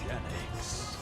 Mewgenics.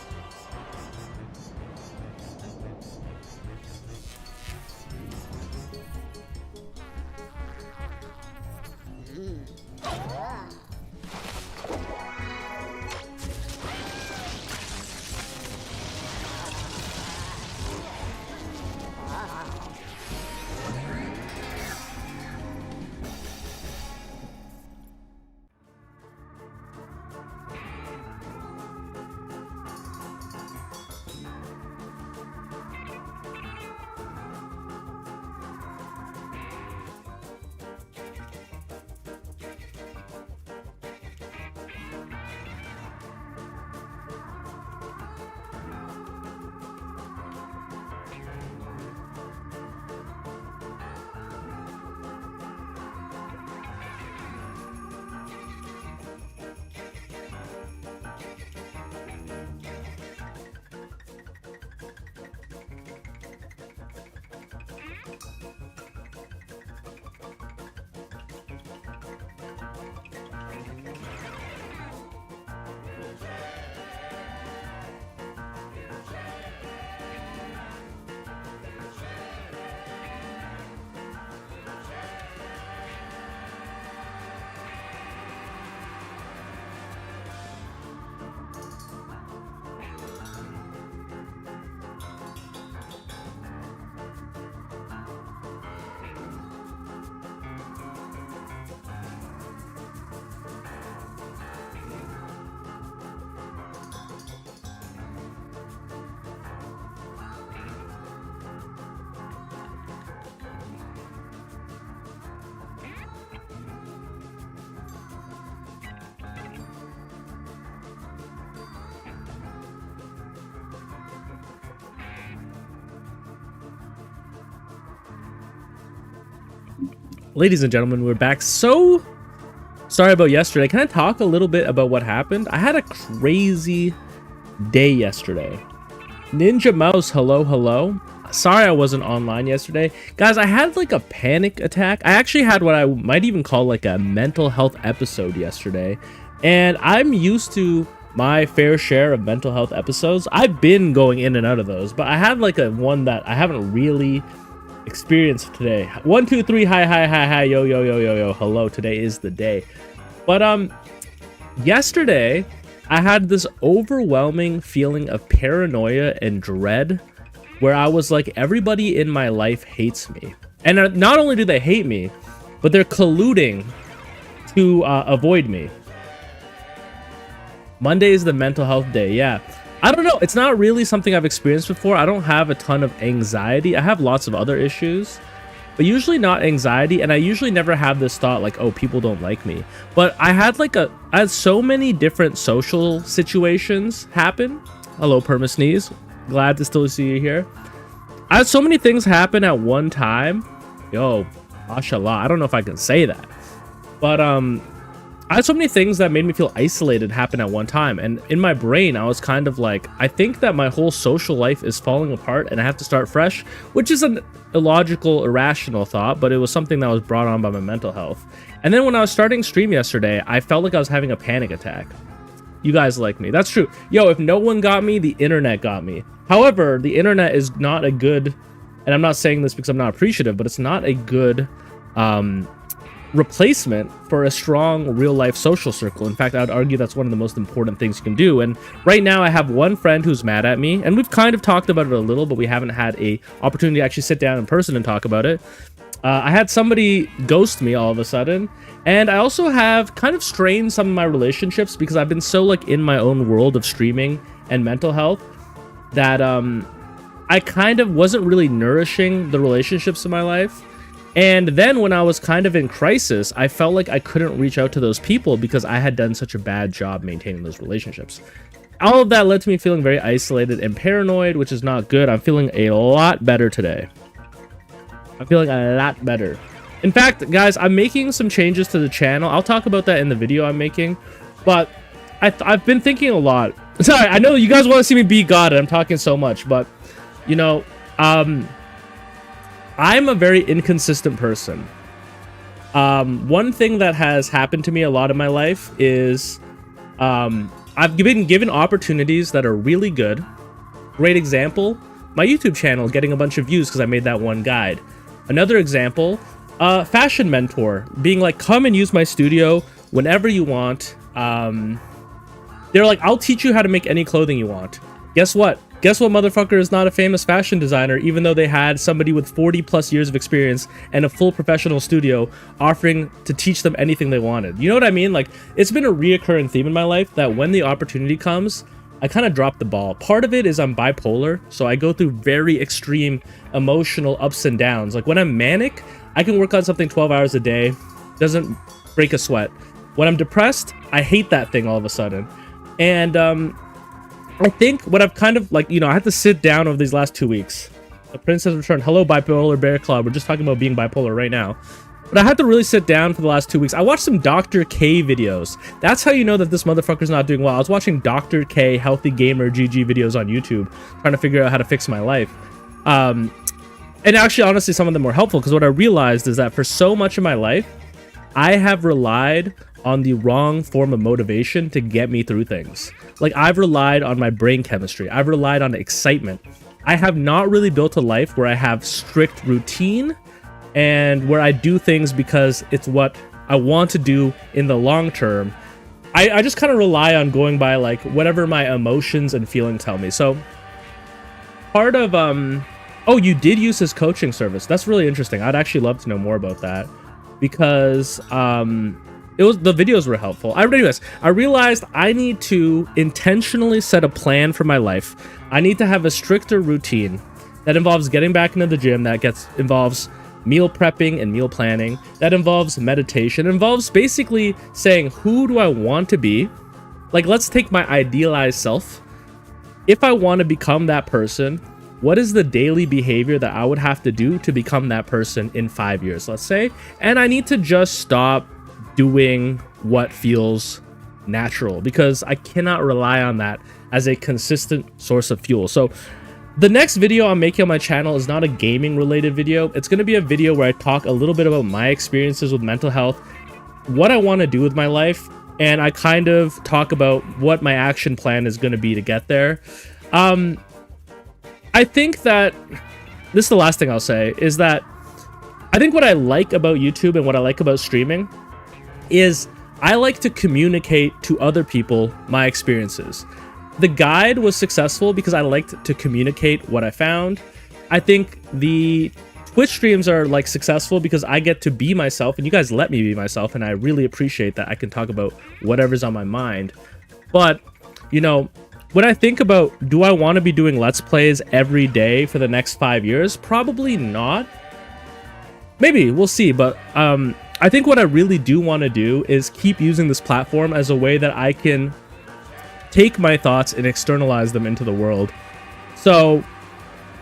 Ladies and gentlemen, we're back. So sorry about yesterday. Can I talk a little bit about what happened? I had a crazy day yesterday. Ninja Mouse, hello. Sorry I wasn't online yesterday. Guys, I had like a panic attack. I actually had what I might even call like a mental health episode yesterday. And I'm used to my fair share of mental health episodes. I've been going in and out of those, but I had like a one that I haven't really experienced today. 1 2 3 hi yo, hello. Today is the day. But yesterday I had this overwhelming feeling of paranoia and dread where I was like, everybody in my life hates me, and not only do they hate me, but they're colluding to avoid me. Monday is the mental health day. Yeah, I don't know. It's not really something I've experienced before. I don't have a ton of anxiety. I have lots of other issues, but usually not anxiety. And I usually never have this thought like, oh, people don't like me. But I had I had so many different social situations happen. Hello, Perma Sneeze. Glad to still see you here. I had so many things happen at one time. Yo, mashallah. I don't know if I can say that, but I had so many things that made me feel isolated happen at one time, and in my brain I was kind of like, I think that my whole social life is falling apart and I have to start fresh, which is an illogical, irrational thought, but it was something that was brought on by my mental health. And then when I was starting stream yesterday, I felt like I was having a panic attack. You guys like me. That's true. Yo, if no one got me, the internet got me. However, the internet is not a good, and I'm not saying this because I'm not appreciative, but it's not a good replacement for a strong real-life social circle. In fact, I would argue that's one of the most important things you can do. And right now I have one friend who's mad at me, and we've kind of talked about it a little, but we haven't had a opportunity to actually sit down in person and talk about it. I had somebody ghost me all of a sudden, and I also have kind of strained some of my relationships because I've been so like in my own world of streaming and mental health that I kind of wasn't really nourishing the relationships in my life. And then when I was kind of in crisis, I felt like I couldn't reach out to those people because I had done such a bad job maintaining those relationships. All of that led to me feeling very isolated and paranoid, which is not good. I'm feeling a lot better today. I'm feeling a lot better. In fact, guys, I'm making some changes to the channel. I'll talk about that in the video I'm making. But I've been thinking a lot. Sorry, I know you guys want to see me be God and I'm talking so much, but, you know, I'm a very inconsistent person. One thing that has happened to me a lot in my life is I've been given opportunities that are really good. Great example, my YouTube channel getting a bunch of views because I made that one guide. Another example, fashion mentor being like, come and use my studio whenever you want. They're like, I'll teach you how to make any clothing you want. Guess what? Guess what motherfucker is not a famous fashion designer, even though they had somebody with 40 plus years of experience and a full professional studio offering to teach them anything they wanted. You know what I mean? Like, it's been a reoccurring theme in my life that when the opportunity comes, I kind of drop the ball. Part of it is I'm bipolar, so I go through very extreme emotional ups and downs. Like when I'm manic, I can work on something 12 hours a day, doesn't break a sweat. When I'm depressed, I hate that thing all of a sudden. And I think what I've kind of like, I had to sit down over these last 2 weeks. The prince has returned. Hello, bipolar bear club. We're just talking about being bipolar right now. But I had to really sit down for the last 2 weeks. I watched some Dr. K videos. That's how you know that this motherfucker's not doing well. I was watching Dr. K Healthy Gamer GG videos on YouTube, trying to figure out how to fix my life. And actually, honestly, some of them were helpful because what I realized is that for so much of my life, I have relied on the wrong form of motivation to get me through things. Like, I've relied on my brain chemistry. I've relied on excitement. I have not really built a life where I have strict routine and where I do things because it's what I want to do in the long term. I just kind of rely on going by like whatever my emotions and feelings tell me. So part of oh, you did use his coaching service. That's really interesting. I'd actually love to know more about that because the videos were helpful. Anyways, I realized I need to intentionally set a plan for my life. I need to have a stricter routine that involves getting back into the gym, that involves meal prepping and meal planning, that involves meditation, it involves basically saying, who do I want to be? Like, let's take my idealized self. If I want to become that person, what is the daily behavior that I would have to do to become that person in 5 years, let's say? And I need to just stop doing what feels natural because I cannot rely on that as a consistent source of fuel. So the next video I'm making on my channel is not a gaming related video. It's going to be a video where I talk a little bit about my experiences with mental health, what I want to do with my life, and I kind of talk about what my action plan is going to be to get there. I think that this is the last thing I'll say is that I think what I like about YouTube and what I like about streaming is I like to communicate to other people my experiences. The guide was successful because I liked to communicate what I found. I think the Twitch streams are like successful because I get to be myself and you guys let me be myself, and I really appreciate that I can talk about whatever's on my mind. But, when I think about, do I want to be doing Let's Plays every day for the next 5 years? Probably not. Maybe, we'll see. But I think what I really do want to do is keep using this platform as a way that I can take my thoughts and externalize them into the world. So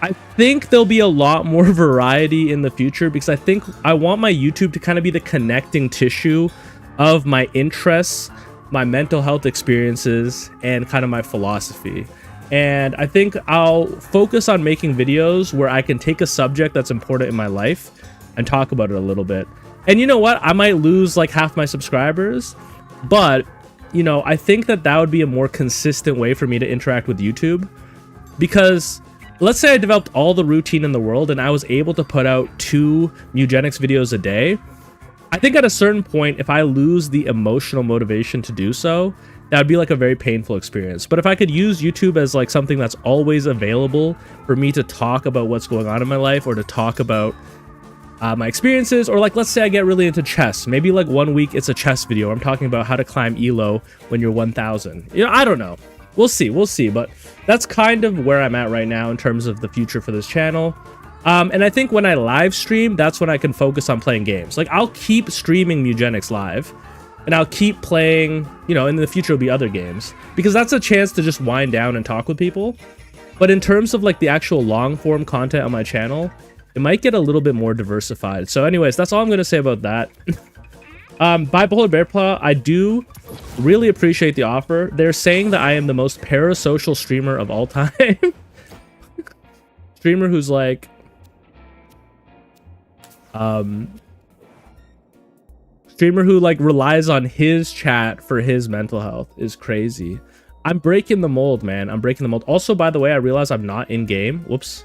I think there'll be a lot more variety in the future because I think I want my YouTube to kind of be the connecting tissue of my interests, my mental health experiences, and kind of my philosophy. And I think I'll focus on making videos where I can take a subject that's important in my life and talk about it a little bit. And you know what? I might lose like half my subscribers, but I think that would be a more consistent way for me to interact with YouTube. Because let's say I developed all the routine in the world and I was able to put out 2 Mewgenics videos a day. I think at a certain point, if I lose the emotional motivation to do so, that would be like a very painful experience. But if I could use YouTube as like something that's always available for me to talk about what's going on in my life or to talk about my experiences, or like let's say I get really into chess, maybe like 1 week it's a chess video. I'm talking about how to climb elo when you're 1000. I don't know. We'll see. But that's kind of where I'm at right now in terms of the future for this channel. And I think when I live stream, that's when I can focus on playing games. Like I'll keep streaming Mewgenics live, and I'll keep playing, in the future will be other games, because that's a chance to just wind down and talk with people. But in terms of like the actual long form content on my channel, it might get a little bit more diversified. So anyways, that's all I'm going to say about that. Bipolar Bear Claw, I do really appreciate the offer. They're saying that I am the most parasocial streamer of all time. Streamer who's like, Streamer who like relies on his chat for his mental health is crazy. I'm breaking the mold, man. I'm breaking the mold. Also, by the way, I realize I'm not in game. Whoops.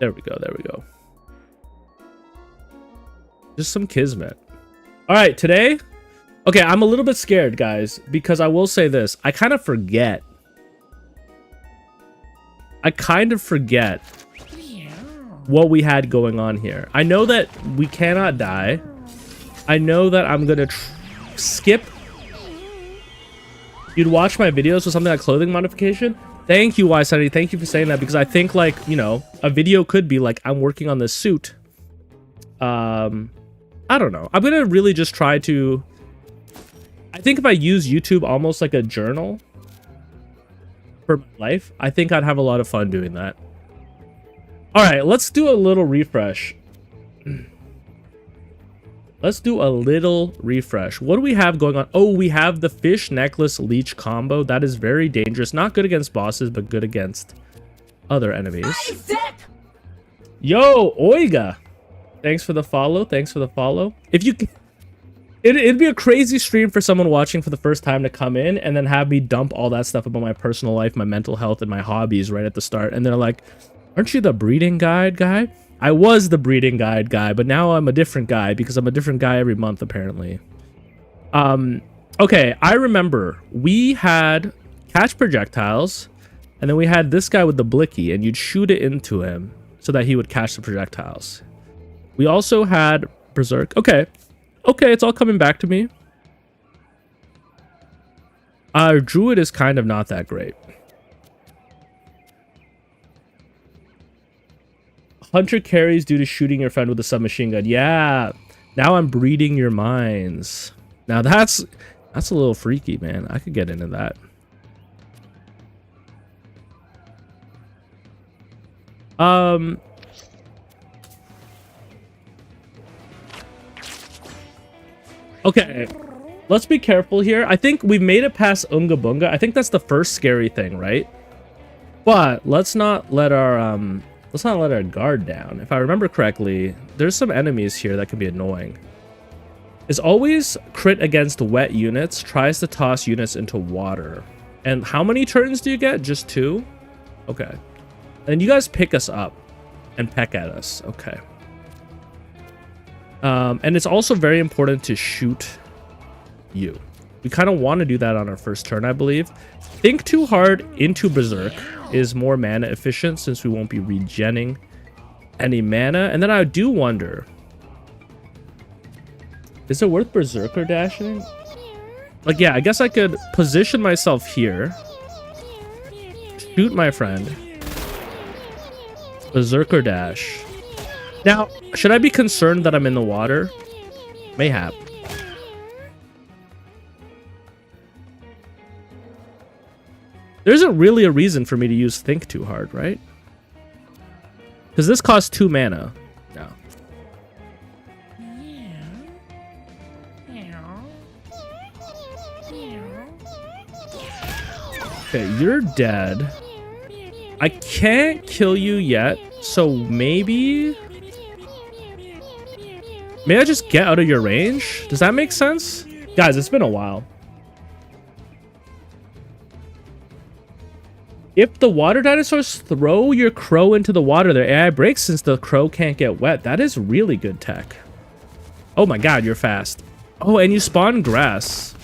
There we go. There we go. Just some kismet. All right, today. Okay, I'm a little bit scared, guys, because I will say this. I kind of forget. What we had going on here. I know that we cannot die. I know that I'm gonna skip. You'd watch my videos with something like clothing modification. Thank you, Ysanity. Thank you for saying that, because I think, like, you know, a video could be like, I'm working on this suit. I don't know. I'm gonna really just try to. I think if I use YouTube almost like a journal for my life, I think I'd have a lot of fun doing that. All right, let's do a little refresh. Let's do a little refresh. What do we have going on? Oh, we have the fish necklace leech combo. That is very dangerous. Not good against bosses, but good against other enemies. Isaac! Yo, Oiga. Thanks for the follow. Thanks for the follow. If you... It'd be a crazy stream for someone watching for the first time to come in and then have me dump all that stuff about my personal life, my mental health, and my hobbies right at the start. And they're like, aren't you the breeding guide guy? I was the breeding guide guy, but now I'm a different guy because I'm a different guy every month, apparently. Okay, I remember we had catch projectiles, and then we had this guy with the blicky, and you'd shoot it into him so that he would catch the projectiles. We also had Berserk. Okay, it's all coming back to me. Druid is kind of not that great. Hunter carries due to shooting your friend with a submachine gun. Yeah, now I'm breeding your minds. Now that's a little freaky, man. I could get into that. Okay, let's be careful here. I think we've made it past Unga Bunga. I think that's the first scary thing, right? But let's not let our guard down. If I remember correctly, there's some enemies here that can be annoying. Is always crit against wet units, tries to toss units into water. And how many turns do you get? Just 2? Okay. And you guys pick us up and peck at us. Okay. And it's also very important to shoot you. We kind of want to do that on our first turn, I believe. Think too hard into Berserk is more mana efficient since we won't be regenning any mana. And then I do wonder, is it worth Berserker dashing? Like, yeah, I guess I could position myself here, shoot my friend, Berserker dash. Now, should I be concerned that I'm in the water? Mayhap. There isn't really a reason for me to use Think Too Hard, right? Because this costs 2 mana. No. Okay, you're dead. I can't kill you yet, so maybe I just get out of your range? Does that make sense? Guys, it's been a while. If the water dinosaurs throw your crow into the water, their AI breaks since the crow can't get wet. That is really good tech. Oh my god, you're fast. Oh, and you spawn grass.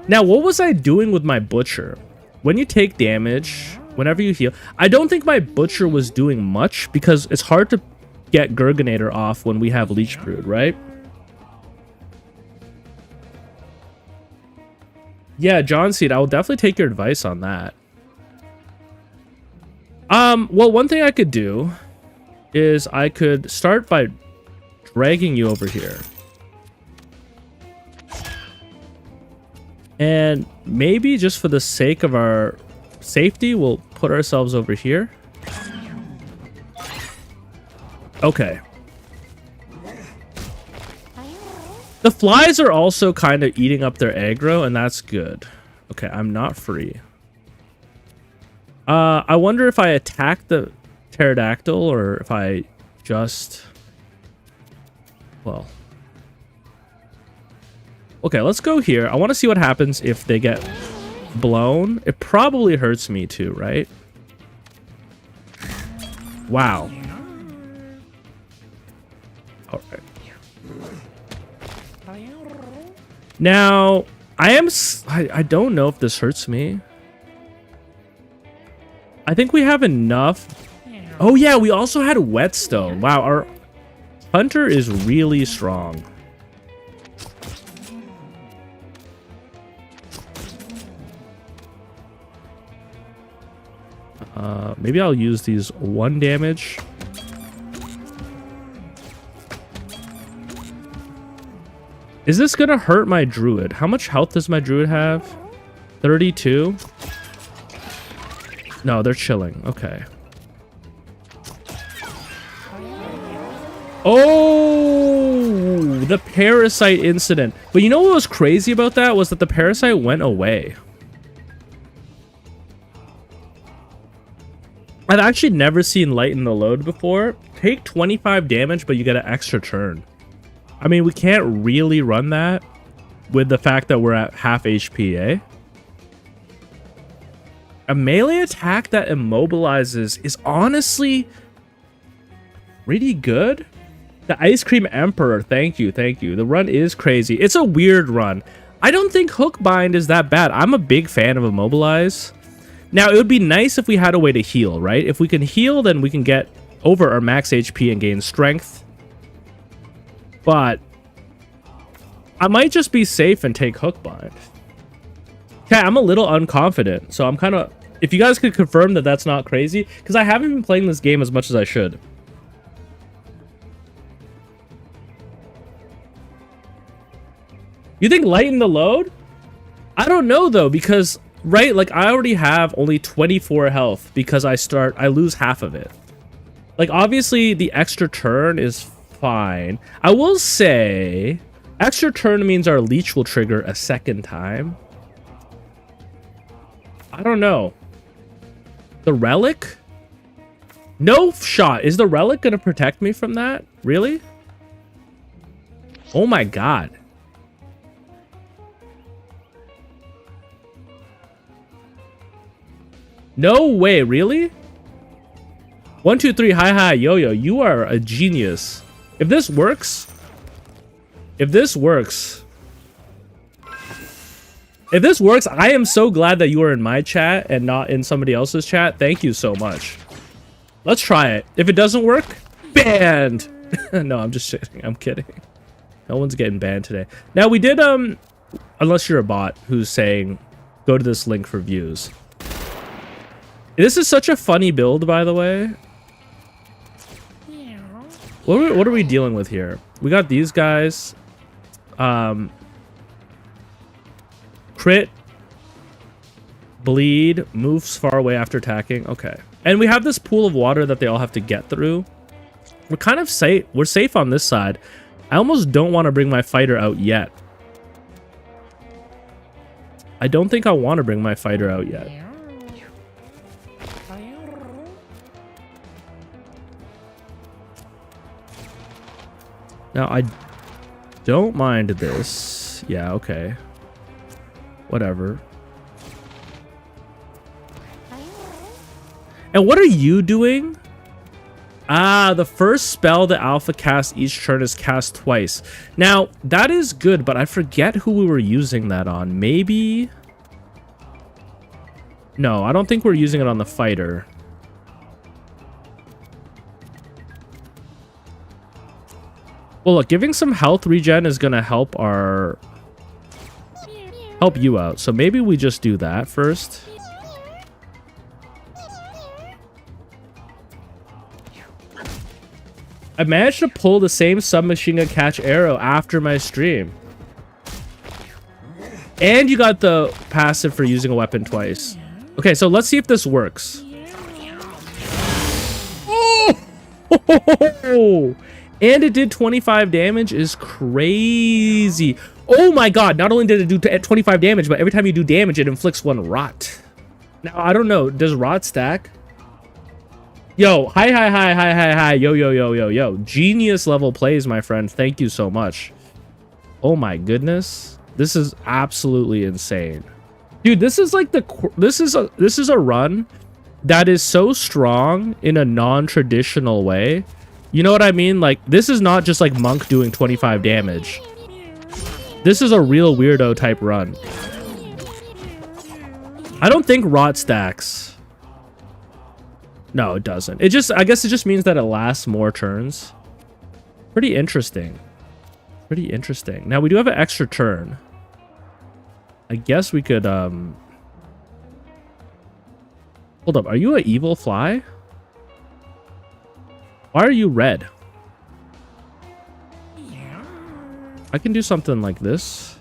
Now, what was I doing with my butcher? When you take damage, whenever you heal, I don't think my butcher was doing much because it's hard to get Gurgonator off when we have Leech Brood, right? Yeah, John Seed, I will definitely take your advice on that. Well, one thing I could do is I could start by dragging you over here. And maybe just for the sake of our safety, we'll put ourselves over here. Okay. The flies are also kind of eating up their aggro, and that's good. Okay, I'm not free. I wonder if I attack pterodactyl, or if I just... Well... Okay, let's go here. I want to see what happens if they get blown. It probably hurts me too, right? Wow. All right. Now, I don't know if this hurts me. I think we have enough. Oh yeah, we also had whetstone. Wow, our hunter is really strong. Maybe I'll use these 1 damage. Is this gonna hurt my druid? How much health does my druid have? 32? No, they're chilling. Okay. Oh, the parasite incident. But you know what was crazy about that was that the parasite went away. I've actually never seen lighten the load before. Take 25 damage, but you get an extra turn. I mean, we can't really run that with the fact that we're at half HP, eh? A melee attack that immobilizes is honestly pretty good. The Ice Cream Emperor, thank you, thank you. The run is crazy. It's a weird run. I don't think Hookbind is that bad. I'm a big fan of Immobilize. Now, it would be nice if we had a way to heal, right? If we can heal, then we can get over our max HP and gain strength. But I might just be safe and take Hookbind. Okay, I'm a little unconfident, so I'm kind of... If you guys could confirm that that's not crazy, because I haven't been playing this game as much as I should. You think lighten the load? I don't know, though, because... Right, like I already have only 24 health because I lose half of it. Like obviously the extra turn is fine. I will say extra turn means our leech will trigger a second time. I don't know. The relic? No shot. Is the relic gonna protect me from that? Really? Oh my god. No way, really? 1, 2, 3, hi, yo, you are a genius. If this works, I am so glad that you are in my chat and not in somebody else's chat. Thank you so much. Let's try it. If it doesn't work, banned. No, I'm just kidding. I'm kidding. No one's getting banned today. Now we did, unless you're a bot who's saying, go to this link for views. This is such a funny build, by the way. What are we dealing with here? We got these guys. Crit. Bleed. Moves far away after attacking. Okay. And we have this pool of water that they all have to get through. We're kind of safe. We're safe on this side. I almost don't want to bring my fighter out yet. I don't think I want to bring my fighter out yet. Now, I don't mind this. Yeah, okay. Whatever. And what are you doing? Ah, the first spell the alpha casts each turn is cast twice. Now, that is good, but I forget who we were using that on. Maybe... No, I don't think we're using it on the fighter. Well, look, giving some health regen is gonna help you out. So maybe we just do that first. I managed to pull the same submachine gun catch arrow after my stream. And you got the passive for using a weapon twice. Okay, so let's see if this works. Oh! And it did 25 damage is crazy. Oh my god, not only did it do 25 damage, but every time you do damage, it inflicts 1 rot. Now, I don't know. Does rot stack? Yo, hi. Yo. Genius level plays, my friend. Thank you so much. Oh my goodness. This is absolutely insane. Dude, this is like this is a run that is so strong in a non-traditional way. You know what I mean? Like, this is not just like Monk doing 25 damage. This is a real weirdo type run. I don't think rot stacks. No, it doesn't. It just, I guess it just means that it lasts more turns. Pretty interesting. Pretty interesting. Now, we do have an extra turn. I guess we could, hold up. Are you an evil fly? Why are you red? I can do something like this.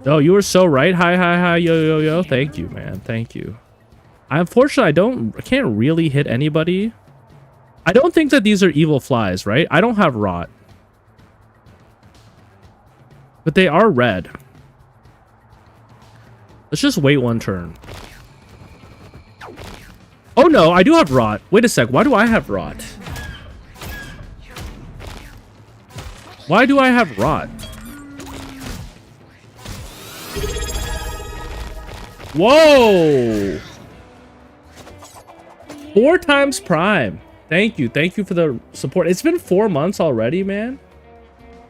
Oh, you were so right. Hi. Yo. Thank you, man. Thank you. Unfortunately, I can't really hit anybody. I don't think that these are evil flies, right? I don't have rot. But they are red. Let's just wait one turn. Oh no, I do have rot. Wait a sec. Why do I have rot? Why do I have rot? Whoa! 4 times prime. Thank you. Thank you for the support. It's been 4 months already, man.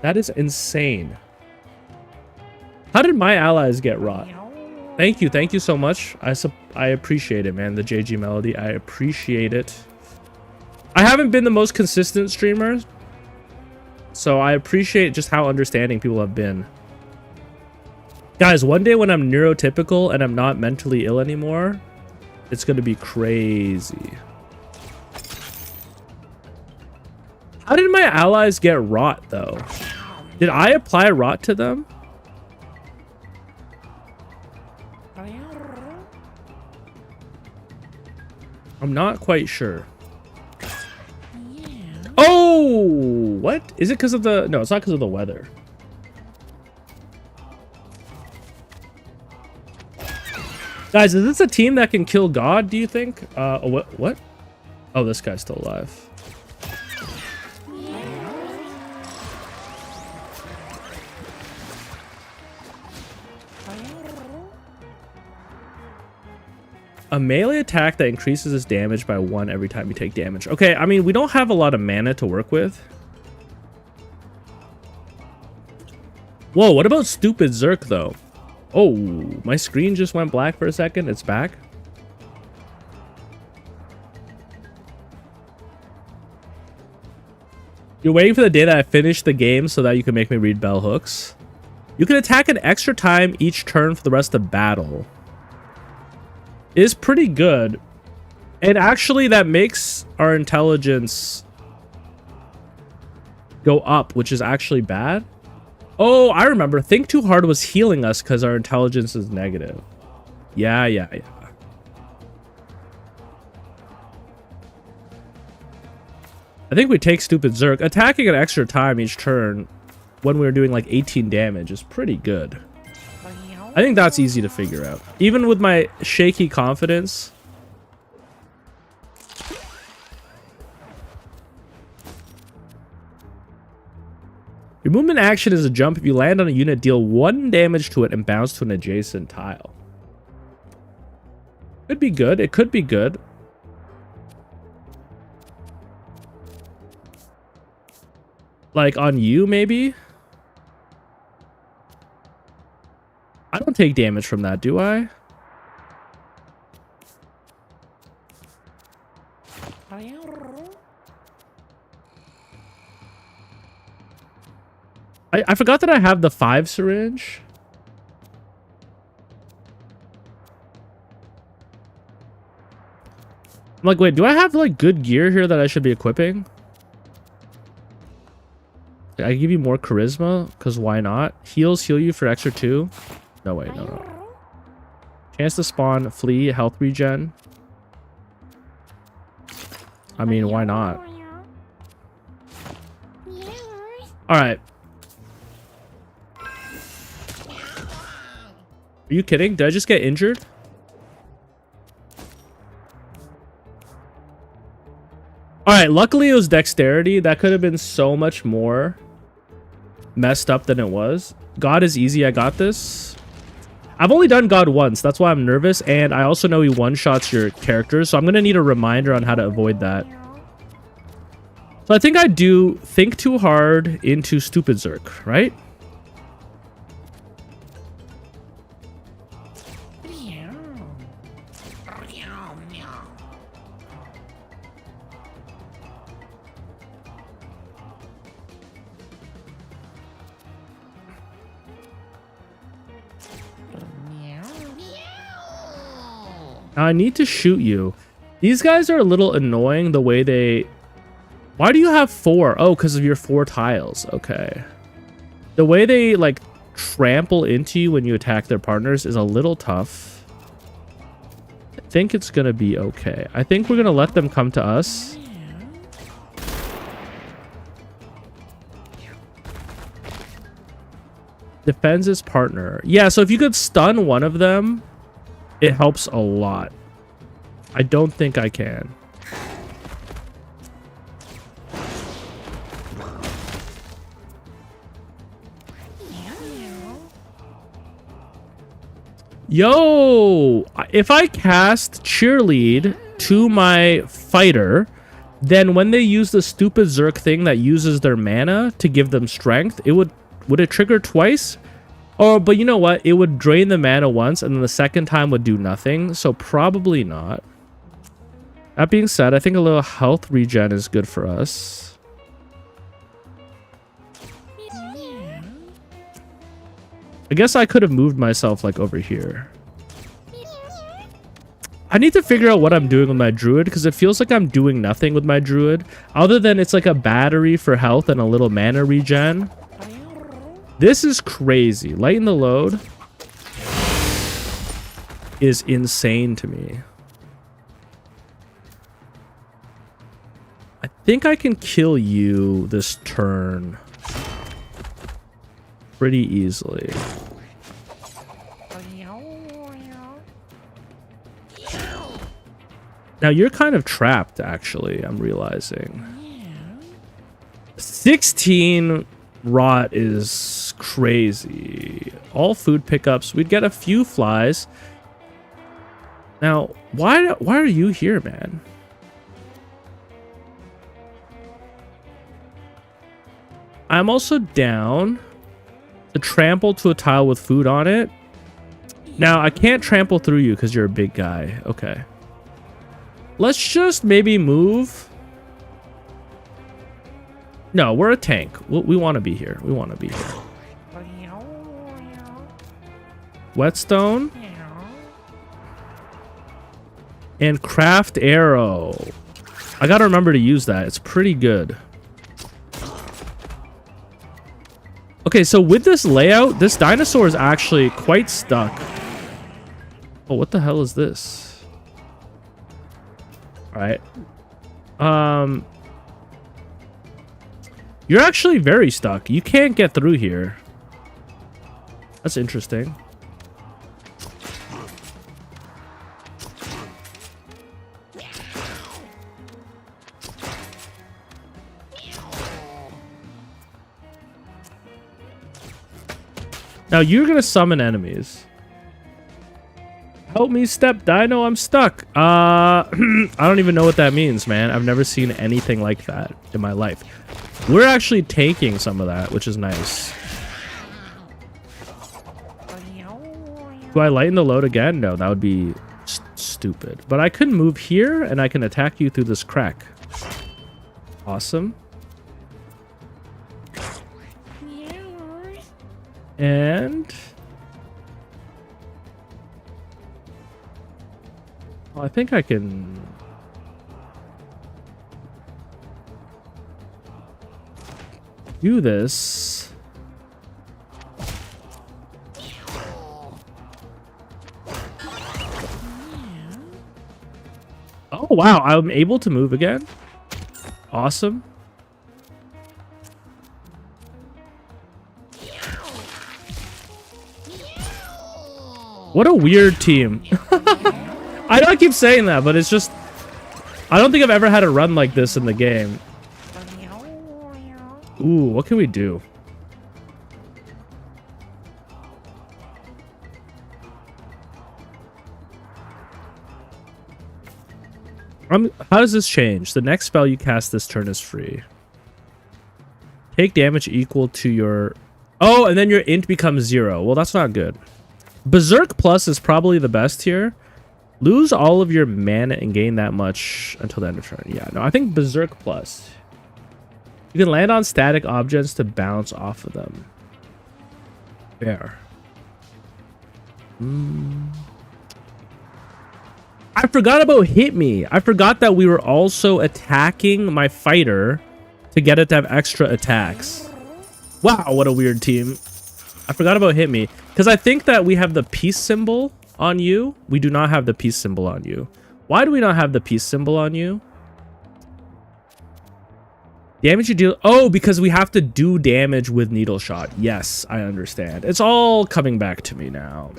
That is insane. How did my allies get rot? Thank you. Thank you so much. I appreciate it, man. The JG Melody. I appreciate it. I haven't been the most consistent streamer, so I appreciate just how understanding people have been. Guys, one day when I'm neurotypical and I'm not mentally ill anymore, it's going to be crazy. How did my allies get rot, though? Did I apply rot to them? I'm not quite sure. Oh! What? Is it because of the... No, it's not because of the weather. Guys, is this a team that can kill God, do you think? What? Oh, this guy's still alive. A melee attack that increases its damage by 1 every time you take damage. Okay, I mean, we don't have a lot of mana to work with. Whoa, what about stupid Zerk, though? Oh, my screen just went black for a second. It's back. You're waiting for the day that I finish the game so that you can make me read bell hooks. You can attack an extra time each turn for the rest of battle. Is pretty good. And actually that makes our intelligence go up, which is actually bad. Oh, I remember. Think Too Hard was healing us because our intelligence is negative. Yeah. I think we take Stupid Zerk. Attacking an extra time each turn when we were doing like 18 damage is pretty good. I think that's easy to figure out. Even with my shaky confidence. Your movement action is a jump. If you land on a unit, deal 1 damage to it and bounce to an adjacent tile. Could be good. It could be good. Like on you, maybe? I don't take damage from that, do I? I forgot that I have the 5 syringe. I'm like, wait, do I have like good gear here that I should be equipping? I give you more charisma, because why not? Heals heal you for extra 2. No, wait, no. Chance to spawn, flee, health regen. I mean, why not? Alright. Are you kidding? Did I just get injured? All right, luckily it was dexterity. That could have been so much more messed up than it was. God is easy. I got this. I've only done God once. That's why I'm nervous. And I also know he one-shots your characters. So I'm going to need a reminder on how to avoid that. So I think I do think too hard into stupid Zerk, right? Now I need to shoot you. These guys are a little annoying the way they... Why do you have 4? Oh, because of your 4 tiles. Okay. The way they, like, trample into you when you attack their partners is a little tough. I think it's going to be okay. I think we're going to let them come to us. Defends his partner. Yeah, so if you could stun one of them, it helps a lot. I don't think I can. Yo, if I cast cheerlead to my fighter, then when they use the stupid Zerk thing that uses their mana to give them strength, it would it trigger twice? Oh, but you know what? It would drain the mana once, and then the second time would do nothing. So probably not. That being said, I think a little health regen is good for us. I guess I could have moved myself like over here. I need to figure out what I'm doing with my druid, because it feels like I'm doing nothing with my druid other than it's like a battery for health and a little mana regen. This is crazy. Lighten the load is insane to me. I think I can kill you this turn pretty easily. Now you're kind of trapped, actually, I'm realizing. 16 rot is crazy. All food pickups. We'd get a few flies. Now, why are you here, man? I'm also down to trample to a tile with food on it. Now, I can't trample through you because you're a big guy. Okay. Let's just maybe move. No, we're a tank. We want to be here. We want to be here. Whetstone. And craft arrow. I gotta remember to use that. It's pretty good. Okay, so with this layout, this dinosaur is actually quite stuck. Oh, what the hell is this? All right. You're actually very stuck. You can't get through here. That's interesting. Now you're gonna summon enemies. Help me, step dino, I'm stuck. I don't even know what that means, man. I've never seen anything like that in my life. We're actually taking some of that, which is nice. Do I lighten the load again? No, that would be stupid. But I can move here, and I can attack you through this crack. Awesome. And... well, I think I can... do this. Oh, wow. I'm able to move again. Awesome. What a weird team. I know I keep saying that, but it's just... I don't think I've ever had a run like this in the game. Ooh, what can we do? How does this change? The next spell you cast this turn is free. Take damage equal to your... Oh, and then your int becomes 0. Well, that's not good. Berserk Plus is probably the best here. Lose all of your mana and gain that much until the end of turn. Yeah, no, I think Berserk Plus. You can land on static objects to bounce off of them. Fair. I forgot about Hit Me. I forgot that we were also attacking my fighter to get it to have extra attacks. Wow, what a weird team. I forgot about Hit Me. Because I think that we have the peace symbol on you. We do not have the peace symbol on you. Why do we not have the peace symbol on you? Damage you deal... Oh, because we have to do damage with Needle Shot. Yes, I understand. It's all coming back to me now.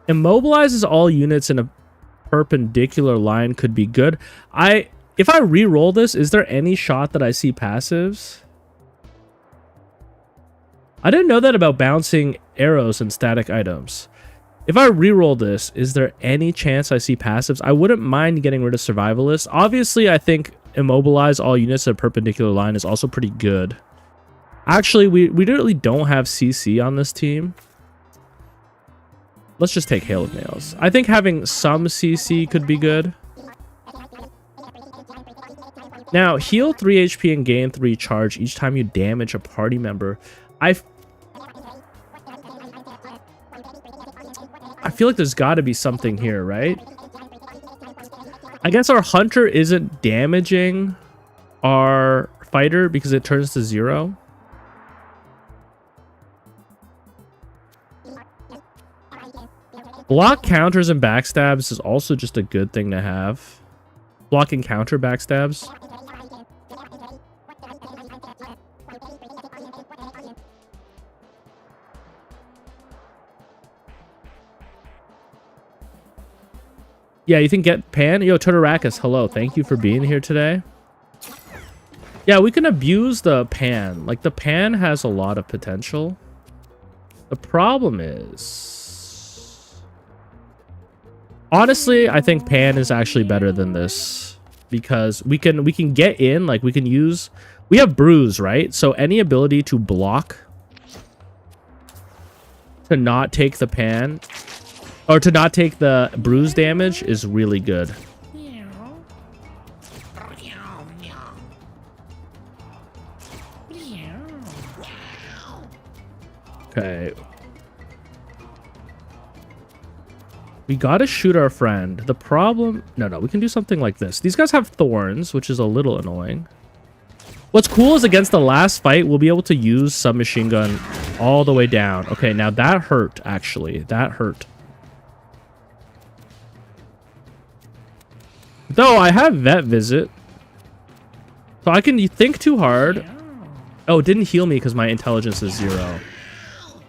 Immobilizes all units in a perpendicular line could be good. If I re-roll this, is there any shot that I see passives? I didn't know that about bouncing arrows and static items. If I re-roll this, is there any chance I see passives? I wouldn't mind getting rid of Survivalist. Obviously, I think immobilize all units in a perpendicular line is also pretty good. Actually, we really don't have CC on this team. Let's just take Hail of Nails. I think having some CC could be good. Now, heal 3 HP and gain 3 charge each time you damage a party member. I feel like there's got to be something here, right? I guess our hunter isn't damaging our fighter because it turns to 0. Block counters and backstabs is also just a good thing to have. Block and counter backstabs. Yeah, you think get Pan? Yo, Totorakis, hello. Thank you for being here today. Yeah, we can abuse the Pan. Like, the Pan has a lot of potential. The problem is... Honestly, I think Pan is actually better than this. Because we can get in, like, we can use... We have Bruise, right? So any ability to block... To not take the Pan... Or to not take the bruise damage is really good. Okay. We gotta shoot our friend. The problem... No, we can do something like this. These guys have thorns, which is a little annoying. What's cool is against the last fight, we'll be able to use submachine gun all the way down. Okay, now that hurt, actually. That hurt. Though I have vet visit. So I can think too hard. Oh, it didn't heal me because my intelligence is 0.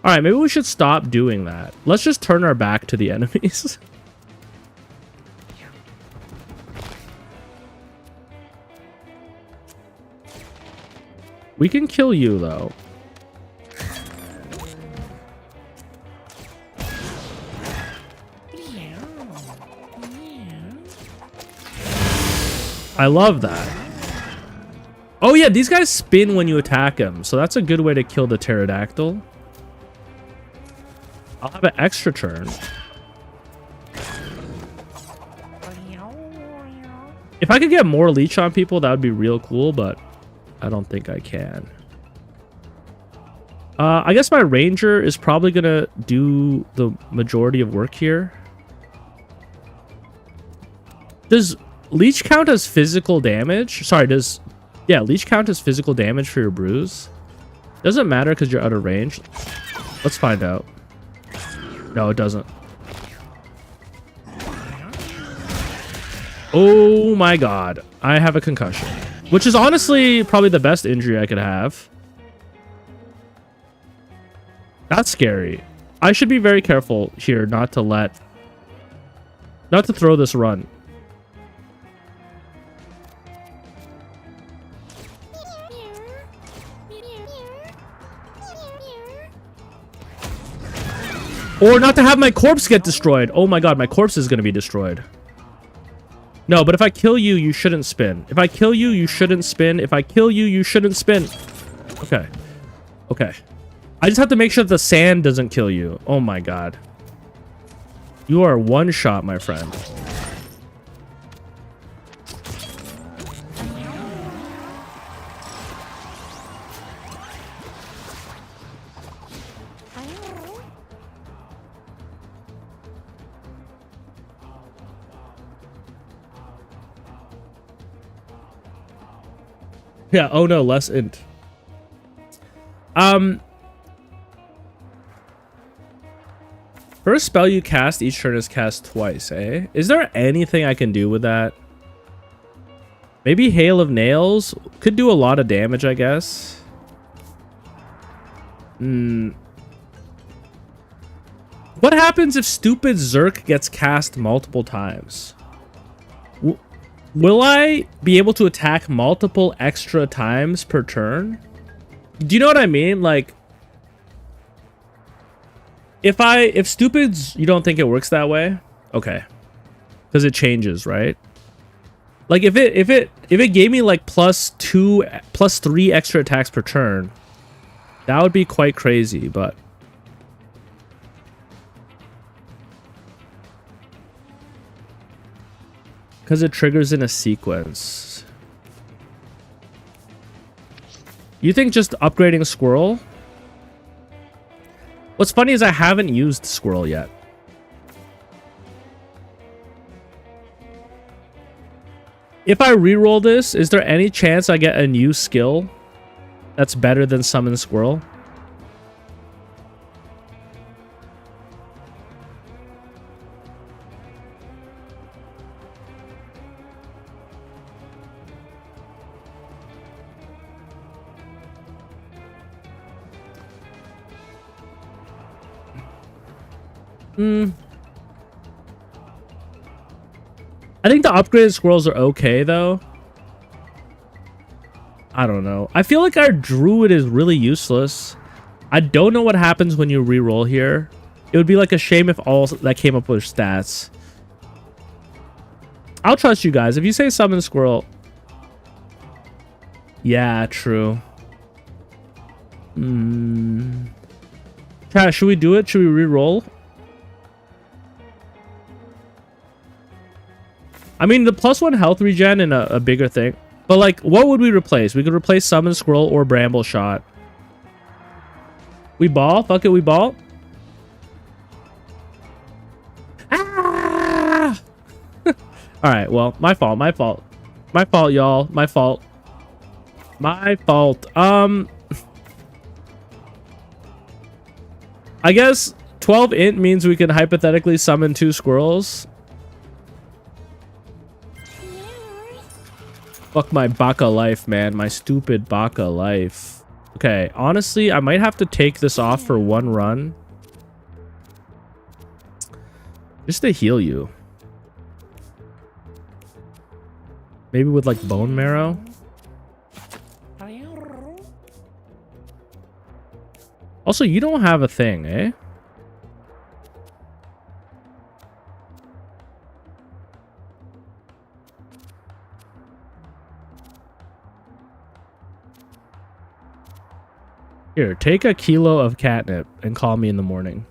Alright, maybe we should stop doing that. Let's just turn our back to the enemies. We can kill you, though. I love that. Oh yeah, these guys spin when you attack them, so that's a good way to kill the pterodactyl. I'll have an extra turn. If I could get more leech on people, that would be real cool, but I don't think I can. I guess my ranger is probably gonna do the majority of work here. Does leech count as physical damage? Sorry, yeah, leech count as physical damage for your bruise? Doesn't matter because you're out of range. Let's find out. No, it doesn't. Oh my god. I have a concussion. Which is honestly probably the best injury I could have. That's scary. I should be very careful here not to throw this run. Or not to have my corpse get destroyed. Oh my god, my corpse is going to be destroyed. No, but if I kill you, you shouldn't spin. If I kill you, you shouldn't spin. If I kill you, you shouldn't spin. Okay. Okay. I just have to make sure that the sand doesn't kill you. Oh my god. You are one shot, my friend. Yeah, oh no, less int. First spell you cast each turn is cast twice, eh? Is there anything I can do with that? Maybe Hail of Nails? Could do a lot of damage, I guess. What happens if stupid Zerk gets cast multiple times? Will I be able to attack multiple extra times per turn? Do you know what I mean? Like, if stupid's, you don't think it works that way? Okay. Because it changes, right? Like if it gave me like +3 extra attacks per turn, that would be quite crazy, but because it triggers in a sequence. You think just upgrading Squirrel? What's funny is I haven't used Squirrel yet. If I reroll this, is there any chance I get a new skill that's better than Summon Squirrel? I think the upgraded squirrels are okay, though. I don't know. I feel like our druid is really useless. I don't know what happens when you reroll here. It would be like a shame if all that came up with stats. I'll trust you guys. If you say summon squirrel. Yeah, true. Chat, should we do it? Should we reroll? I mean, the +1 health regen and a bigger thing. But, like, what would we replace? We could replace Summon Scroll or Bramble Shot. We ball? Fuck it, we ball? Ah! Alright, well, my fault, my fault. My fault, y'all. My fault. My fault. I guess 12 int means we can hypothetically summon 2 squirrels. Fuck my baka life, man. My stupid baka life. Okay, honestly, I might have to take this off for one run. Just to heal you. Maybe with, like, bone marrow? Also, you don't have a thing, eh? Here, take a kilo of catnip and call me in the morning.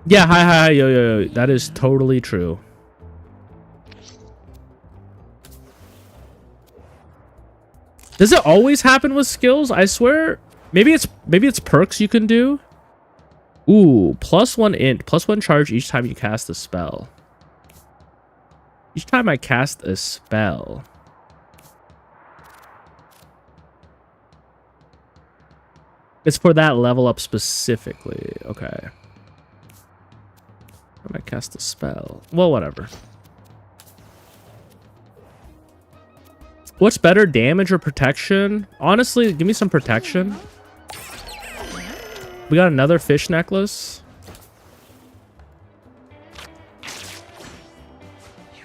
Yeah, hi, yo. That is totally true. Does it always happen with skills? I swear, maybe it's perks you can do. Ooh, +1 int, +1 charge each time you cast a spell. Each time I cast a spell. It's for that level up specifically. Okay. I might cast a spell. Well, whatever. What's better, damage or protection? Honestly, give me some protection. We got another fish necklace.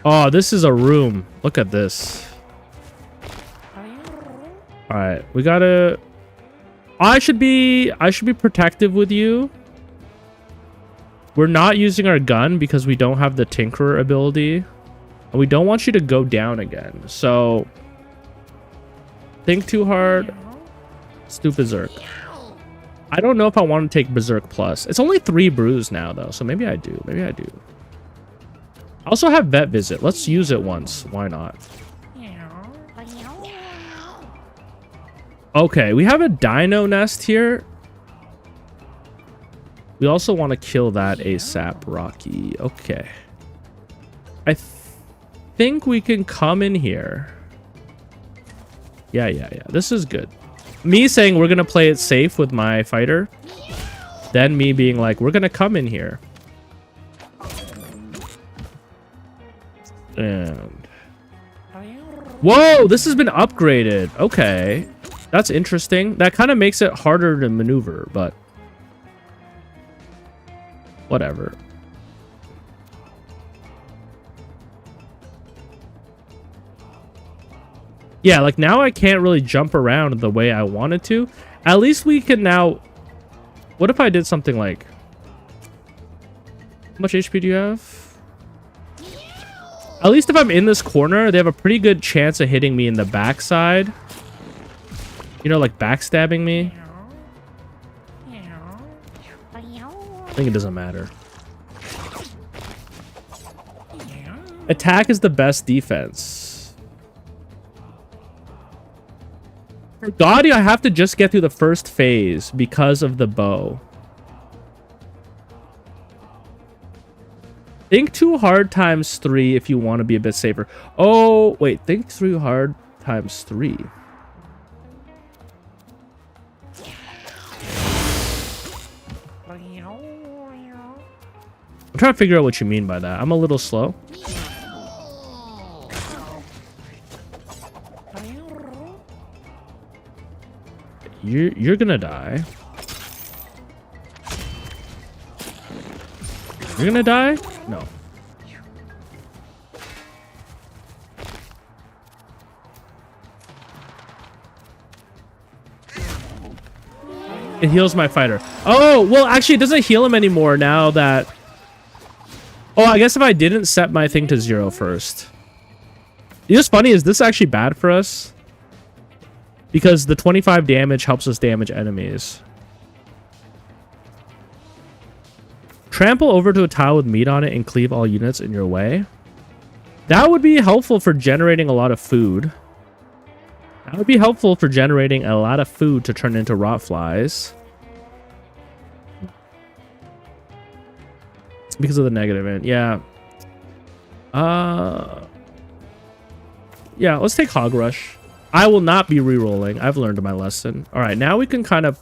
Oh, this is a room. Look at this. All right, we gotta. I should be protective with you. We're not using our gun because we don't have the Tinkerer ability, and we don't want you to go down again. So think too hard. Let's do Berserk. I don't know if I want to take Berserk Plus. It's only 3 brews now, though, so maybe I do. Maybe I do. I also have Vet Visit. Let's use it once. Why not? Okay, we have a dino nest here. We also want to kill that ASAP, Rocky. Okay. I think we can come in here. Yeah. This is good. Me saying we're going to play it safe with my fighter. Then me being like, we're going to come in here. And... whoa, this has been upgraded. Okay. That's interesting. That kind of makes it harder to maneuver, but... whatever. Yeah, like now I can't really jump around the way I wanted to. At least we can now... what if I did something like... how much HP do you have? At least if I'm in this corner, they have a pretty good chance of hitting me in the backside. You know, like backstabbing me. I think it doesn't matter. Attack is the best defense. For Gaudy, I have to just get through the first phase because of the bow. Think too hard times 3 if you want to be a bit safer. Oh, wait. Think too hard times 3. I'm trying to figure out what you mean by that. I'm a little slow. You're gonna die. You're gonna die? No. It heals my fighter. Oh, well, actually, it doesn't heal him anymore now that... oh, I guess if I didn't set my thing to 0 first. You know what's funny is this is actually bad for us. Because the 25 damage helps us damage enemies. Trample over to a tile with meat on it and cleave all units in your way. That would be helpful for generating a lot of food. That would be helpful for generating a lot of food to turn into rot flies. Because of the negative end. Yeah. Yeah, let's take Hog Rush. I will not be re-rolling. I've learned my lesson. All right, now we can kind of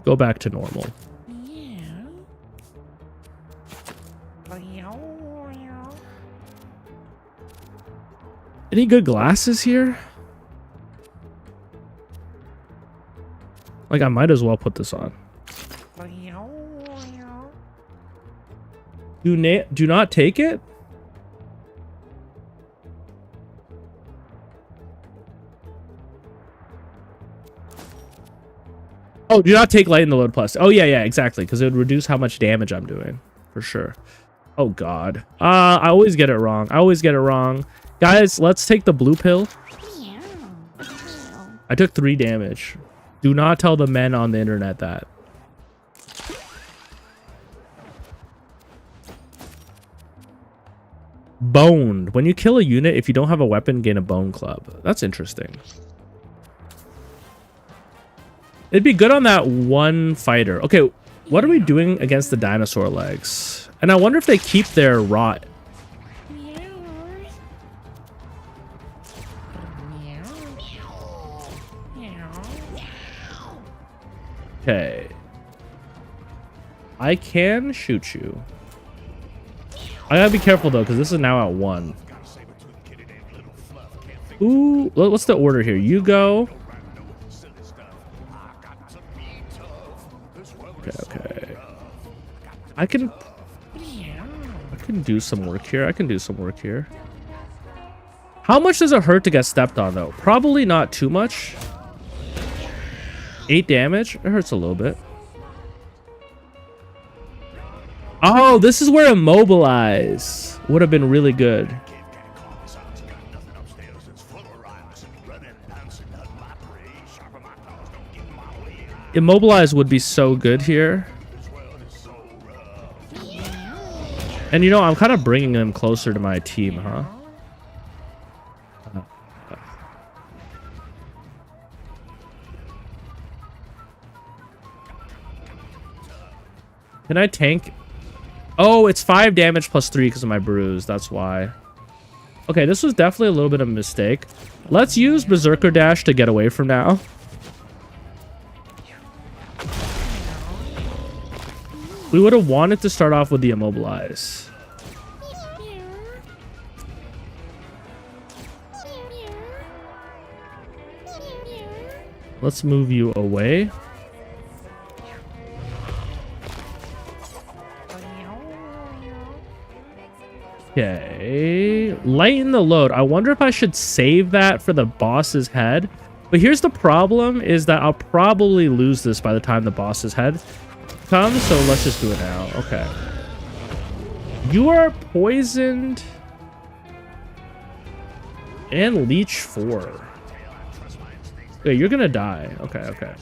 go back to normal. Any good glasses here? Like, I might as well put this on. Do not take it? Oh, do not take light in the load plus. Oh, yeah, exactly. Because it would reduce how much damage I'm doing. For sure. Oh, God. I always get it wrong. Guys, let's take the blue pill. I took 3 damage. Do not tell the men on the internet that. Boned. When you kill a unit, if you don't have a weapon, gain a bone club. That's interesting. It'd be good on that one fighter. Okay, what are we doing against the dinosaur legs? And I wonder if they keep their rot. Okay. I can shoot you. I gotta be careful though, because this is now at 1. Ooh, what's the order here? You go. Okay. I can do some work here. How much does it hurt to get stepped on, though? Probably not too much. 8 damage. It hurts a little bit. Oh, this is where immobilize would have been really good. Immobilize would be so good here. And you know, I'm kind of bringing them closer to my team, huh? Can I tank? Oh, it's 5 damage plus 3 because of my bruise. That's why. Okay, this was definitely a little bit of a mistake. Let's use Berserker Dash to get away from now. We would have wanted to start off with the Immobilize. Let's move you away. Okay, lighten the load. I wonder if I should save that for the boss's head. But here's the problem, is that I'll probably lose this by the time the boss's head comes. So let's just do it now. Okay. You are poisoned. And leech 4. Okay, you're gonna die. Okay, okay.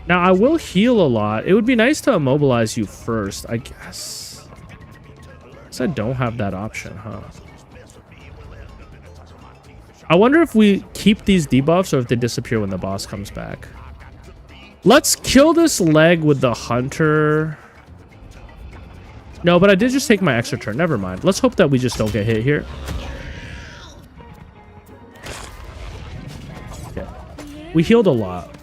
Now, I will heal a lot. It would be nice to immobilize you first, I guess. I don't have that option, huh? I wonder if we keep these debuffs or if they disappear when the boss comes back. Let's kill this leg with the hunter. No, but I did just take my extra turn. Never mind. Let's hope that we just don't get hit here. Okay. We healed a lot.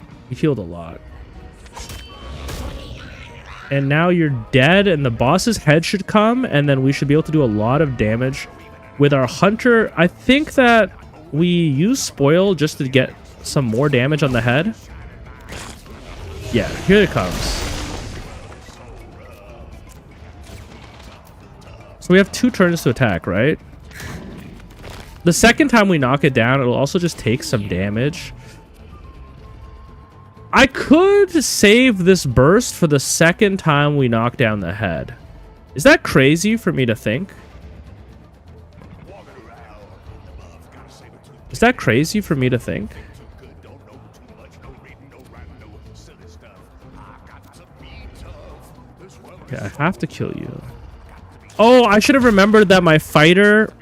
And now you're dead, and the boss's head should come, and then we should be able to do a lot of damage with our hunter. I think that we use spoil just to get some more damage on the head. Yeah, here it comes. So we have 2 turns to attack, right? The second time we knock it down, it'll also just take some damage. I could save this burst for the second time we knock down the head. Is that crazy for me to think? Is that crazy for me to think? Okay, I have to kill you. Oh, I should have remembered that my fighter,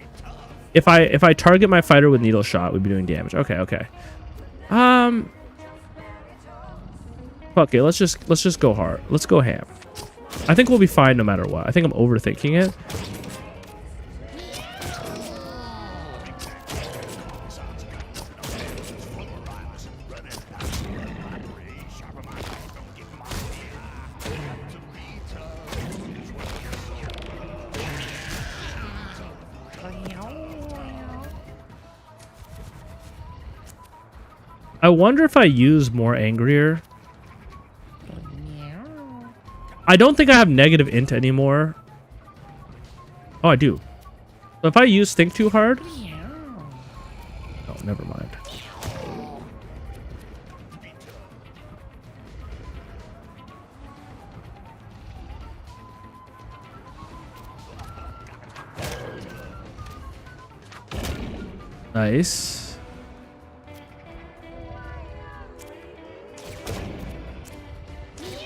if I target my fighter with needle shot, we'd be doing damage. Okay, okay. Okay, let's just go hard. Let's go ham. I think we'll be fine no matter what. I think I'm overthinking it. I wonder if I use more angrier. I don't think I have negative int anymore. Oh, I do. So if I use think too hard. Oh, never mind. Nice.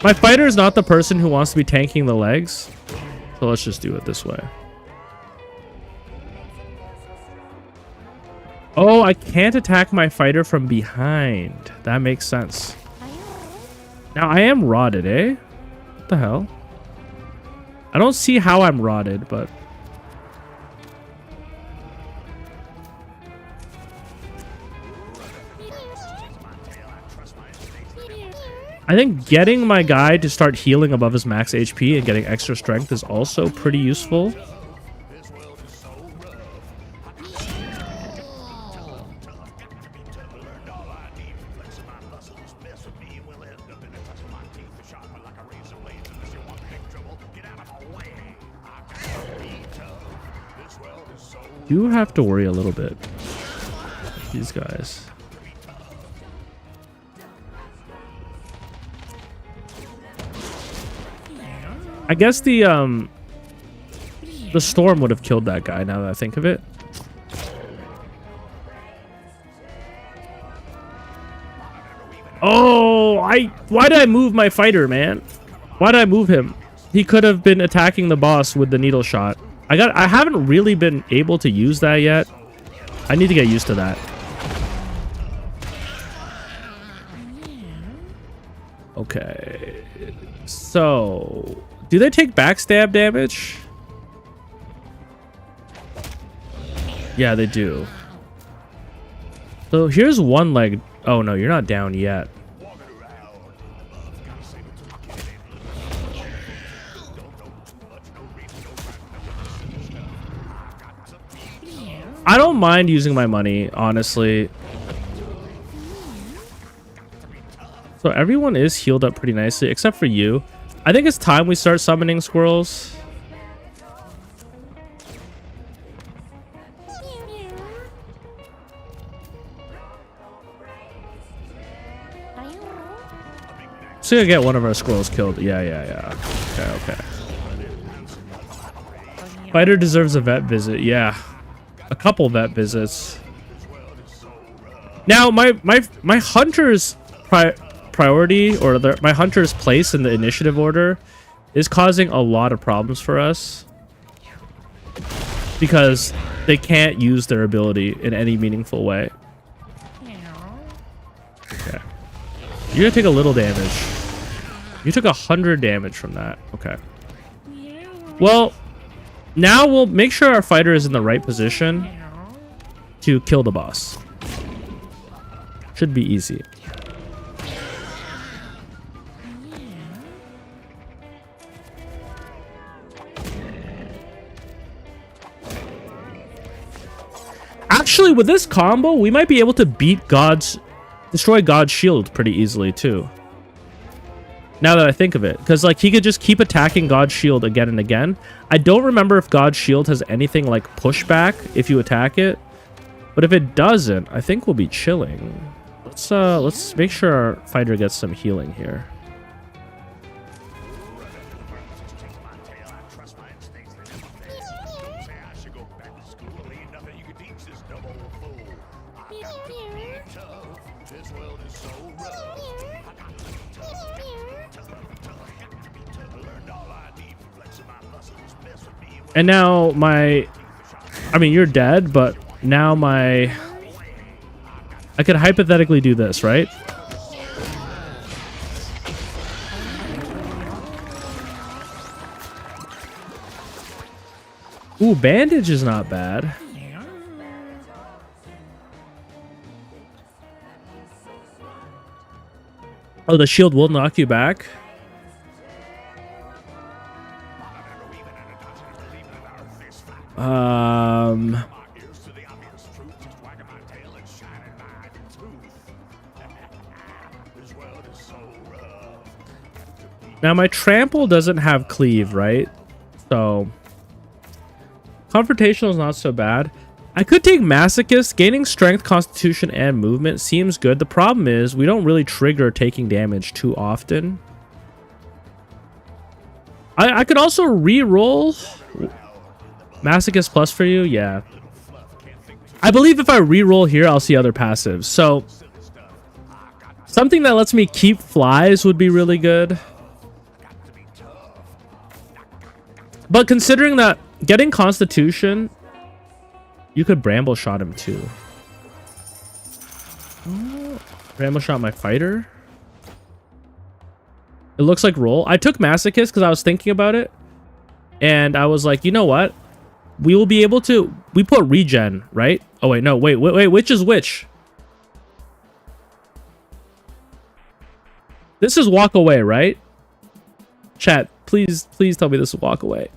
My fighter is not the person who wants to be tanking the legs. So let's just do it this way. Oh, I can't attack my fighter from behind. That makes sense. Now, I am rotted, eh? What the hell? I don't see how I'm rotted, but... I think getting my guy to start healing above his max HP and getting extra strength is also pretty useful. do have to worry a little bit. These guys. I guess the storm would have killed that guy now that I think of it. Oh, why did I move my fighter, man? Why did I move him? He could have been attacking the boss with the needle shot. I haven't really been able to use that yet. I need to get used to that. Okay. So, do they take backstab damage? Yeah, they do. So here's one leg. Oh no, you're not down yet. I don't mind using my money, honestly. So everyone is healed up pretty nicely, except for you. I think it's time we start summoning squirrels. So gonna get one of our squirrels killed. Yeah. Okay. Fighter deserves a vet visit. Yeah. A couple vet visits. Now, my hunter's priority, or my hunter's place in the initiative order, is causing a lot of problems for us because they can't use their ability in any meaningful way. Okay, you're gonna take a little damage. You took 100 damage from that. Okay. Well, now we'll make sure our fighter is in the right position to kill the boss. Should be easy. Actually, with this combo, we might be able to destroy God's shield pretty easily too. Now that I think of it, because like he could just keep attacking God's shield again and again. I don't remember if God's shield has anything like pushback if you attack it, but if it doesn't, I think we'll be chilling. Let's make sure our fighter gets some healing here. And now I mean, you're dead, but now I could hypothetically do this, right? Ooh, bandage is not bad. Oh, the shield will knock you back. Now my trample doesn't have cleave, right? So confrontational is not so bad. I could take masochist. Gaining strength, constitution, and movement seems good. The problem is we don't really trigger taking damage too often. I could also re-roll masochist plus for you. Yeah, I believe if I re-roll here, I'll see other passives. So something that lets me keep flies would be really good. But considering that getting constitution, you could bramble shot him too. Oh, bramble shot my fighter. It looks like roll. I took masochist because I was thinking about it, and I was like, you know what? We will be able to. We put regen, right? Oh wait, no, wait. Which is which? This is walk away, right? Chat, please tell me this is walk away.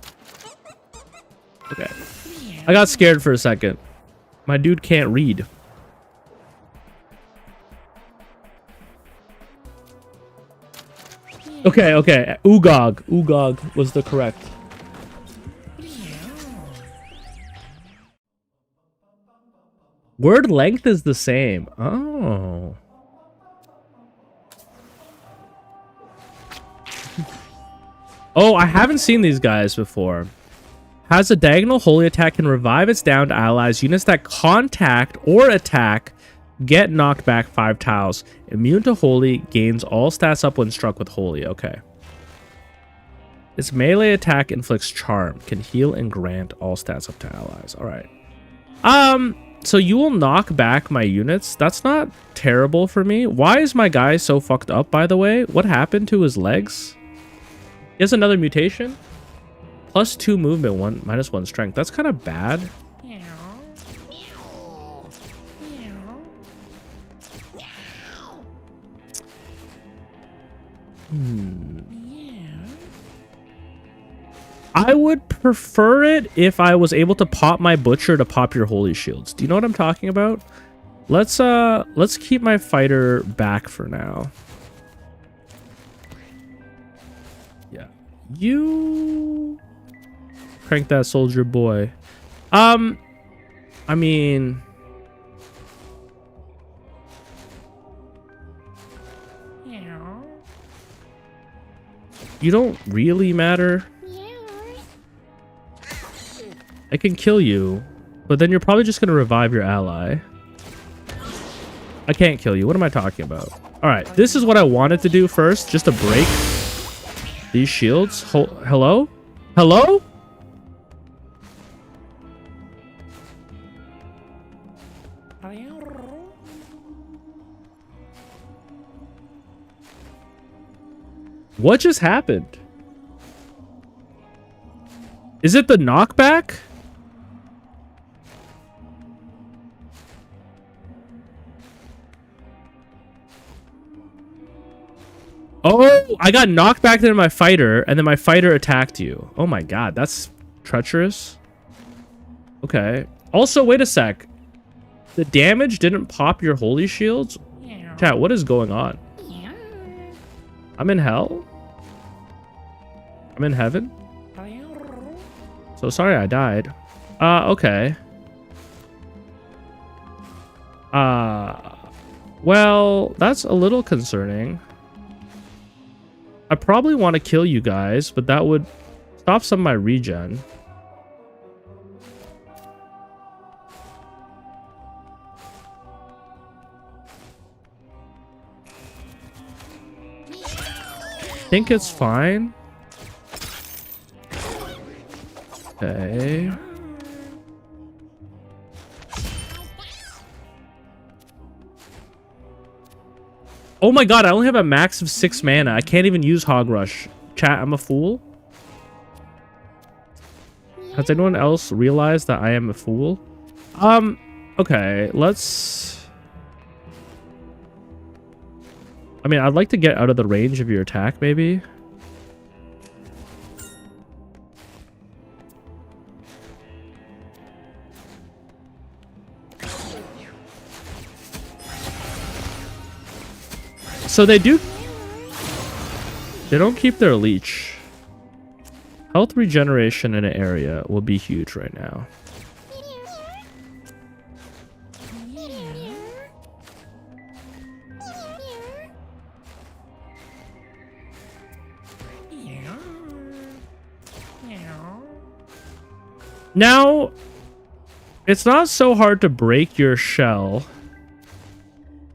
Okay. I got scared for a second. My dude can't read. Okay. Ugog was the correct. Word length is the same. Oh. Oh, I haven't seen these guys before. Has a diagonal holy attack, can revive its downed allies. Units that contact or attack get knocked back 5 tiles. Immune to holy, gains all stats up when struck with holy. Okay. Its melee attack inflicts charm, can heal and grant all stats up to allies. All right. So you will knock back my units. That's not terrible for me. Why is my guy so fucked up, by the way? What happened to his legs? He has another mutation. +2 movement, -1 strength. That's kind of bad. I would prefer it if I was able to pop my butcher to pop your holy shields. Do you know what I'm talking about? Let's keep my fighter back for now. Yeah. You crank that soldier boy. I mean, you don't really matter. I can kill you, but then you're probably just going to revive your ally. I can't kill you. What am I talking about? All right, this is what I wanted to do first, just to break these shields. Hello? Hello? What just happened? Is it the knockback? Oh, I got knocked back into my fighter, and then my fighter attacked you. Oh my god, that's treacherous. Okay. Also, wait a sec. The damage didn't pop your holy shields? Chat, what is going on? I'm in hell? I'm in heaven? So sorry I died. Okay. Well, that's a little concerning. I probably want to kill you guys, but that would stop some of my regen. I think it's fine. Okay. Oh my god, I only have a max of 6 mana. I can't even use Hog Rush. Chat, I'm a fool. Has anyone else realized that I am a fool? Okay, let's... I mean, I'd like to get out of the range of your attack, maybe. So they don't keep their leech. Health regeneration in an area will be huge right now. Now, it's not so hard to break your shell,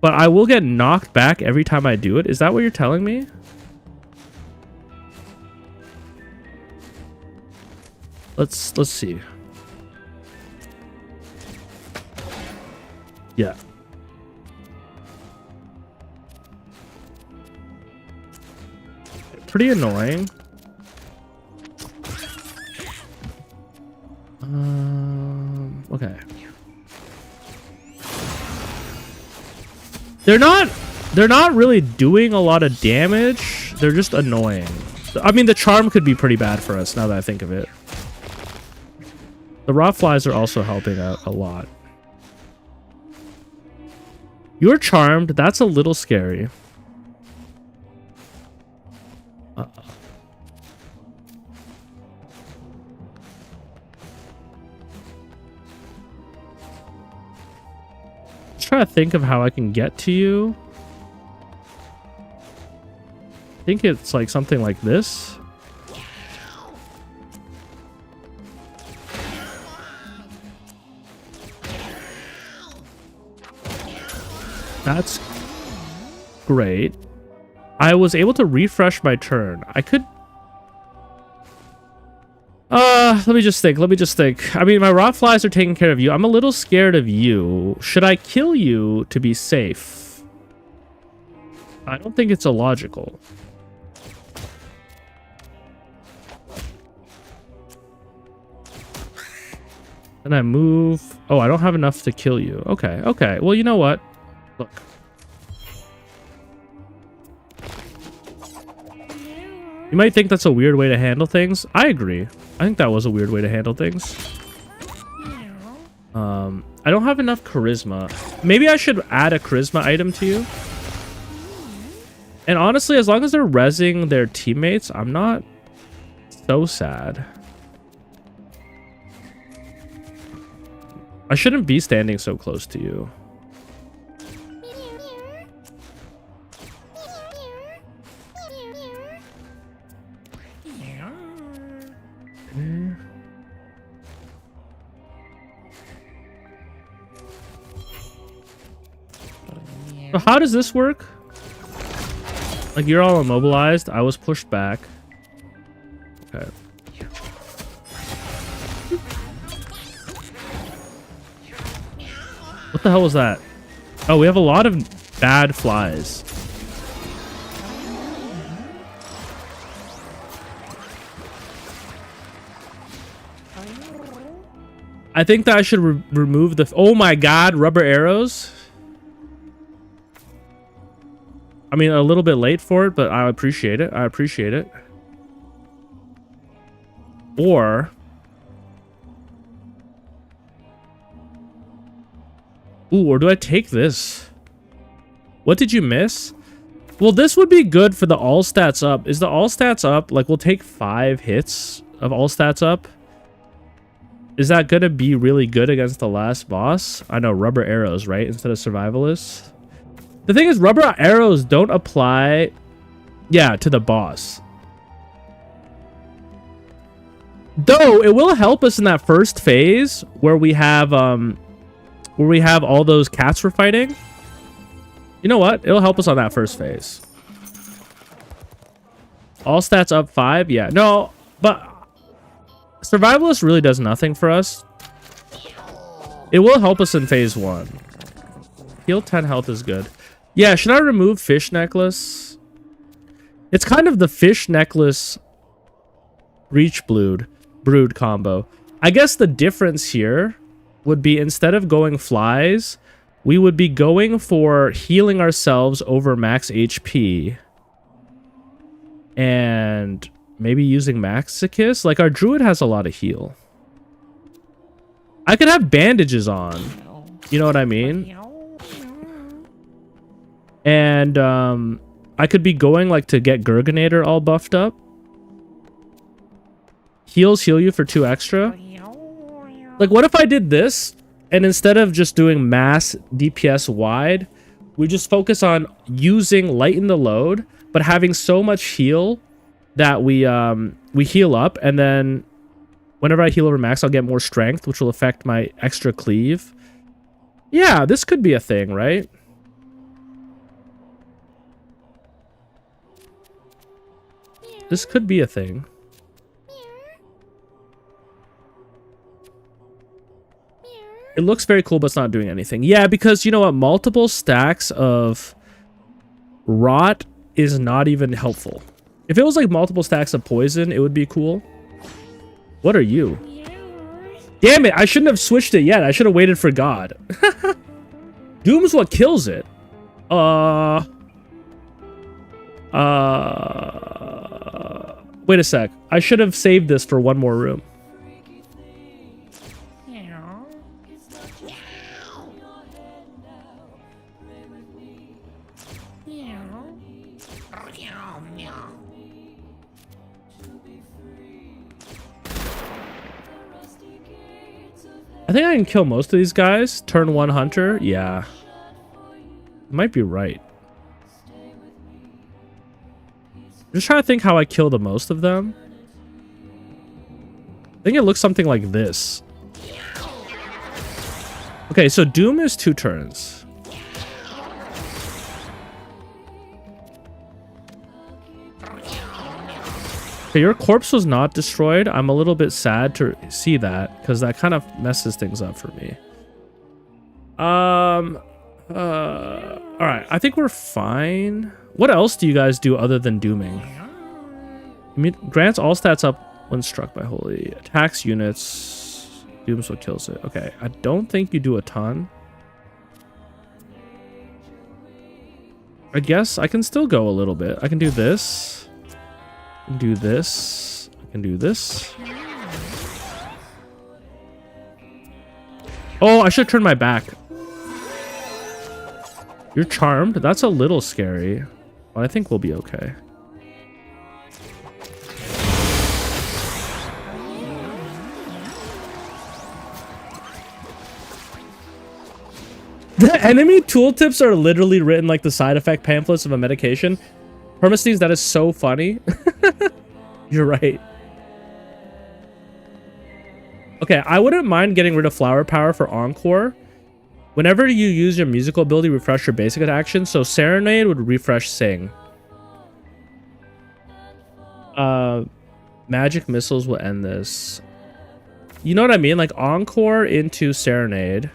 but I will get knocked back every time I do it. Is that what you're telling me? Let's see. Yeah. Pretty annoying. Okay. They're not really doing a lot of damage. They're just annoying. I mean, the charm could be pretty bad for us now that I think of it. The rot flies are also helping out a lot. You're charmed. That's a little scary. trying to think of how I can get to you. I think it's like something like this. That's great. I was able to refresh my turn. I could... let me just think. I mean, my rot flies are taking care of you. I'm a little scared of you. Should I kill you to be safe? I don't think it's illogical. And I move... Oh, I don't have enough to kill you. Okay, okay. Well, you know what? Look. You might think that's a weird way to handle things. I agree. I think that was a weird way to handle things. I don't have enough charisma. Maybe I should add a charisma item to you. And honestly, as long as they're rezzing their teammates, I'm not so sad. I shouldn't be standing so close to you. So how does this work? Like, you're all immobilized. I was pushed back. Okay. What the hell was that? Oh, we have a lot of bad flies. I think that I should remove the... Oh my god, rubber arrows. I mean, a little bit late for it, but I appreciate it. I appreciate it. Or... Ooh, or do I take this? What did you miss? Well, this would be good for the all stats up. Is the all stats up? Like, we'll take 5 hits of all stats up. Is that gonna be really good against the last boss? I know, rubber arrows, right? Instead of survivalists. The thing is, rubber arrows don't apply, yeah, to the boss. Though, it will help us in that first phase where we have all those cats we're fighting. You know what? It'll help us on that first phase. All stats up 5? Yeah. No, but Survivalist really does nothing for us. It will help us in phase 1. Heal 10 health is good. Yeah, should I remove fish necklace? It's kind of the fish necklace breach brood combo. I guess the difference here would be, instead of going flies, we would be going for healing ourselves over max HP. And maybe using Maxicus. Like, our druid has a lot of heal. I could have bandages on. You know what I mean? And I could be going like to get Gurgonator all buffed up. Heals heal you for 2 extra. Like, what if I did this, and instead of just doing mass DPS wide, we just focus on using lighten the load, but having so much heal that we heal up, and then whenever I heal over max, I'll get more strength, which will affect my extra cleave. Yeah, this could be a thing, right? This could be a thing. It looks very cool, but it's not doing anything. Yeah, because you know what? Multiple stacks of rot is not even helpful. If it was like multiple stacks of poison, it would be cool. What are you? Damn it, I shouldn't have switched it yet. I should have waited for God. Doom's what kills it. Wait a sec. I should have saved this for one more room. I think I can kill most of these guys. Turn 1 hunter. Yeah. Might be right. Just trying to think how I kill the most of them. I think it looks something like this. Okay, so Doom is 2 turns. Okay, your corpse was not destroyed. I'm a little bit sad to see that because that kind of messes things up for me. All right, I think we're fine. What else do you guys do other than dooming? I mean, grants all stats up when struck by holy. Attacks units. Dooms what kills it. Okay, I don't think you do a ton. I guess I can still go a little bit. I can do this. Do this. I can do this. Oh, I should turn my back. You're charmed? That's a little scary. But I think we'll be okay. The enemy tooltips are literally written like the side effect pamphlets of a medication. Hermestes, that is so funny. You're right. Okay, I wouldn't mind getting rid of flower power for Encore. Whenever you use your musical ability, refresh your basic action. So Serenade would refresh Sing. Magic missiles will end this. You know what I mean? Like Encore into Serenade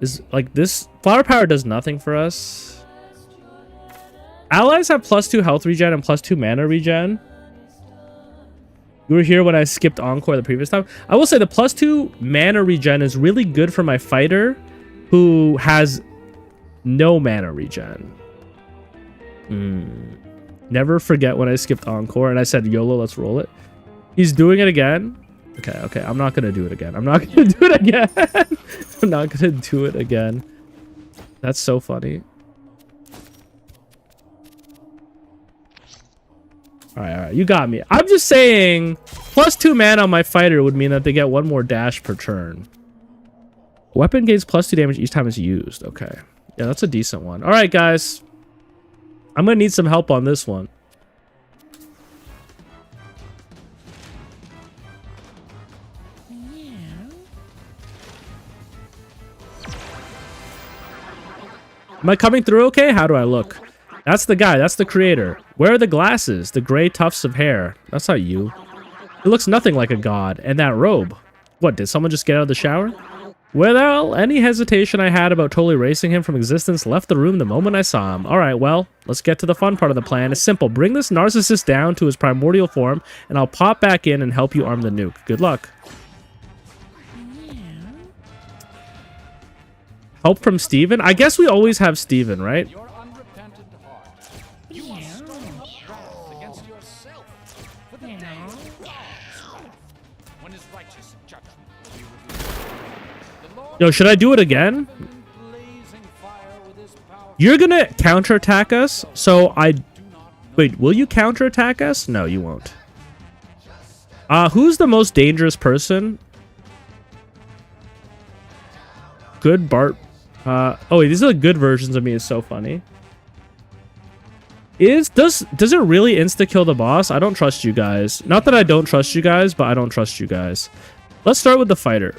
is like this. Flower power does nothing for us. Allies have +2 health regen and +2 mana regen. You were here when I skipped Encore the previous time. I will say the +2 mana regen is really good for my fighter who has no mana regen. Never forget when I skipped Encore and I said, YOLO, let's roll it. He's doing it again. Okay. I'm not going to do it again. I'm not going to do it again. I'm not going to do it again. That's so funny. All right, you got me. I'm just saying +2 mana on my fighter would mean that they get 1 more dash per turn. Weapon gains +2 damage each time it's used. Okay. Yeah, that's a decent one. All right, guys. I'm going to need some help on this one. Am I coming through okay? How do I look? That's the guy. That's the creator. Where are the glasses? The gray tufts of hair. That's not you. It looks nothing like a god. And that robe. What, did someone just get out of the shower? Well, any hesitation I had about totally erasing him from existence left the room the moment I saw him. Alright, well, let's get to the fun part of the plan. It's simple. Bring this narcissist down to his primordial form, and I'll pop back in and help you arm the nuke. Good luck. Help from Steven? I guess we always have Steven, right? Yo, should I do it again? You're gonna counterattack us, so wait, will you counterattack us? No, you won't. Who's the most dangerous person? Good Bart. Oh wait, these are the good versions of me. Is so funny. Does it really insta-kill the boss? I don't trust you guys. Not that I don't trust you guys, but I don't trust you guys. Let's start with the fighter.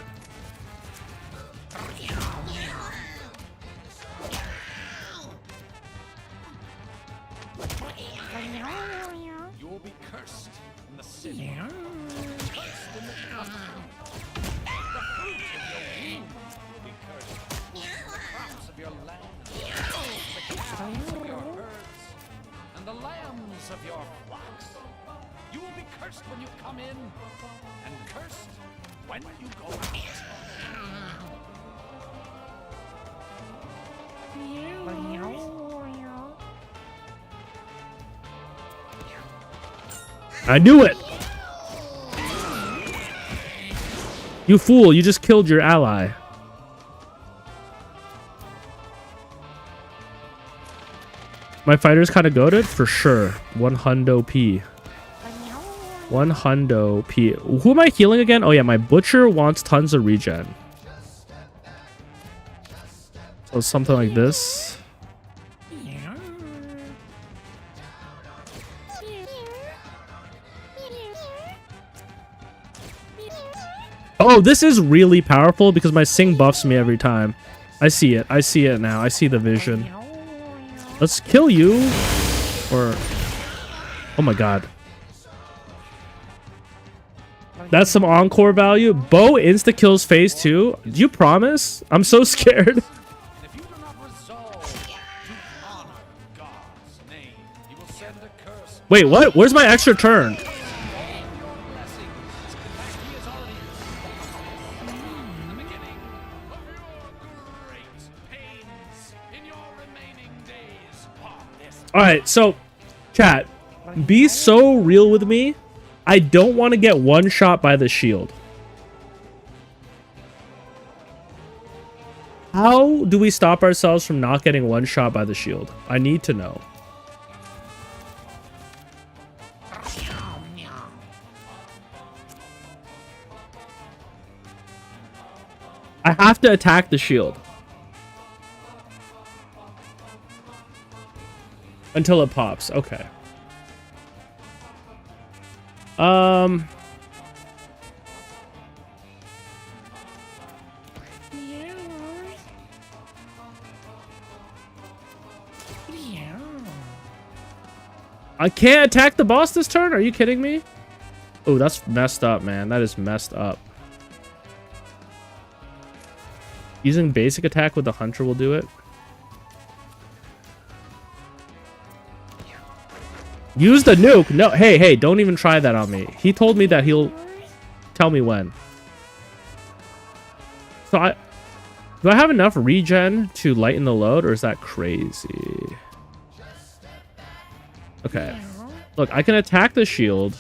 I knew it! You fool, you just killed your ally. My fighter's kind of goated? For sure. 100 P. 100 P. Who am I healing again? Oh yeah, my butcher wants tons of regen. Or something like this. Oh, this is really powerful because my Sing buffs me every time. I see it. I see it now. I see the vision. Let's kill you. Or... Oh my god. That's some encore value. Bo insta-kills phase 2. Do you promise? I'm so scared. Wait, what? Where's my extra turn? Alright, so, chat, be so real with me. I don't want to get one shot by the shield. How do we stop ourselves from not getting one shot by the shield? I need to know. I have to attack the shield. Until it pops. Okay. I can't attack the boss this turn? Are you kidding me? Oh, that's messed up, man. That is messed up. Using basic attack with the hunter will do it. Use the nuke. No, hey, don't even try that on me. He told me that he'll tell me when. So do I have enough regen to lighten the load, or is that crazy? Okay. Look, I can attack the shield.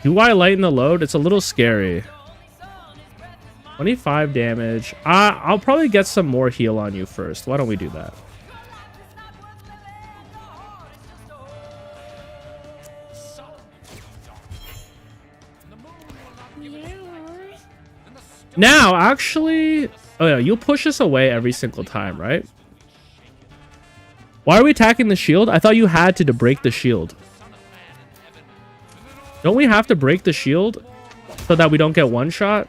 Do I lighten the load? It's a little scary. 25 damage. I'll probably get some more heal on you first. Why don't we do that? Now, actually... Oh yeah, you'll push us away every single time, right? Why are we attacking the shield? I thought you had to break the shield. Don't we have to break the shield so that we don't get one shot?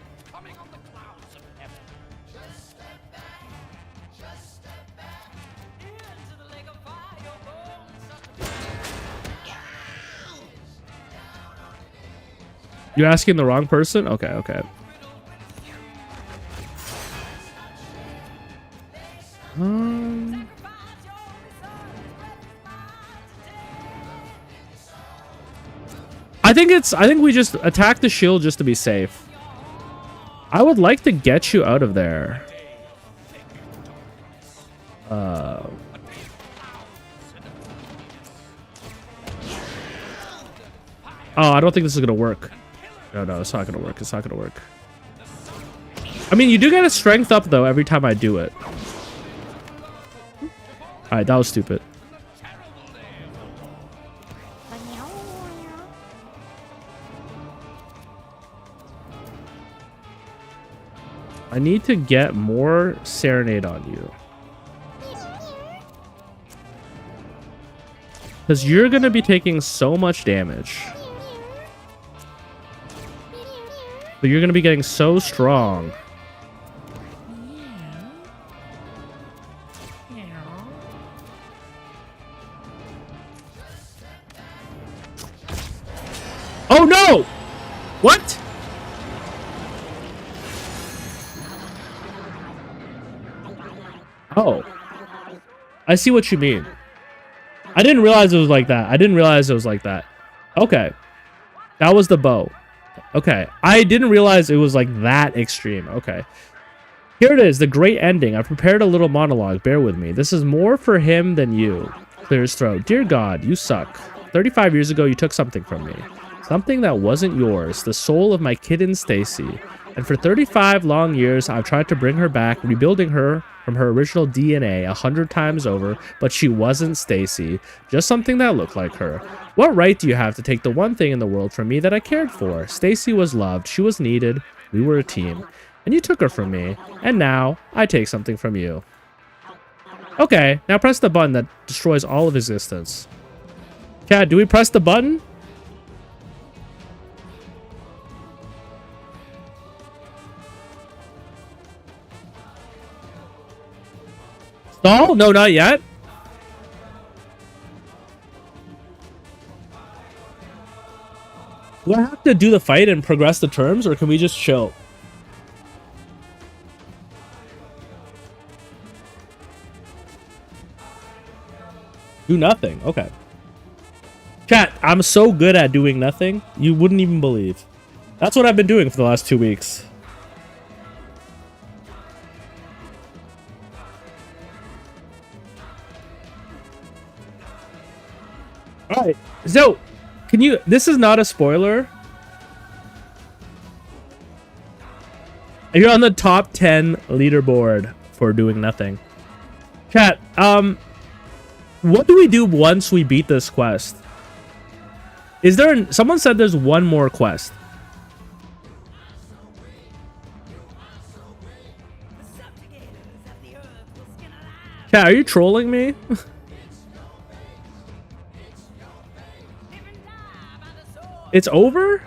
You're asking the wrong person? Okay, okay. I think we just attack the shield just to be safe. I would like to get you out of there. Oh, I don't think this is gonna work. No, it's not gonna work. It's not gonna work. I mean, you do get a strength up though every time I do it. Alright, that was stupid. I need to get more Serenade on you. Because you're going to be taking so much damage. But you're going to be getting so strong. Oh no! What? Oh. I see what you mean. I didn't realize it was like that. I didn't realize it was like that. Okay. That was the bow. Okay. I didn't realize it was like that extreme. Okay. Here it is, the great ending. I prepared a little monologue. Bear with me. This is more for him than you. Clear his throat. Dear God, you suck. 35 years ago, you took something from me. Something that wasn't yours. The soul of my kitten, Stacy. And for 35 long years, I've tried to bring her back, rebuilding her from her original DNA 100 times over, but she wasn't Stacy, just something that looked like her. What right do you have to take the one thing in the world from me that I cared for? Stacy was loved, she was needed, we were a team. And you took her from me, and now I take something from you. Okay, now press the button that destroys all of existence. Chat, do we press the button? Stall? No, not yet. Do I have to do the fight and progress the terms, or can we just chill? Do nothing. Okay. Chat, I'm so good at doing nothing, you wouldn't even believe. That's what I've been doing for the last 2 weeks. Alright, so, can you... This is not a spoiler. You're on the top 10 leaderboard for doing nothing. Chat, what do we do once we beat this quest? Is there... Someone said there's one more quest. Chat, are you trolling me? It's over?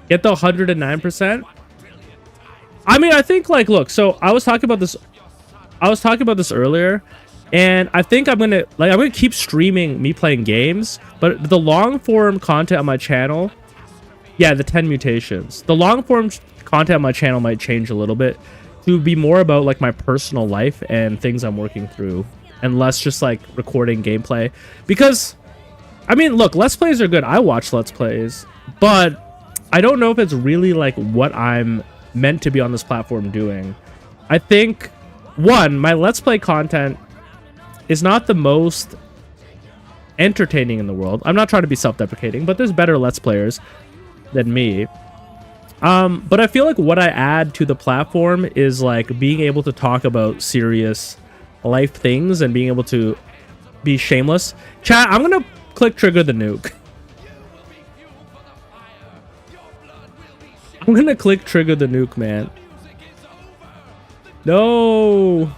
Get the 109%? I mean, I think, like, look, so I was talking about this earlier, and I think I'm gonna keep streaming me playing games, but the long form content on my channel, yeah, the 10 mutations. The long form content on my channel might change a little bit to be more about like my personal life and things I'm working through, and less just like recording gameplay. Because, I mean, look, Let's Plays are good. I watch Let's Plays, but I don't know if it's really like what I'm meant to be on this platform doing. I think, one, my Let's Play content is not the most entertaining in the world. I'm not trying to be self-deprecating, but there's better Let's Players than me. But I feel like what I add to the platform is like being able to talk about serious life things and being able to be shameless. Chat, I'm gonna click trigger the nuke. I'm gonna click trigger the nuke, man. No.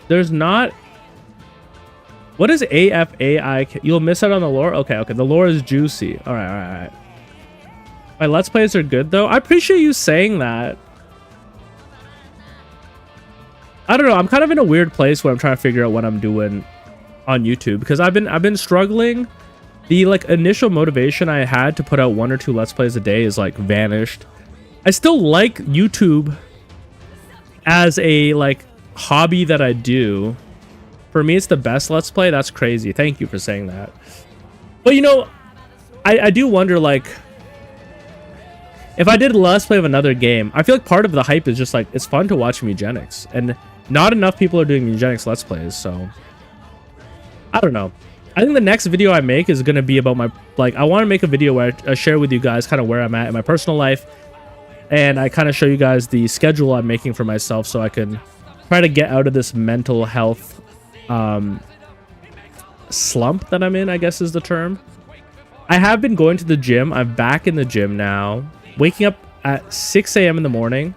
There's not... What is AFAI? You'll miss out on the lore? Okay, okay. The lore is juicy. Alright, alright, alright. My Let's Plays are good, though. I appreciate you saying that. I don't know. I'm kind of in a weird place where I'm trying to figure out what I'm doing on YouTube, because I've been struggling. The like initial motivation I had to put out 1 or 2 Let's Plays a day is like vanished. I still like YouTube as a like hobby that I do. For me, it's the best Let's Play. That's crazy. Thank you for saying that. But you know, I do wonder, like, if I did a Let's Play of another game, I feel like part of the hype is just like it's fun to watch Mewgenics, and not enough people are doing Mewgenics Let's Plays, so I don't know. I think the next video I make is going to be about my, like, I want to make a video where I share with you guys kind of where I'm at in my personal life, and I kind of show you guys the schedule I'm making for myself so I can try to get out of this mental health slump that I'm in, I guess is the term. I have been going to the gym. I'm back in the gym now, waking up at 6 a.m. in the morning.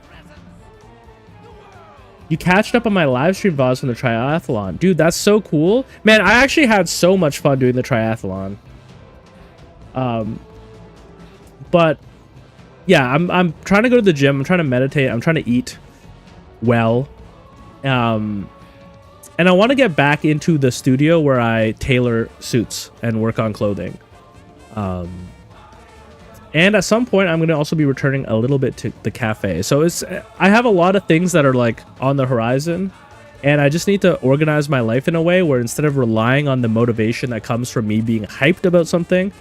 You catched up on my live stream VODs from the triathlon. Dude, that's so cool. Man, I actually had so much fun doing the triathlon. But yeah, I'm trying to go to the gym. I'm trying to meditate. I'm trying to eat well. And I want to get back into the studio where I tailor suits and work on clothing. And at some point, I'm going to also be returning a little bit to the cafe. So I have a lot of things that are like on the horizon. And I just need to organize my life in a way where instead of relying on the motivation that comes from me being hyped about something,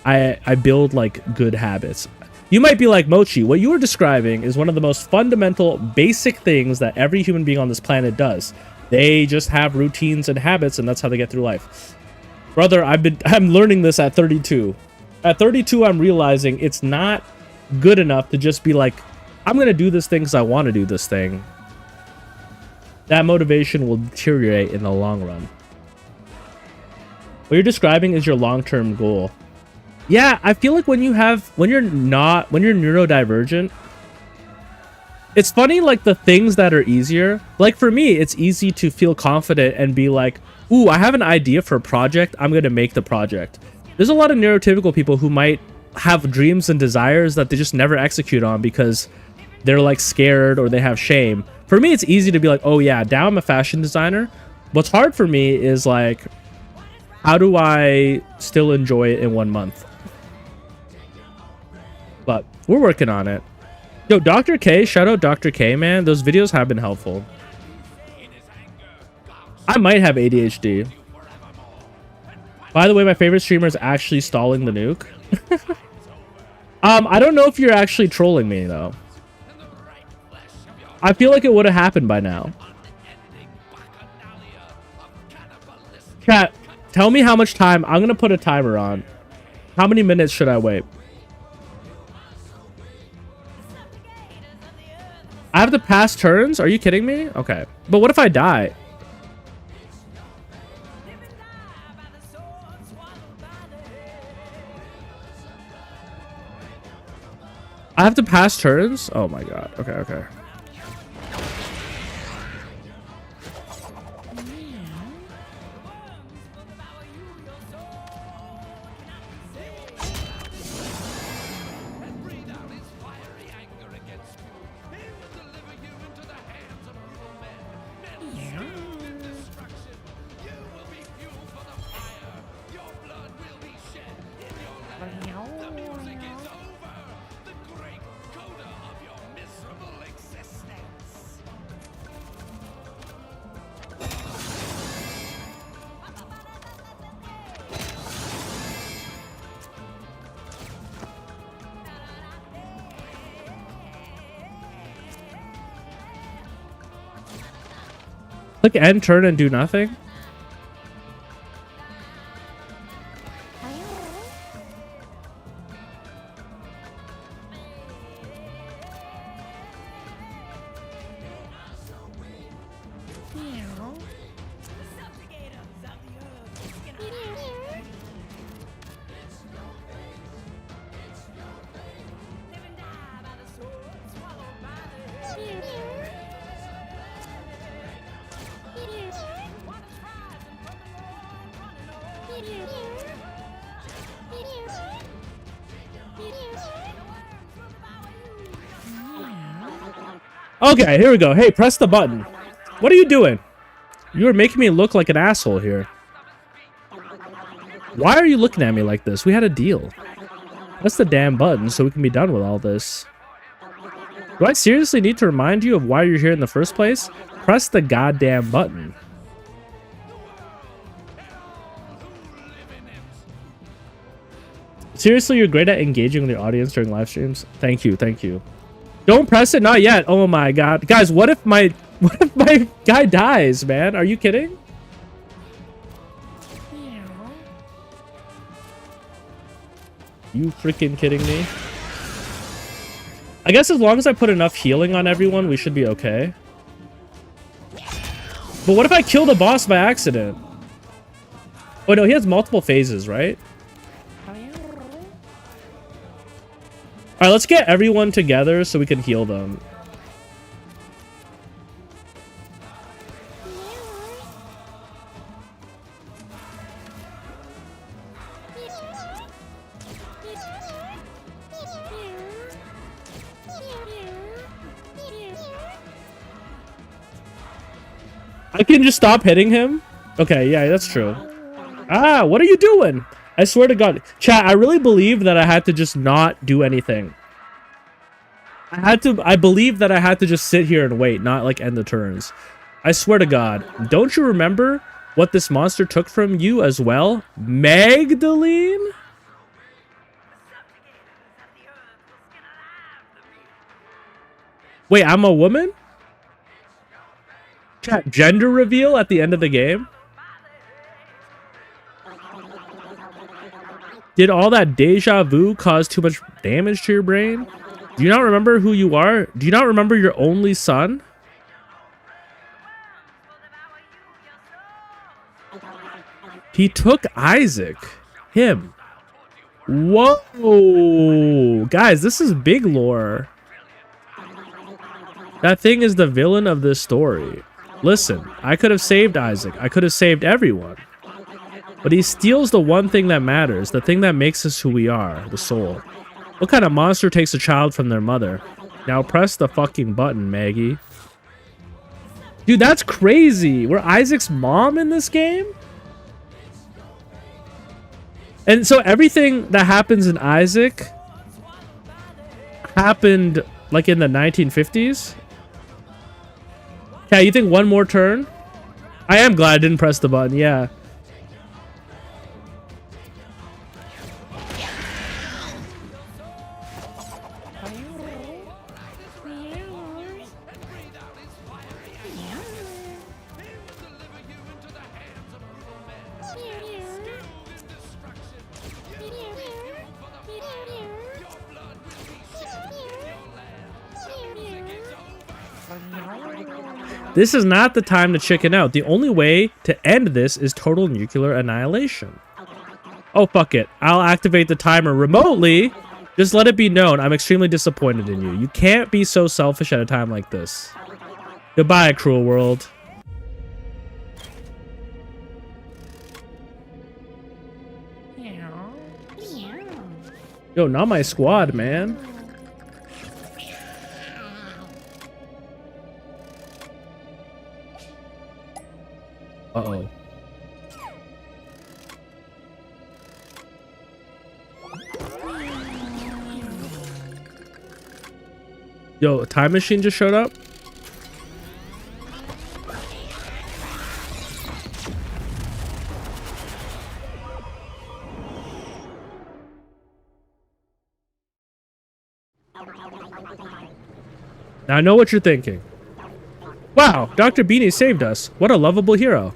I build like good habits. You might be like, Mochi, what you were describing is one of the most fundamental, basic things that every human being on this planet does. They just have routines and habits, and that's how they get through life. Brother, I'm learning this at 32. At 32, I'm realizing it's not good enough to just be like, I'm going to do this thing because I want to do this thing. That motivation will deteriorate in the long run. What you're describing is your long-term goal. Yeah, I feel like when you're neurodivergent, it's funny, like the things that are easier, like for me, it's easy to feel confident and be like, ooh, I have an idea for a project, I'm going to make the project. There's a lot of neurotypical people who might have dreams and desires that they just never execute on because they're like scared or they have shame. For me, it's easy to be like, oh yeah, now I'm a fashion designer. What's hard for me is like, how do I still enjoy it in 1 month? But we're working on it. Yo, Dr. K, shout out Dr. K, man. Those videos have been helpful. I might have ADHD. By the way, my favorite streamer is actually stalling the nuke. I don't know if you're actually trolling me, though. I feel like it would have happened by now. Chat, tell me how much time. I'm going to put a timer on. How many minutes should I wait? I have to pass turns? Are you kidding me? Okay. But what if I die? I have to pass turns? Oh my god. Okay, okay. Click end turn and do nothing? Okay, here we go. Hey, press the button. What are you doing? You are making me look like an asshole here. Why are you looking at me like this? We had a deal. Press the damn button so we can be done with all this. Do I seriously need to remind you of why you're here in the first place? Press the goddamn button. Seriously, you're great at engaging with your audience during live streams. Thank you, thank you. Don't press it, not yet. Oh my god, guys, what if my guy dies, man? Are you kidding? You freaking kidding me? I guess as long as I put enough healing on everyone, we should be okay. But what if I kill the boss by accident? Oh no, he has multiple phases, right? Alright, let's get everyone together so we can heal them. I can just stop hitting him? Okay, yeah, that's true. Ah, what are you doing? I swear to God. Chat, I really believe that I had to just not do anything. I believe that I had to just sit here and wait, not like end the turns. I swear to God. Don't you remember what this monster took from you as well? Magdalene? Wait, I'm a woman? Chat, gender reveal at the end of the game? Did all that deja vu cause too much damage to your brain? Do you not remember who you are? Do you not remember your only son? He took Isaac. Him. Whoa. Guys, this is big lore. That thing is the villain of this story. Listen, I could have saved Isaac. I could have saved everyone. But he steals the one thing that matters, the thing that makes us who we are, the soul. What kind of monster takes a child from their mother? Now press the fucking button, Maggie. Dude, that's crazy. We're Isaac's mom in this game? And so everything that happens in Isaac happened like in the 1950s? Yeah, you think one more turn? I am glad I didn't press the button, yeah. This is not the time to chicken out. The only way to end this is total nuclear annihilation. Oh, fuck it. I'll activate the timer remotely. Just let it be known I'm extremely disappointed in you. You can't be so selfish at a time like this. Goodbye, cruel world. Yo, not my squad, man. Uh-oh. Yo, a time machine just showed up? Now I know what you're thinking. Wow, Dr. Beanie saved us. What a lovable hero.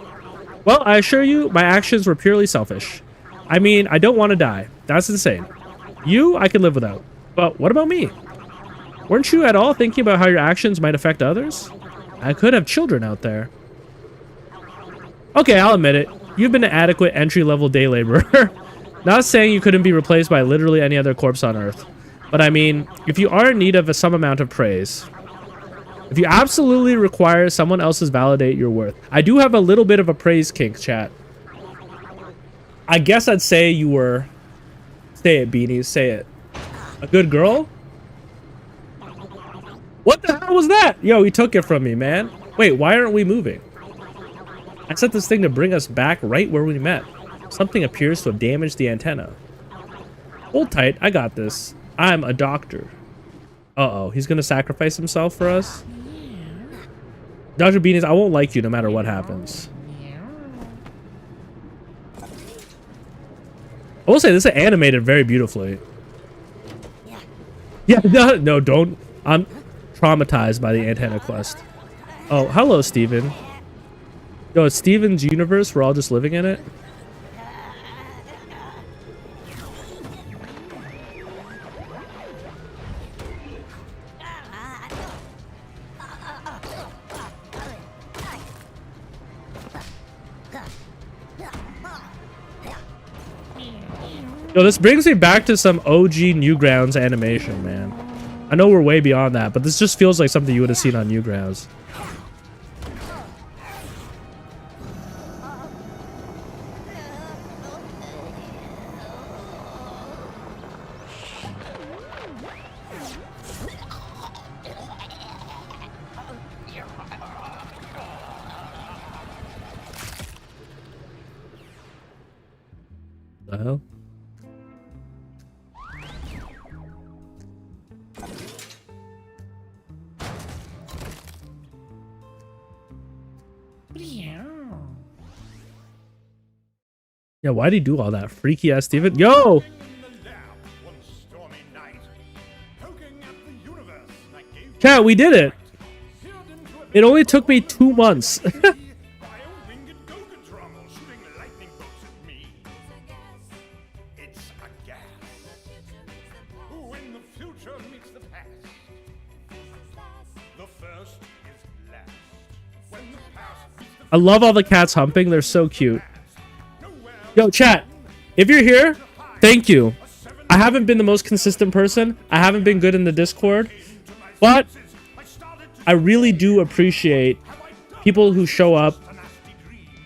Well, I assure you, my actions were purely selfish. I mean, I don't want to die. That's insane. You, I can live without. But what about me? Weren't you at all thinking about how your actions might affect others? I could have children out there. Okay, I'll admit it. You've been an adequate entry-level day laborer. Not saying you couldn't be replaced by literally any other corpse on Earth. But I mean, if you are in need of some amount of praise, if you absolutely require someone else's validate your worth. I do have a little bit of a praise kink, chat. I guess I'd say you were... Say it, Beanies, say it. A good girl? What the hell was that? Yo, he took it from me, man. Wait, why aren't we moving? I set this thing to bring us back right where we met. Something appears to have damaged the antenna. Hold tight, I got this. I'm a doctor. Uh-oh, he's gonna sacrifice himself for us? Dr. Beanies, I won't like you no matter what happens. I will say this is animated very beautifully. Yeah, no, don't. I'm traumatized by the antenna quest. Oh, hello, Steven. Yo, it's Steven's universe. We're all just living in it. Yo, this brings me back to some OG Newgrounds animation, man. I know we're way beyond that, but this just feels like something you would have seen on Newgrounds. The hell? Yeah, why'd he do all that? Freaky ass Steven. Yo! Chat, we did it. It only took me 2 months. I love all the cats humping. They're so cute. Yo, chat, if you're here, thank you. I haven't been the most consistent person. I haven't been good in the Discord, but I really do appreciate people who show up,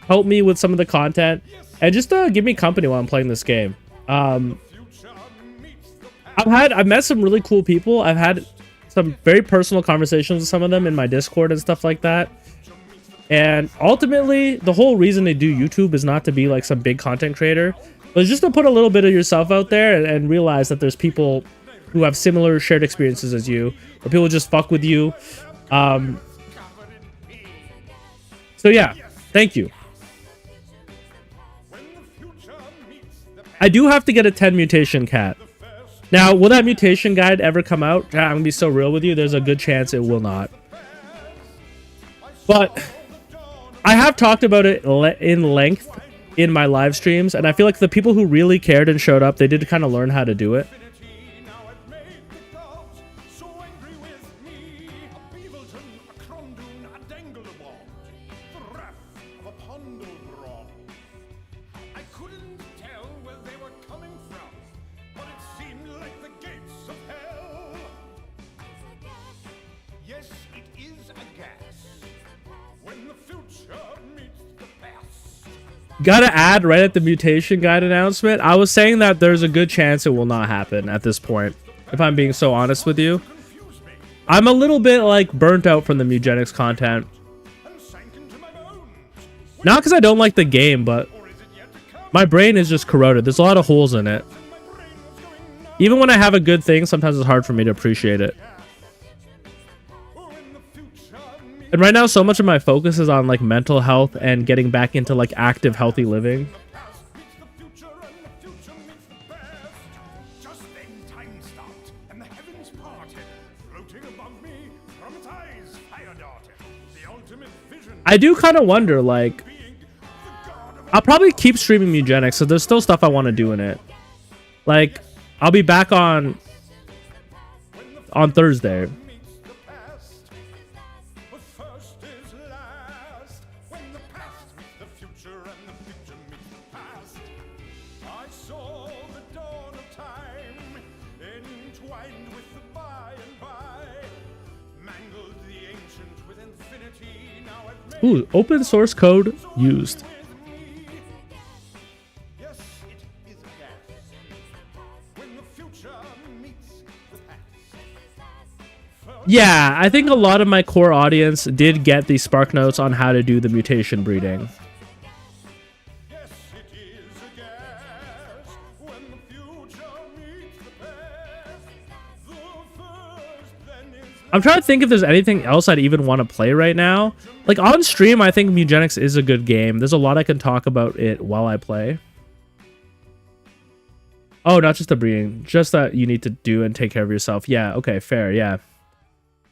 help me with some of the content, and just give me company while I'm playing this game. I've met some really cool people. I've had some very personal conversations with some of them in my Discord and stuff like that. And ultimately, the whole reason they do YouTube is not to be like some big content creator, but just to put a little bit of yourself out there and realize that there's people who have similar shared experiences as you, or people just fuck with you. So yeah, thank you. I do have to get a 10 mutation cat. Now, will that mutation guide ever come out? I'm gonna be so real with you. There's a good chance it will not. But I have talked about it in length in my live streams, and I feel like the people who really cared and showed up, they did kind of learn how to do it. Gotta add right at the mutation guide announcement. I was saying that there's a good chance it will not happen at this point, if I'm being so honest with you. I'm a little bit like burnt out from the Mewgenics content. Not because I don't like the game, but my brain is just corroded. There's a lot of holes in it. Even when I have a good thing, sometimes it's hard for me to appreciate it. And right now, so much of my focus is on like mental health and getting back into like active, healthy living. I do kind of wonder, like, I'll probably keep streaming Mewgenics, so there's still stuff I want to do in it. Like, I'll be back on Thursday. Ooh, open source code used. Yeah, I think a lot of my core audience did get the Spark Notes on how to do the mutation breeding. I'm trying to think if there's anything else I'd even want to play right now. Like, on stream, I think Mewgenics is a good game. There's a lot I can talk about it while I play. Oh, not just the breeding. Just that you need to do and take care of yourself. Yeah, okay, fair, yeah.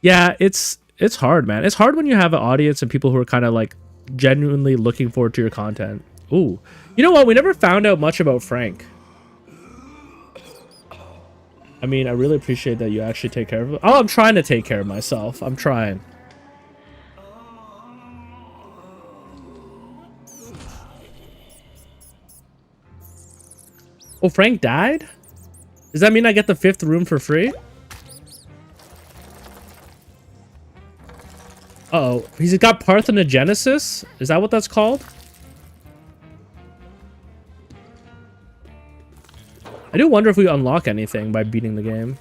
Yeah, it's hard, man. It's hard when you have an audience and people who are kind of, like, genuinely looking forward to your content. Ooh. You know what? We never found out much about Frank. I mean, I really appreciate that you actually take care of it. Oh, I'm trying to take care of myself. I'm trying. Oh, Frank died? Does that mean I get the 5th room for free? Uh-oh. He's got parthenogenesis? Is that what that's called? I do wonder if we unlock anything by beating the game.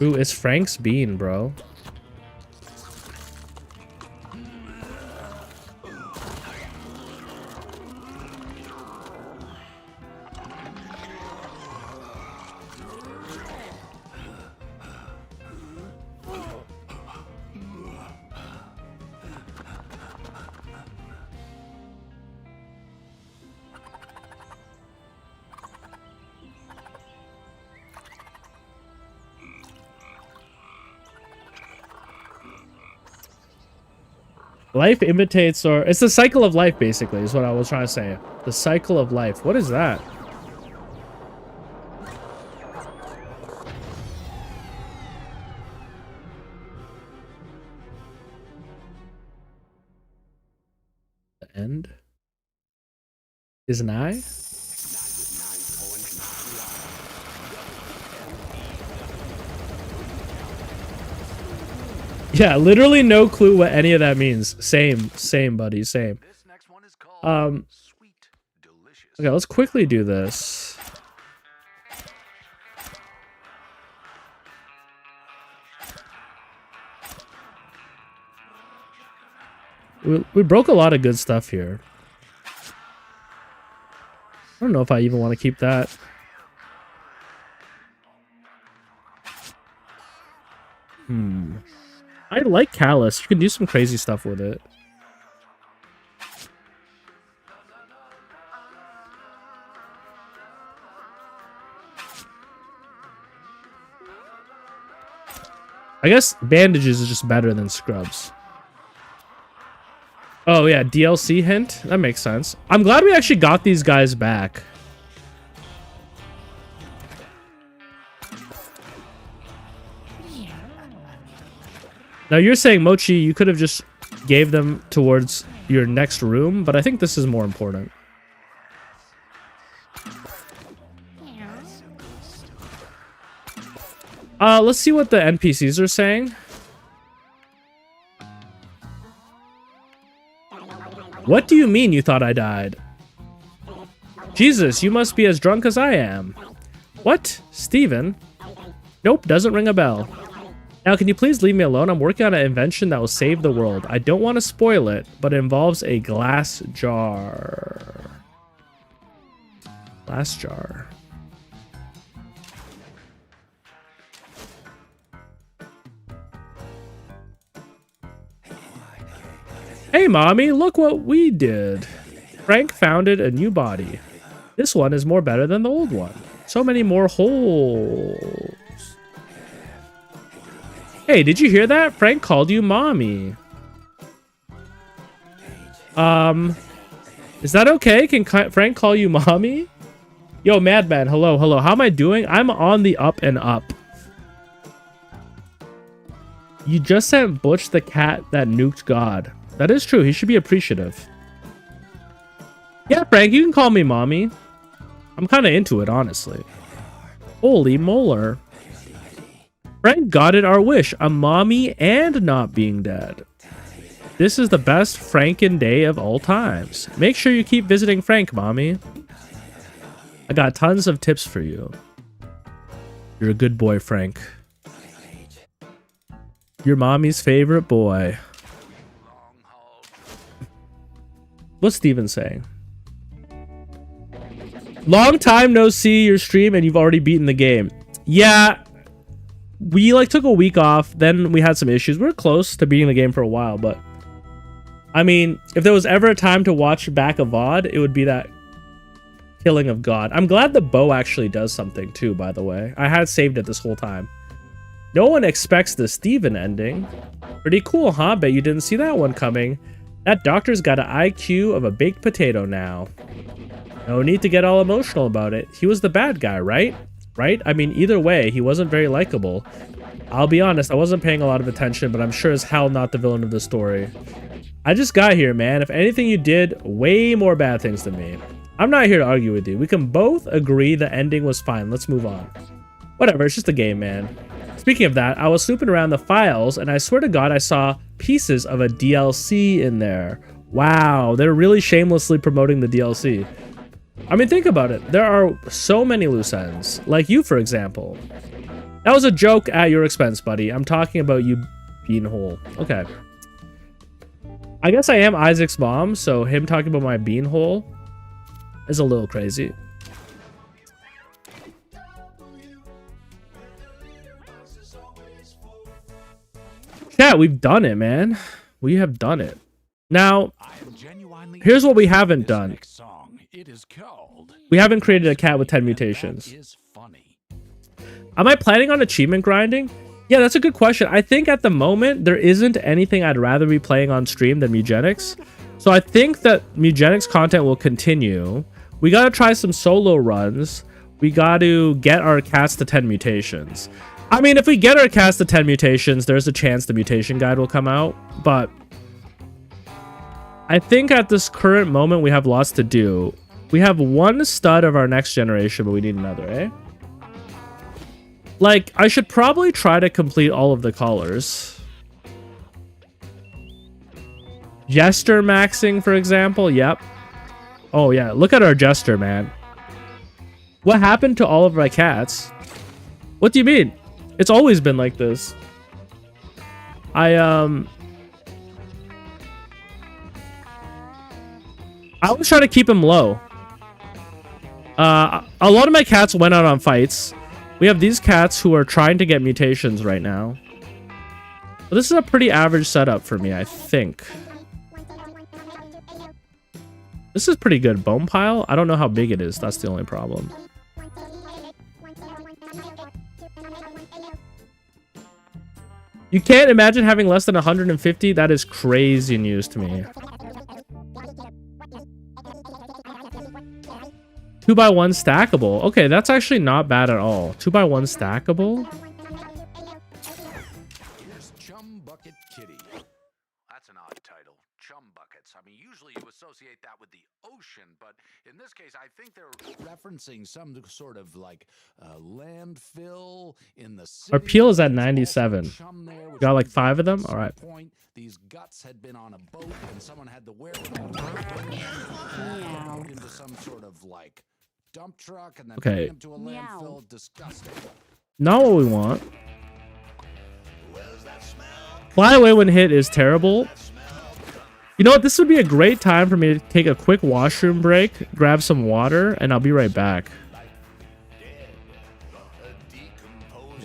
Ooh, it's Frank's bean, bro. Life imitates, or it's the cycle of life, basically, is what I was trying to say. The cycle of life. What is that? The end is an eye. Yeah, literally no clue what any of that means. Same, buddy, same. Okay, let's quickly do this. We broke a lot of good stuff here. I don't know if I even want to keep that. I like Callus. You can do some crazy stuff with it. I guess bandages is just better than scrubs. Oh yeah, DLC hint? That makes sense. I'm glad we actually got these guys back. Now you're saying, Mochi, you could have just gave them towards your next room, but I think this is more important. Let's see what the NPCs are saying. What do you mean you thought I died? Jesus, you must be as drunk as I am. What? Steven? Nope, doesn't ring a bell. Now, can you please leave me alone? I'm working on an invention that will save the world. I don't want to spoil it, but it involves a glass jar. Glass jar. Hey, Mommy, look what we did. Frank founded a new body. This one is more better than the old one. So many more holes. Hey, did you hear that? Frank called you Mommy. Is that okay? Can Frank call you Mommy? Yo, Madman, hello. How am I doing? I'm on the up and up. You just sent Butch the cat that nuked God. That is true. He should be appreciative. Yeah, Frank, you can call me Mommy. I'm kind of into it, honestly. Holy molar. Frank got it our wish. A mommy and not being dead. This is the best Franken day of all times. Make sure you keep visiting Frank, Mommy. I got tons of tips for you. You're a good boy, Frank. Your mommy's favorite boy. What's Steven saying? Long time no see your stream and you've already beaten the game. Yeah. We like took a week off, then we had some issues. We were close to beating the game for a while, but I mean, if there was ever a time to watch back a VOD, it would be that killing of God. I'm glad the bow actually does something too, by the way. I had saved it this whole time. No one expects the Steven ending. Pretty cool, huh? Bet you didn't see that one coming. That doctor's got an IQ of a baked potato now. No need to get all emotional about it. He was the bad guy, right? Right? I mean, either way, he wasn't very likable. I'll be honest, I wasn't paying a lot of attention, but I'm sure as hell not the villain of the story. I just got here, man. If anything, you did way more bad things than me. I'm not here to argue with you. We can both agree the ending was fine. Let's move on. Whatever, it's just a game, man. Speaking of that, I was snooping around the files, and I swear to God, I saw pieces of a DLC in there. Wow, they're really shamelessly promoting the DLC. I mean, think about it. There are so many loose ends. Like you, for example. That was a joke at your expense, buddy. I'm talking about you beanhole. Okay. I guess I am Isaac's mom, so him talking about my beanhole is a little crazy. Yeah, we've done it, man. We have done it. Now, here's what we haven't done. We haven't created a cat with 10 mutations. Am I planning on achievement grinding? Yeah, that's a good question. I think at the moment, there isn't anything I'd rather be playing on stream than Mewgenics. So I think that Mewgenics content will continue. We got to try some solo runs. We got to get our cats to 10 mutations. I mean, if we get our cats to 10 mutations, there's a chance the mutation guide will come out. But I think at this current moment, we have lots to do. We have one stud of our next generation, but we need another, eh? Like, I should probably try to complete all of the collars. Jester maxing, for example. Yep. Oh, yeah. Look at our Jester, man. What happened to all of my cats? What do you mean? It's always been like this. I always try to keep him low. A lot of my cats went out on fights. We have these cats who are trying to get mutations right now. But this is a pretty average setup for me, I think. This is pretty good. Bone pile? I don't know how big it is. That's the only problem. You can't imagine having less than 150? That is crazy news to me. 2x1 stackable. Okay, that's actually not bad at all. 2x1 stackable. Here's Chum Bucket Kitty. That's an odd title. Chum buckets. I mean, usually you associate that with the ocean, but in this case, I think they're referencing some sort of like landfill in the city. Our peel is at 97. Got like 5 of them? All right. These guts had been on a boat and someone had the wherewithal into some sort of like dump truck and then okay. them to a landfill. Disgusting. Not what we want. Fly away when hit is terrible. You know what? This would be a great time for me to take a quick washroom break, grab some water, and I'll be right back.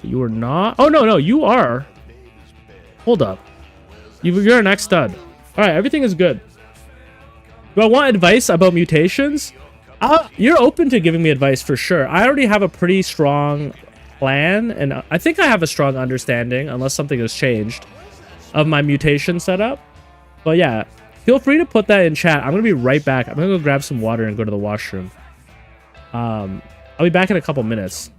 You are not? Oh, no, you are. Hold up. You're an X stud. All right, everything is good. Do I want advice about mutations? You're open to giving me advice for sure. I already have a pretty strong plan, and I think I have a strong understanding, unless something has changed, of my mutation setup. But yeah, feel free to put that in chat. I'm going to be right back. I'm going to go grab some water and go to the washroom. I'll be back in a couple minutes.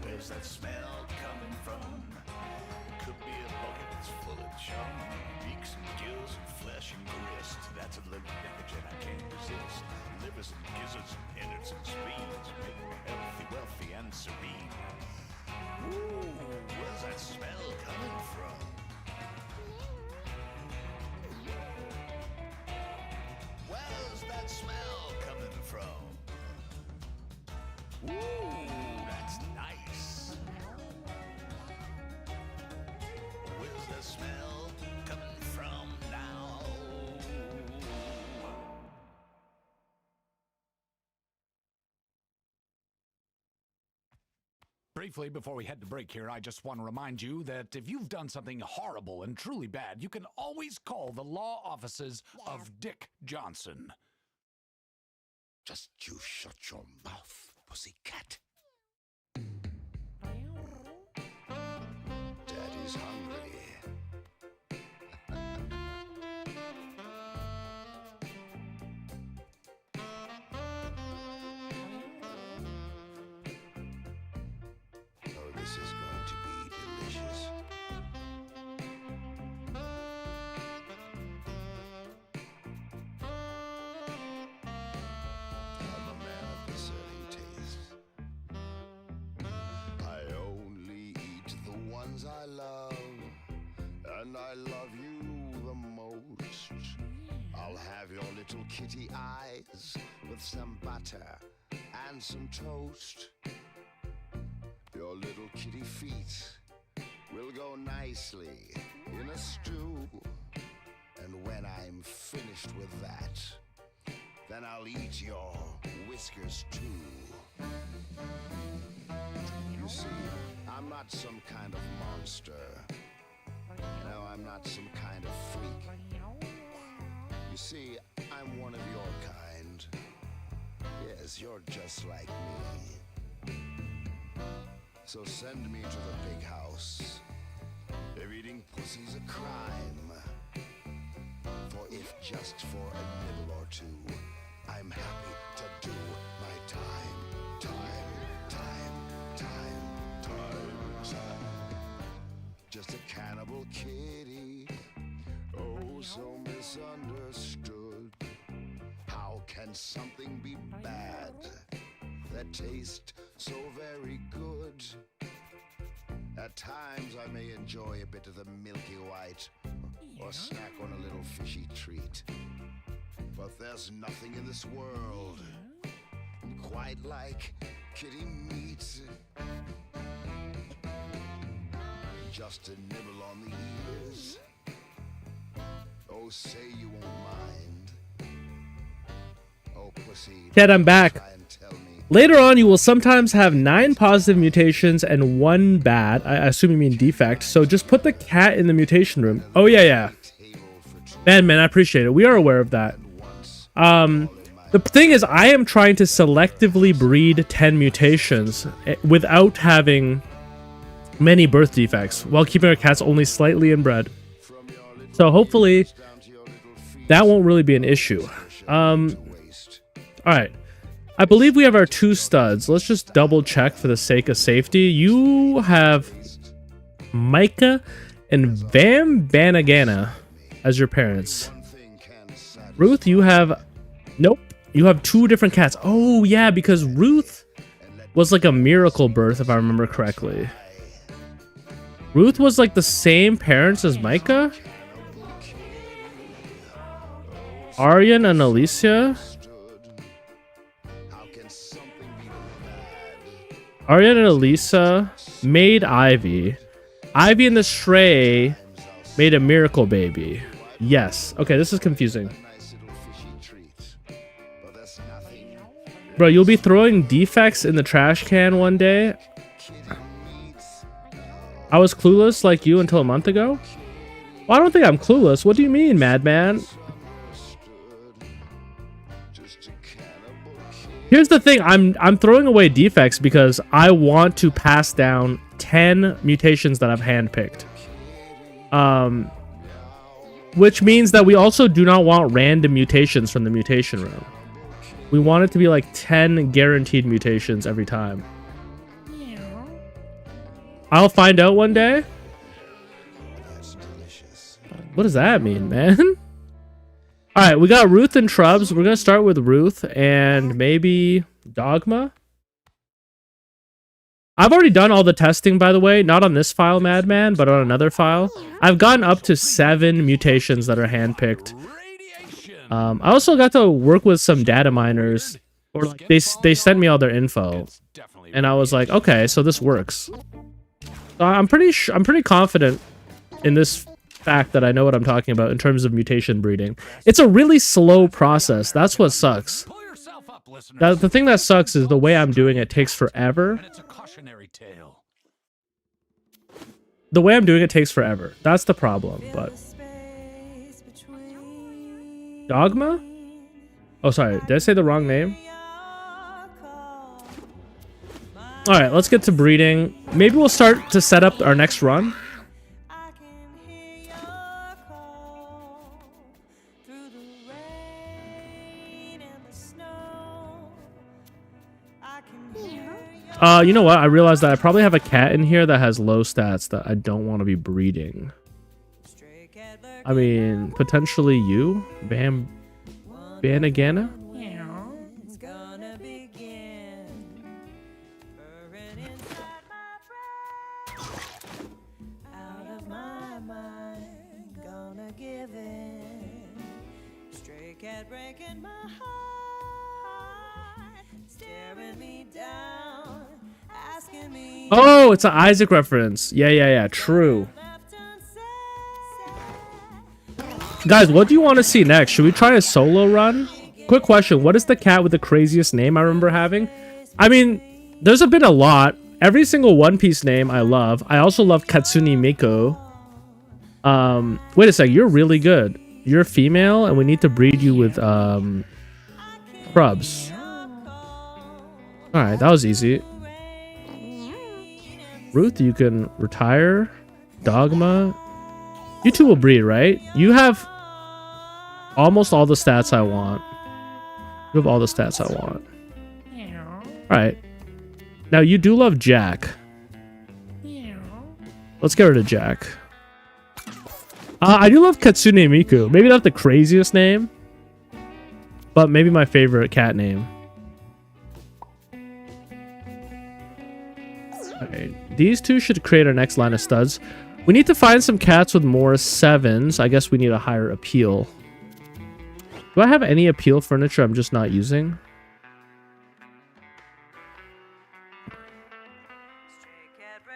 Where's that smell coming from? Could be a bucket that's full of chum, beaks and gills and flesh and grist. That's a little damage and I can't resist. speeds and speeds, make them healthy, wealthy, and serene. Ooh, where's that smell coming from? Where's that smell coming from? Ooh, that's nice. Where's the smell coming from now? Briefly, before we head to break here, I just want to remind you that if you've done something horrible and truly bad, you can always call the law offices of Dick Johnson. Just you shut your mouth, pussycat. Daddy's hungry. Oh, this is going to be delicious. I'm a man of discerning taste. I only eat the ones I love, and I love you the most. I'll have your little kitty eyes with some butter and some toast. Your little kitty feet will go nicely in a stew. And when I'm finished with that, then I'll eat your whiskers too. You see, I'm not some kind of monster. No, I'm not some kind of freak. You see, I'm one of your kind. Yes, you're just like me. So send me to the big house. If eating pussy's a crime, for if just for a nibble or two, I'm happy to do my time. Just a cannibal kitty, oh so misunderstood. How can something be bad that tastes so very good? At times I may enjoy a bit of the milky white, or snack on a little fishy treat. But there's nothing in this world quite like kitty meat. Just a nibble on the ears. Oh, say you won't mind. Oh, pussy. Ted, I'm back. Try and tell me. Later on, you will sometimes have 9 positive mutations and 1 bad. I assume you mean defect. So just put the cat in the mutation room. Oh, yeah. Man, I appreciate it. We are aware of that. The thing is, I am trying to selectively breed 10 mutations without having many birth defects, while keeping our cats only slightly inbred. So hopefully, that won't really be an issue. Alright. I believe we have our 2 studs. Let's just double check for the sake of safety. You have Micah and Vam Banagana as your parents. Ruth, you have... Nope. You have 2 different cats. Oh, yeah, because Ruth was like a miracle birth, if I remember correctly. Ruth was like the same parents as Micah? Aryan and Alicia? Aryan and Elisa made Ivy. Ivy and the Stray made a miracle baby. Yes. Okay, this is confusing. Bro, you'll be throwing defects in the trash can one day? I was clueless like you until a month ago? Well, I don't think I'm clueless. What do you mean, madman? Here's the thing. I'm throwing away defects because I want to pass down 10 mutations that I've handpicked. Which means that we also do not want random mutations from the mutation room. We want it to be like 10 guaranteed mutations every time. I'll find out one day. What does that mean, man? All right, we got Ruth and Trubs. We're going to start with Ruth and maybe Dogma? I've already done all the testing, by the way. Not on this file, Madman, but on another file. I've gotten up to 7 mutations that are handpicked. I also got to work with some data miners. Or like they sent me all their info. And I was like, okay, so this works. So I'm pretty confident in this fact that I know what I'm talking about in terms of mutation breeding. It's a really slow process. That's what sucks. The thing that sucks is the way I'm doing it takes forever. The way I'm doing it takes forever. That's the problem, but... Dogma? Oh, sorry. Did I say the wrong name? Alright, let's get to breeding. Maybe we'll start to set up our next run. You know what? I realized that I probably have a cat in here that has low stats that I don't want to be breeding. I mean, potentially you? Banagana? Oh, it's an Isaac reference. Yeah, true. Guys, what do you want to see next? Should we try a solo run? Quick question, what is the cat with the craziest name I remember having? I mean, there's been a lot. Every single One Piece name I love. I also love Katsune Miko. Wait a sec, you're really good. You're female, and we need to breed you with, Krubs. Alright, that was easy. Ruth, you can retire. Dogma. You two will breed, right? You have almost all the stats I want. You have all the stats I want. Alright. Now, you do love Jack. Let's get rid of Jack. I do love Katsune Miku. Maybe not the craziest name, but maybe my favorite cat name. Okay, these two should create our next line of studs. We need to find some cats with more 7s. I guess we need a higher appeal. Do I have any appeal furniture I'm just not using?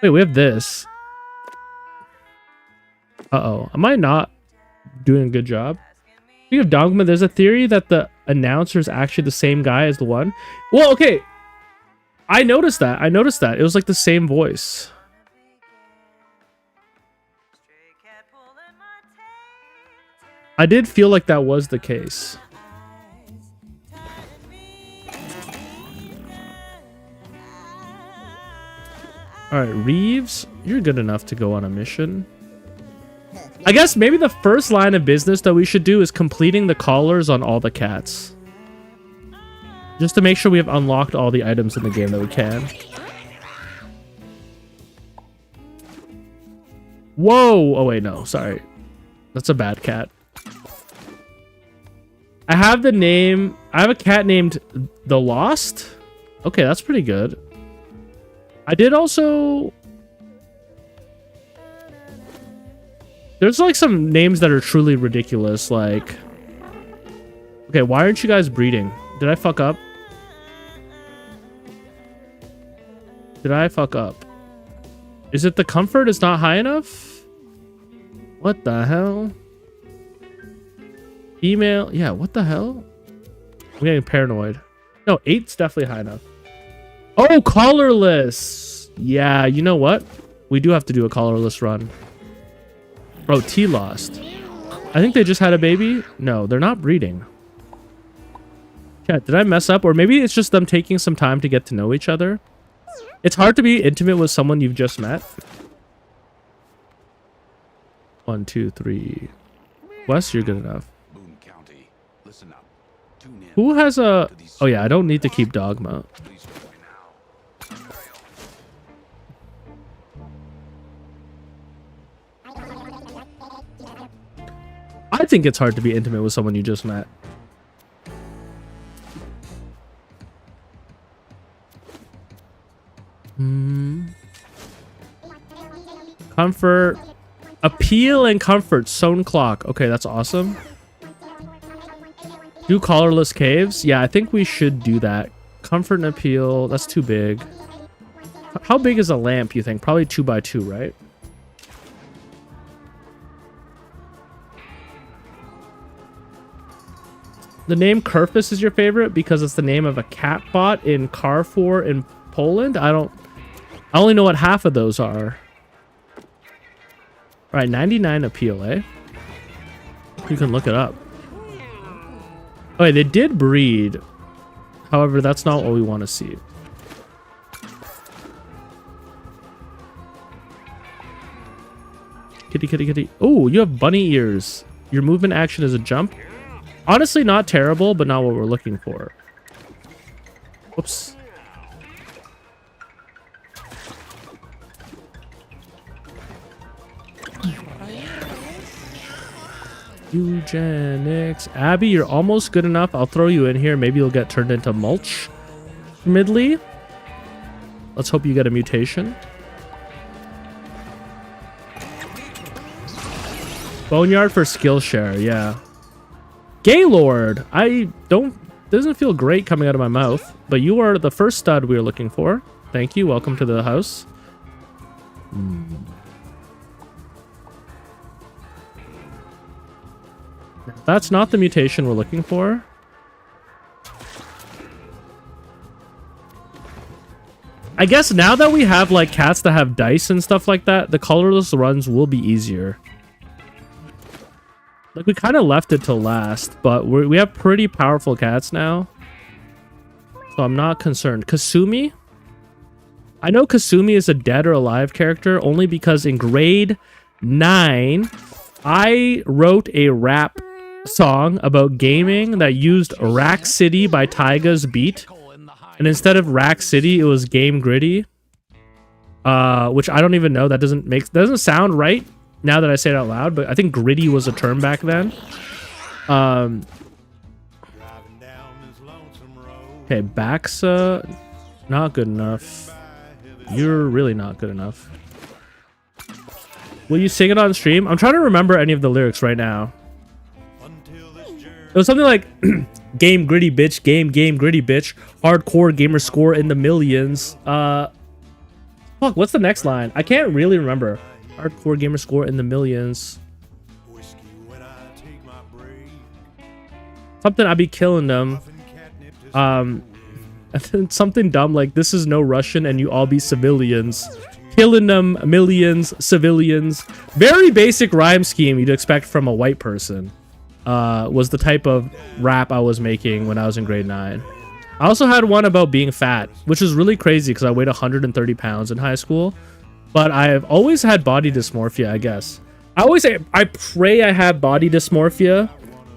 Wait, we have this. Uh-oh. Am I not doing a good job? Speaking of Dogma, there's a theory that the announcer is actually the same guy as the one. Well, okay. I noticed that. It was like the same voice. I did feel like that was the case. Alright, Reeves, you're good enough to go on a mission. I guess maybe the first line of business that we should do is completing the collars on all the cats. Just to make sure we have unlocked all the items in the game that we can. Whoa! Oh wait, no, sorry. That's a bad cat. I have a cat named The Lost. Okay, that's pretty good. I did also... There's like some names that are truly ridiculous, like... Okay, why aren't you guys breeding? Did I fuck up? Is it the comfort is not high enough? What the hell? Female? Yeah, what the hell? I'm getting paranoid. No, 8's definitely high enough. Oh, collarless! Yeah, you know what? We do have to do a collarless run. Bro, T lost. I think they just had a baby. No, they're not breeding. Yeah, did I mess up? Or maybe it's just them taking some time to get to know each other. It's hard to be intimate with someone you've just met. 1, 2, 3. Wes, you're good enough. Boone County. Listen up. Tune in. Who has a... Oh yeah, I don't need to keep Dogma. I think it's hard to be intimate with someone you just met. Comfort. Appeal and comfort. Sewn clock. Okay, that's awesome. Do colorless caves? Yeah, I think we should do that. Comfort and appeal. That's too big. How big is a lamp, you think? Probably 2 by 2, right? The name Kerfus is your favorite because it's the name of a cat bot in Carrefour in Poland? I only know what half of those are. All right, 99 appeal, eh? You can look it up. Okay, they did breed. However, that's not what we want to see. Kitty, kitty, kitty. Oh, you have bunny ears. Your movement action is a jump. Honestly, not terrible, but not what we're looking for. Whoops. Mewgenics. Abby, you're almost good enough. I'll throw you in here. Maybe you'll get turned into mulch. Midley. Let's hope you get a mutation. Boneyard for Skillshare, yeah. Gaylord. Doesn't feel great coming out of my mouth, but you are the first stud we were looking for. Thank you. Welcome to the house. That's not the mutation we're looking for. I guess now that we have like cats that have dice and stuff like that, the colorless runs will be easier. Like we kind of left it till last, but we have pretty powerful cats now. So I'm not concerned. Kasumi? I know Kasumi is a dead or alive character only because in grade 9, I wrote a rap song about gaming that used Rack City by Tyga's beat. And instead of Rack City, it was Game Gritty. Which I don't even know. That doesn't sound right now that I say it out loud, but I think gritty was a term back then. Okay, Baxa, not good enough. You're really not good enough. Will you sing it on stream? I'm trying to remember any of the lyrics right now. It was something like game gritty bitch, game gritty bitch, hardcore gamer score in the millions. Fuck, what's the next line? I can't really remember. Hardcore gamer score in the millions. Something I be killing them. Something dumb like this is no Russian and you all be civilians. Killing them millions, civilians. Very basic rhyme scheme you'd expect from a white person. Was the type of rap I was making when I was in grade 9. I also had one about being fat, which is really crazy because I weighed 130 pounds in high school. But I've always had body dysmorphia, I guess. I always say, I pray I have body dysmorphia,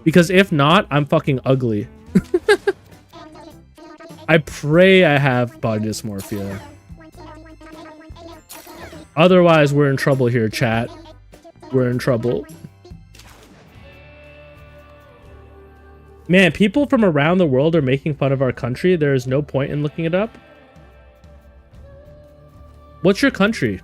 because if not, I'm fucking ugly. I pray I have body dysmorphia. Otherwise, we're in trouble here, chat. We're in trouble. Man, people from around the world are making fun of our country. There is no point in looking it up. What's your country?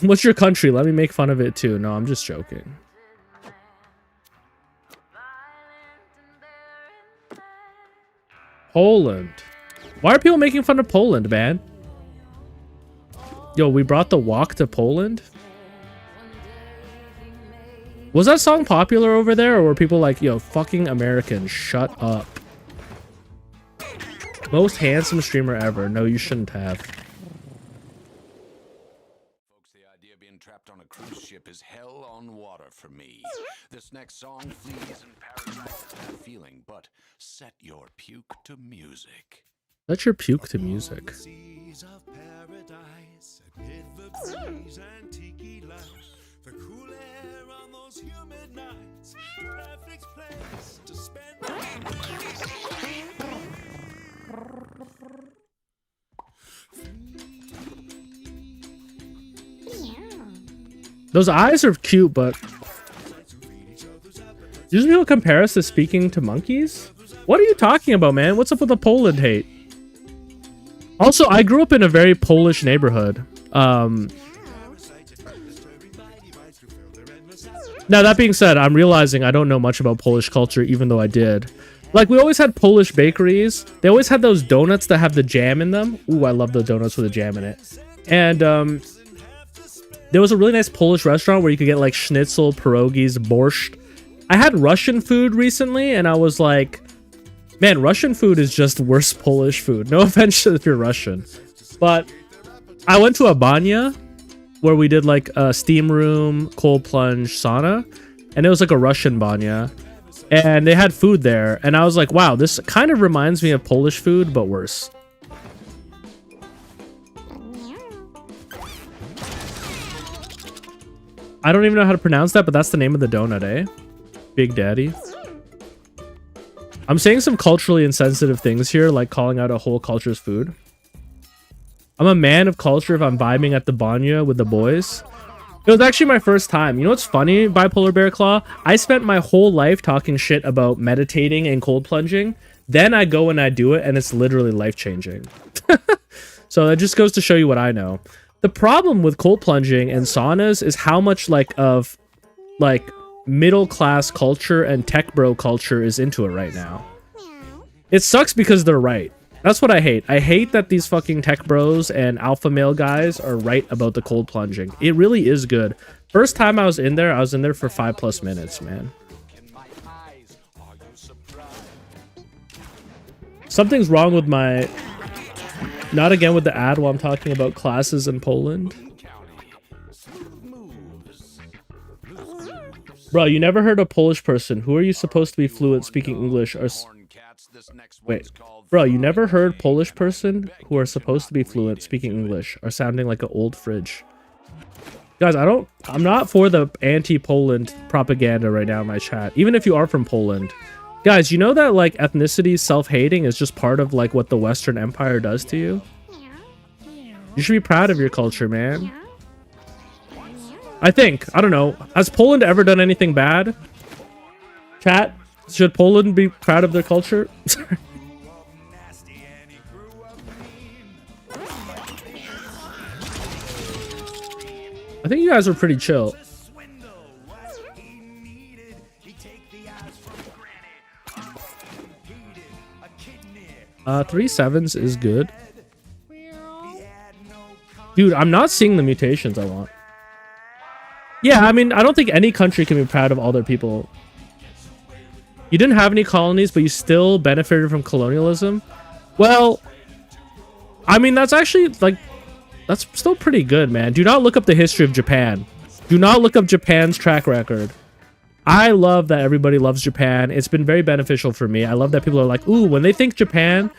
What's your country? Let me make fun of it too. No, I'm just joking. Poland. Why are people making fun of Poland, man? Yo, we brought the walk to Poland? Was that song popular over there, or were people like, yo, fucking Americans, shut up? Most handsome streamer ever. No, you shouldn't have. Folks, the idea of being trapped on a cruise ship is hell on water for me. This next song, fleas and parasites, that feeling, but set your puke to music. Let your puke to music. The cool air on those humid nights, perfect place to spend. Those eyes are cute, but usually people compare us to speaking to monkeys. What are you talking about, man? What's up with the Poland hate? Also, I grew up in a very Polish neighborhood. Now, that being said, I'm realizing I don't know much about Polish culture, even though I did. Like, we always had Polish bakeries. They always had those donuts that have the jam in them. Ooh, I love the donuts with the jam in it. And there was a really nice Polish restaurant where you could get, like, schnitzel, pierogies, borscht. I had Russian food recently, and I was like, man, Russian food is just worse Polish food. No offense if you're Russian. But I went to a banya where we did like a steam room, cold plunge, sauna. And it was like a Russian banya. And they had food there. And I was like, wow, this kind of reminds me of Polish food, but worse. I don't even know how to pronounce that, but that's the name of the donut, eh? Big Daddy. I'm saying some culturally insensitive things here, like calling out a whole culture's food. I'm a man of culture if I'm vibing at the banya with the boys. It was actually my first time. You know what's funny, Bipolar Bear Claw? I spent my whole life talking shit about meditating and cold plunging. Then I go and I do it, and it's literally life-changing. So that just goes to show you what I know. The problem with cold plunging and saunas is how much of middle-class culture and tech bro culture is into it right now. It sucks because they're right. That's what I hate. I hate that these fucking tech bros and alpha male guys are right about the cold plunging. It really is good. First time I was in there for 5+ minutes, man. Something's wrong with my... Not again with the ad while I'm talking about classes in Poland. Bro, you never heard a Polish person. Who are you supposed to be fluent speaking English? Wait. Bro, you never heard Polish person who are supposed to be fluent speaking English are sounding like an old fridge. Guys, I'm not for the anti-Poland propaganda right now in my chat. Even if you are from Poland. Guys, you know that like ethnicity self-hating is just part of like what the Western Empire does to you? You should be proud of your culture, man. I think. I don't know. Has Poland ever done anything bad? Chat, should Poland be proud of their culture? I think you guys are pretty chill. 3 7s is good. Dude, I'm not seeing the mutations I want. Yeah, I mean, I don't think any country can be proud of all their people. You didn't have any colonies, but you still benefited from colonialism. Well, I mean, that's actually, like, that's still pretty good, man. Do not look up the history of Japan. Do not look up Japan's track record. I love that everybody loves Japan. It's been very beneficial for me. I love that people are like, ooh, when they think Japan,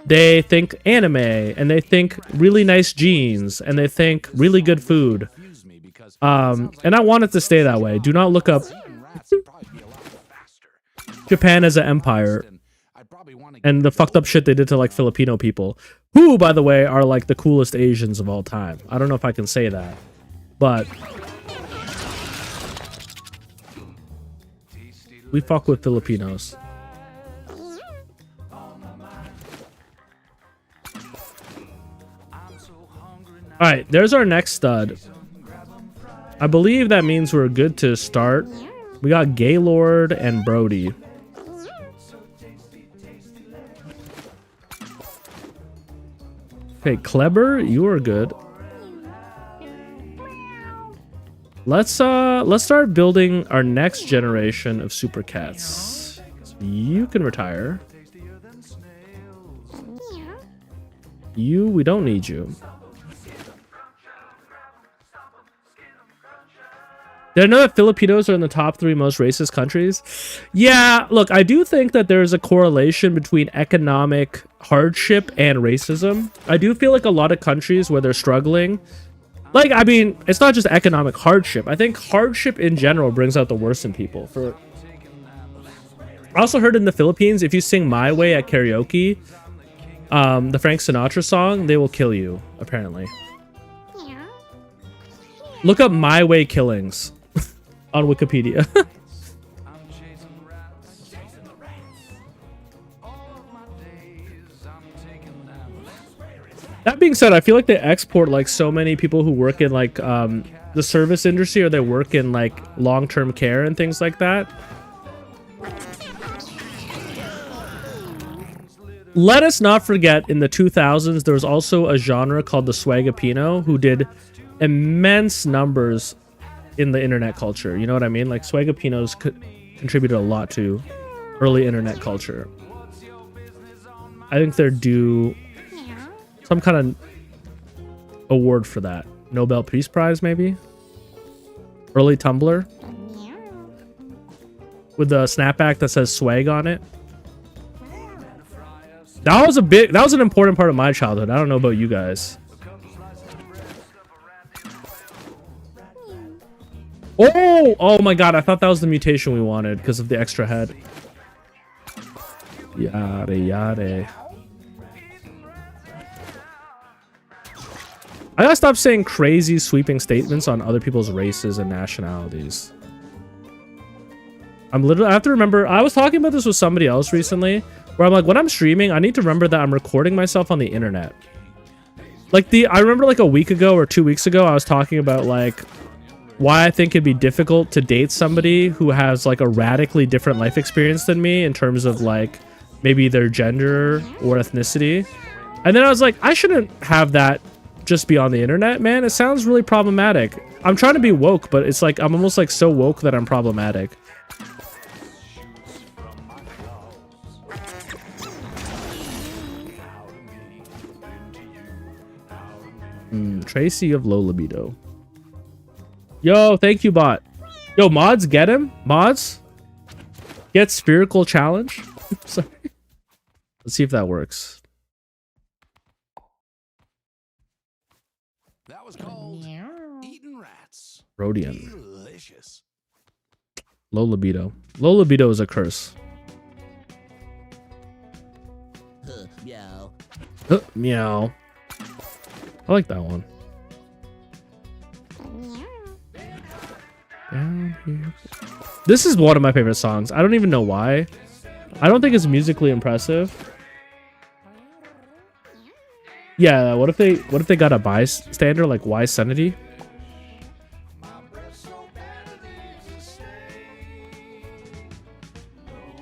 they think anime, and they think really nice jeans, and they think really good food. And I want it to stay that way. Do not look up Japan as an empire and the fucked up shit they did to like Filipino people, who, by the way, are like the coolest Asians of all time. I don't know if I can say that, but we fuck with Filipinos. Alright, there's our next stud. I believe that means we're good to start. We got Gaylord and Brody. Okay, Kleber, you are good. Let's start building our next generation of super cats. You can retire. We don't need you. Did I know that Filipinos are in the top 3 most racist countries? Yeah, look, I do think that there's a correlation between economic hardship and racism. I do feel like a lot of countries where they're struggling, like, I mean, it's not just economic hardship. I think hardship in general brings out the worst in people. I also heard in the Philippines, if you sing My Way at karaoke, the Frank Sinatra song, they will kill you, apparently. Look up My Way killings on Wikipedia. That being said, I feel like they export like so many people who work in like the service industry, or they work in like long-term care and things like that. Let us not forget, in the 2000s, there was also a genre called the Swagapino who did immense numbers in the internet culture. You know what I mean? Like Swagapinos contributed a lot to early internet culture. I think they're due some kind of award for that. Nobel Peace Prize, maybe? Early Tumblr? With the snapback that says swag on it. That was an important part of my childhood. I don't know about you guys. Oh my god, I thought that was the mutation we wanted because of the extra head. Yada yada. I gotta stop saying crazy sweeping statements on other people's races and nationalities. I have to remember, I was talking about this with somebody else recently, where I'm like, when I'm streaming, I need to remember that I'm recording myself on the internet. Like I remember like a week ago or 2 weeks ago, I was talking about like why I think it'd be difficult to date somebody who has like a radically different life experience than me in terms of like maybe their gender or ethnicity. And then I was like, I shouldn't have that just be on the internet, man. It sounds really problematic. I'm trying to be woke, but it's like I'm almost like so woke that I'm problematic. Tracy of low libido. Yo, thank you, bot. Yo, mods, get him. Mods, get spherical challenge. Sorry. Let's see if that works. That was called Eating Rats. Rhodian. Delicious. Low libido. Low libido is a curse. Meow. Meow. I like that one. Down here. This is one of my favorite songs. I don't even know why. I don't think it's musically impressive. Yeah, what if they got a bystander like Sanity?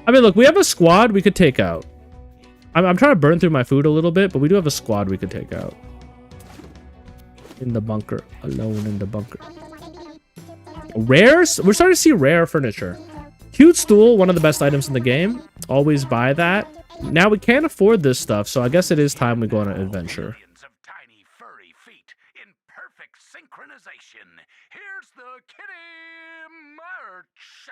I mean, look, we have a squad we could take out. I'm trying to burn through my food a little bit, but we do have a squad we could take out. In the bunker. Alone in the bunker. Rares? We're starting to see rare furniture. Cute stool, one of the best items in the game. Always buy that. Now we can't afford this stuff, so I guess it is time we go on an adventure. Millions of tiny furry feet in perfect synchronization. Here's the kitty merch.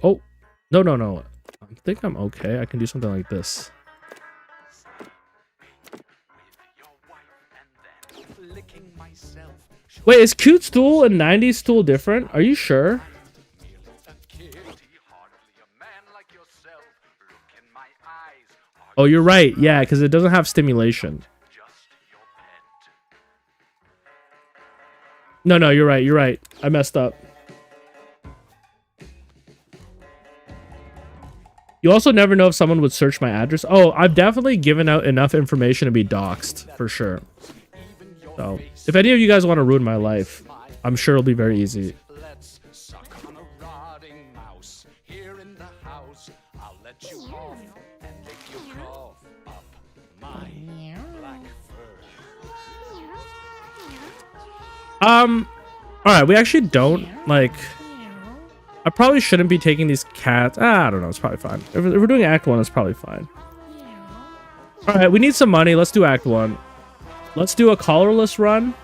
Oh, no. I think I'm okay. I can do something like this. Wait, is cute stool and 90s stool different? Are you sure? Oh, you're right. Yeah, because it doesn't have stimulation. No, you're right. You're right. I messed up. You also never know if someone would search my address. Oh, I've definitely given out enough information to be doxxed, for sure. So, if any of you guys want to ruin my life, I'm sure it'll be very easy. Let's suck on a rotting mouse here in the house. I'll let you off and lick your cough up my black fur. Alright, we actually don't, like... I probably shouldn't be taking these cats. I don't know, it's probably fine. If we're doing Act 1, it's probably fine. Alright, we need some money. Let's do Act 1. Let's do a collarless run.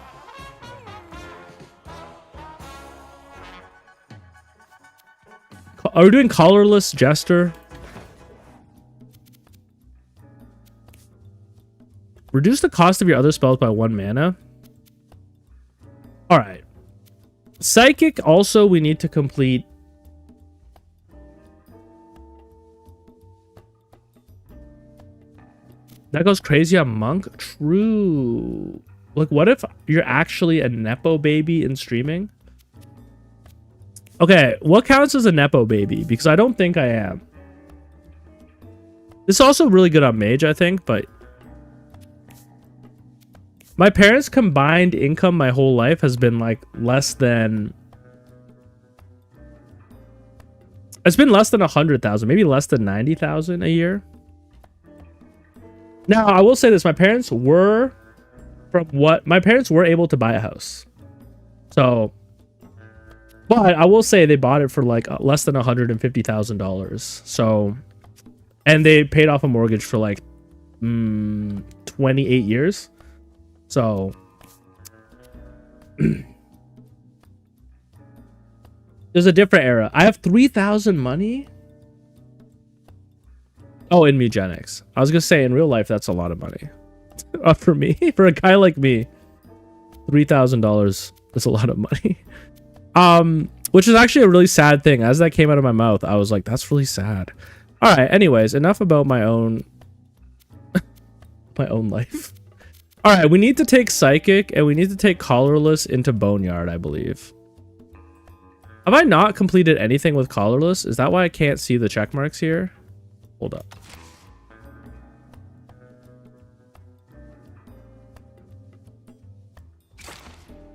Are we doing collarless jester? Reduce the cost of your other spells by 1 mana. Alright. Psychic also we need to complete. That goes crazy on Monk? True. Like, what if you're actually a Nepo baby in streaming? Okay, what counts as a Nepo baby? Because I don't think I am. This is also really good on Mage, I think, but... My parents' combined income my whole life has been, like, less than... It's been less than 100,000, maybe less than 90,000 a year. Now, I will say this. My parents were... My parents were able to buy a house. So... But I will say they bought it for, like, less than $150,000. So... And they paid off a mortgage for, like, 28 years. So... There's a different era. I have 3,000 money? Oh, in Mewgenics. I was gonna say, in real life, that's a lot of money. For me, for a guy like me, $3,000 is a lot of money. Which is actually a really sad thing. As that came out of my mouth, I was like, that's really sad. All right, anyways, enough about my own my own life. All right, we need to take Psychic and we need to take Collarless into Boneyard, I believe. Have I not completed anything with Collarless? Is that why I can't see the check marks here? Hold up.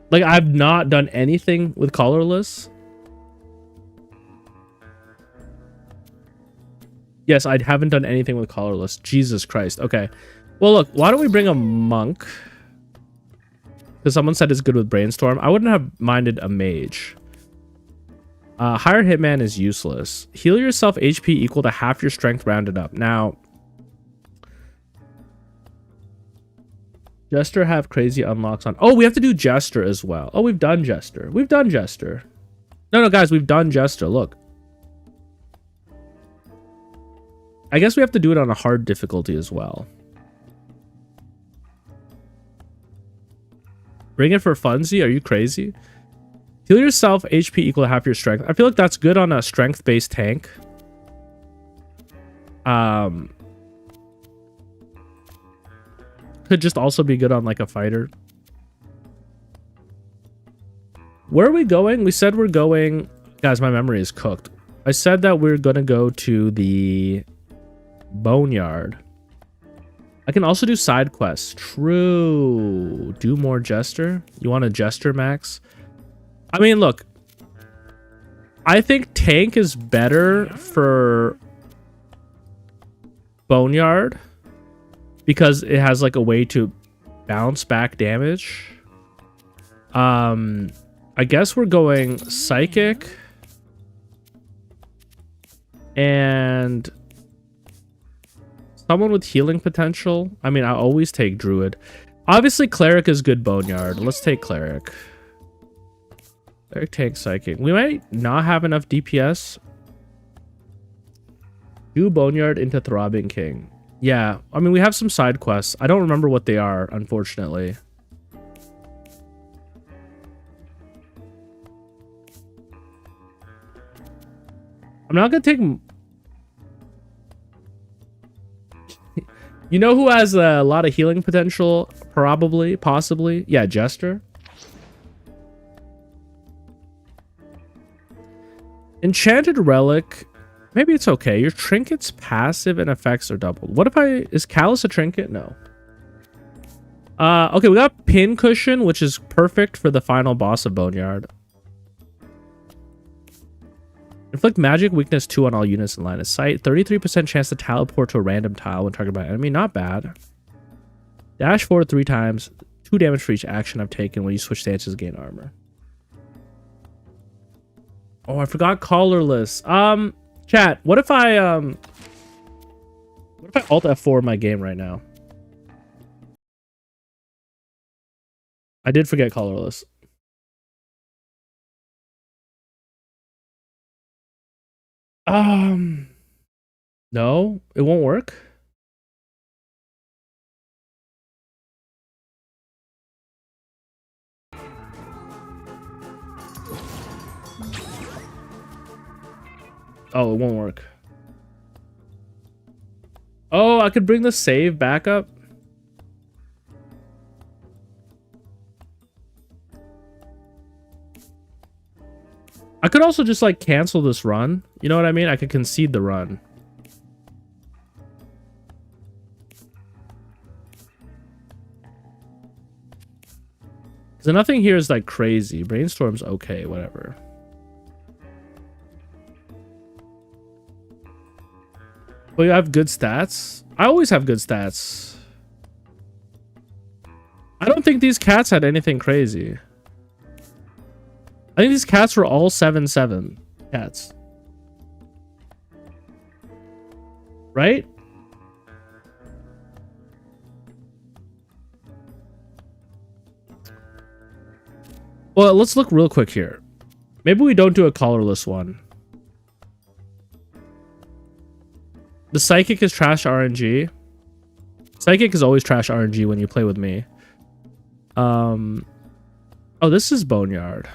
Like, I've not done anything with Collarless. Yes, I haven't done anything with Collarless. Jesus Christ. Okay. Well, look, why don't we bring a Monk? Because someone said it's good with Brainstorm. I wouldn't have minded a Mage. Hired Hitman is useless. Heal yourself HP equal to half your strength rounded up. Now, Jester have crazy unlocks on. Oh, we have to do Jester as well. Oh, we've done Jester. We've done Jester. No, guys, we've done Jester. Look. I guess we have to do it on a hard difficulty as well. Bring it for funsies? Are you crazy? Heal yourself HP equal to half your strength. I feel like that's good on a strength-based tank. Could just also be good on like a fighter. Where are we going? We said we're going... Guys, my memory is cooked. I said that we're going to go to the Boneyard. I can also do side quests. True. Do more Jester. You want a Jester max? I mean, look. I think tank is better for Boneyard because it has like a way to bounce back damage. I guess we're going Psychic and someone with healing potential. I mean, I always take Druid. Obviously, Cleric is good Boneyard. Let's take Cleric. Cleric tank Psychic. We might not have enough DPS. Do Boneyard into Throbbing King. Yeah, I mean, we have some side quests. I don't remember what they are, unfortunately. I'm not gonna take... You know who has a lot of healing potential? Probably, possibly. Yeah, Jester. Enchanted Relic. Maybe it's okay. Your trinket's passive and effects are doubled. What if I... Is Callus a trinket? No. Okay, we got Pin Cushion, which is perfect for the final boss of Boneyard. Inflict magic weakness 2 on all units in line of sight. 33% chance to teleport to a random tile when targeted by enemy. Not bad. Dash forward 3 times. 2 damage for each action I've taken when you switch stances to gain armor. Oh, I forgot Collarless. Chat, what if I alt F4 my game right now? I did forget Collarless. No, it won't work. Oh, it won't work. Oh, I could bring the save back up. I could also just like cancel this run. You know what I mean? I could concede the run. So nothing here is like crazy. Brainstorm's okay, whatever. Well, you have good stats. I always have good stats. I don't think these cats had anything crazy. I think these cats were all 7-7 cats. Right? Well, let's look real quick here. Maybe we don't do a colorless one. The Psychic is trash RNG. Psychic is always trash RNG when you play with me. Oh, this is Boneyard.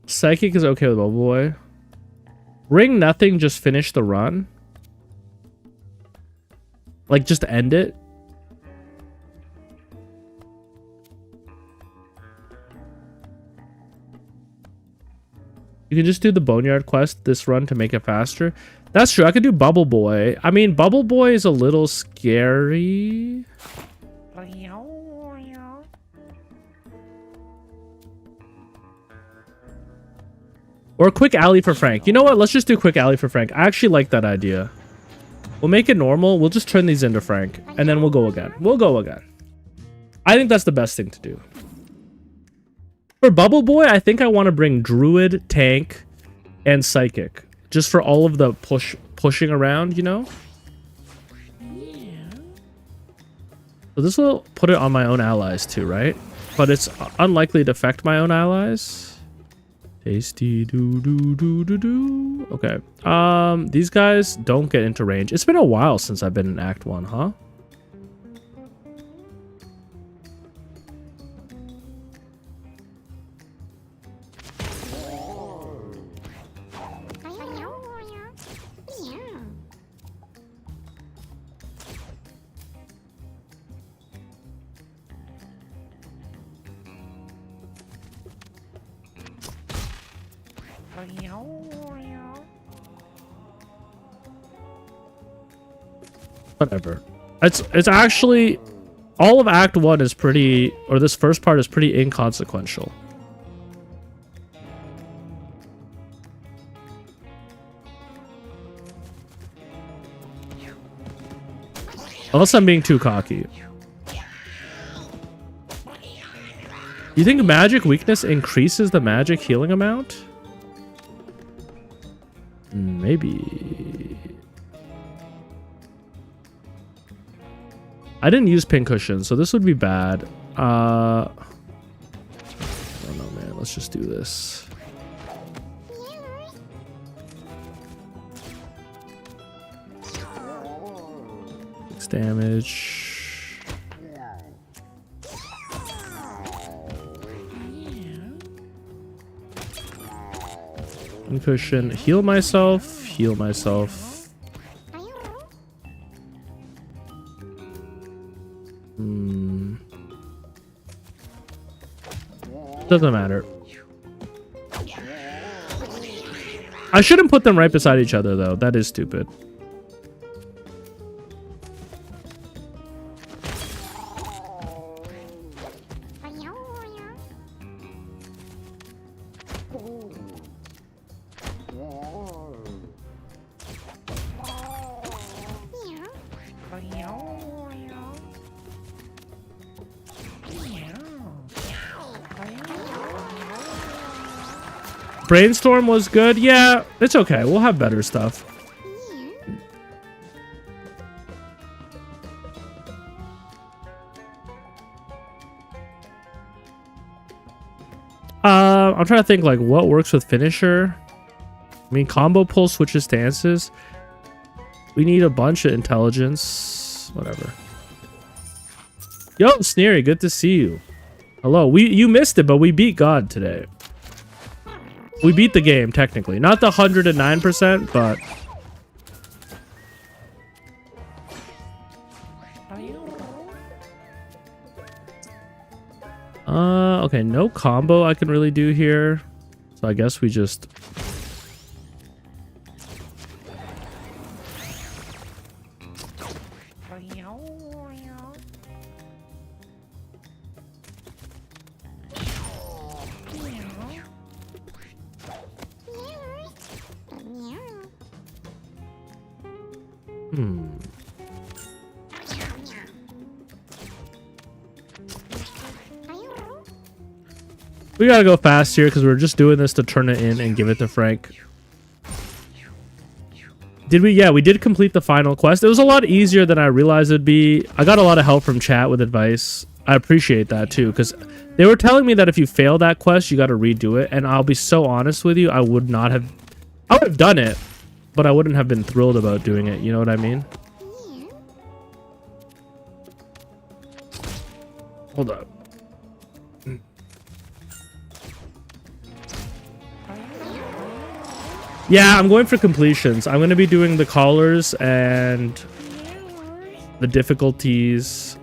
Psychic is okay with Bubble Boy. Ring nothing, just finish the run. Like, just end it. You can just do the Boneyard quest this run to make it faster. That's true. I could do Bubble Boy. I mean, Bubble Boy is a little scary. Or a quick alley for Frank. You know what? Let's just do quick alley for Frank. I actually like that idea. We'll make it normal. We'll just turn these into Frank. And then we'll go again. We'll go again. I think that's the best thing to do. For Bubble Boy, I think I want to bring Druid, Tank, and Psychic. Just for all of the pushing around, you know? So this will put it on my own allies too, right? But it's unlikely to affect my own allies. Tasty do do do do do. Okay. These guys don't get into range. It's been a while since I've been in Act 1, huh? Whatever. It's actually all of Act 1 is pretty, or this first part is pretty inconsequential. Unless I'm being too cocky. You think magic weakness increases the magic healing amount? Maybe. I didn't use pincushion, so this would be bad. I don't know, man. Let's just do this. 6 damage. Pincushion. Heal myself. Heal myself. Doesn't matter. I shouldn't put them right beside each other, though. That is stupid. Brainstorm was good. Yeah, it's okay. We'll have better stuff. I'm trying to think like what works with finisher. I mean, combo pull switches stances. We need a bunch of intelligence. Whatever. Yo, Sneery, good to see you. Hello. You missed it, but we beat God today. We beat the game, technically. Not the 109%, but... Okay, no combo I can really do here. So I guess we just... We gotta go fast here because we're just doing this to turn it in and give it to Frank. Did we? Yeah, we did complete the final quest. It was a lot easier than I realized it'd be. I got a lot of help from chat with advice. I appreciate that too, because they were telling me that if you fail that quest, you got to redo it. And I'll be so honest with you, I would have done it, but I wouldn't have been thrilled about doing it. You know what I mean? Hold up. Yeah, I'm going for completions. I'm going to be doing the collars and the difficulties.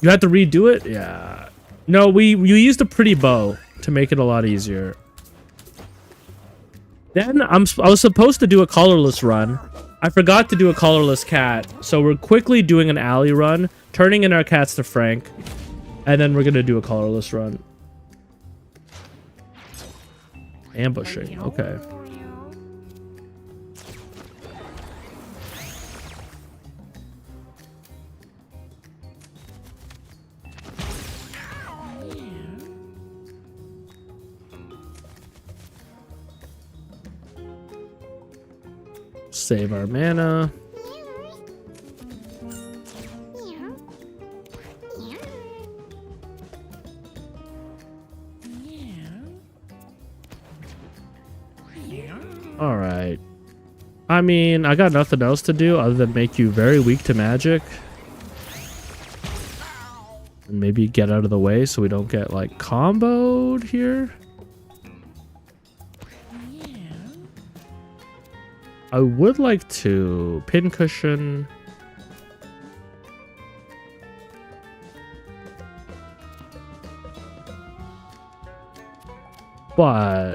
You had to redo it? Yeah. No, you used a pretty bow to make it a lot easier. Then I was supposed to do a collarless run. I forgot to do a collarless cat. So we're quickly doing an alley run, turning in our cats to Frank. And then we're going to do a collarless run. Ambushing. Okay. Save our mana. All right. I mean, I got nothing else to do other than make you very weak to magic. And maybe get out of the way so we don't get like comboed here. I would like to pincushion. But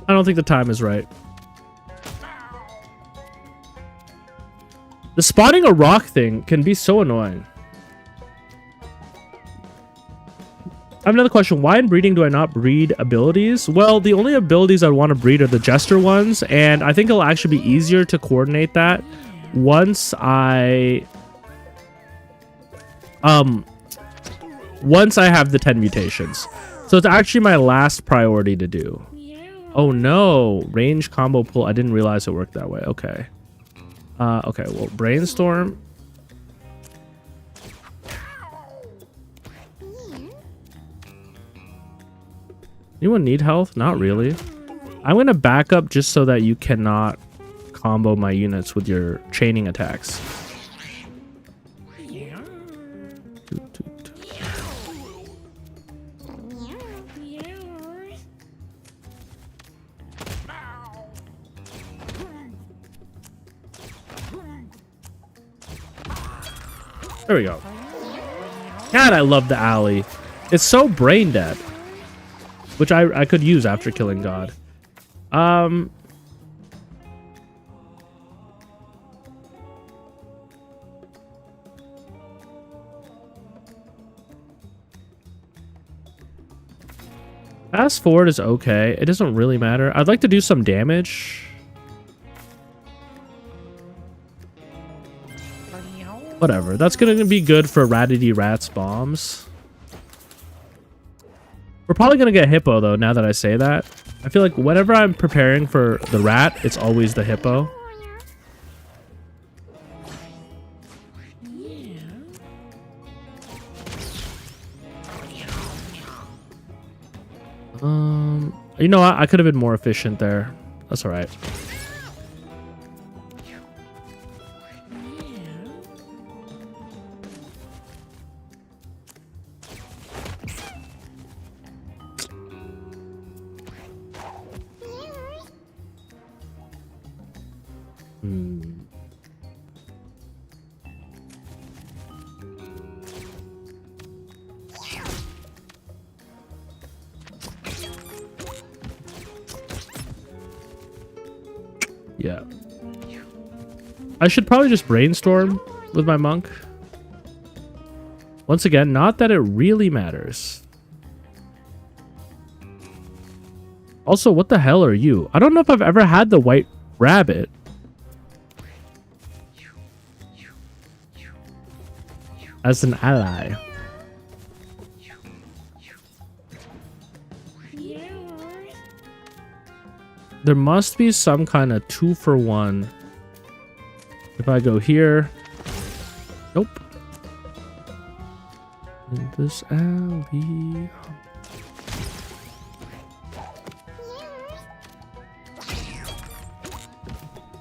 I don't think the time is right. The spotting a rock thing can be so annoying. I have another question. Why in breeding do I not breed abilities? Well, the only abilities I want to breed are the jester ones, and I think it'll actually be easier to coordinate that once I have the 10 mutations. So it's actually my last priority to do. Oh no, range combo pull. I didn't realize it worked that way. Okay. Okay, well, brainstorm. Anyone need health? Not really. I'm going to back up just so that you cannot combo my units with your chaining attacks. There we go. God, I love the alley. It's so brain dead. Which I could use after killing God. Fast forward is okay. It doesn't really matter. I'd like to do some damage. Whatever. That's going to be good for Ratity Rat's bombs. We're probably going to get Hippo, though, now that I say that. I feel like whenever I'm preparing for the rat, it's always the Hippo. You know what? I could have been more efficient there. That's all right. Yeah. I should probably just brainstorm with my monk. Once again, not that it really matters. Also, what the hell are you? I don't know if I've ever had the white rabbit. As an ally. There must be some kind of 2-for-1. If I go here. Nope. In this alley.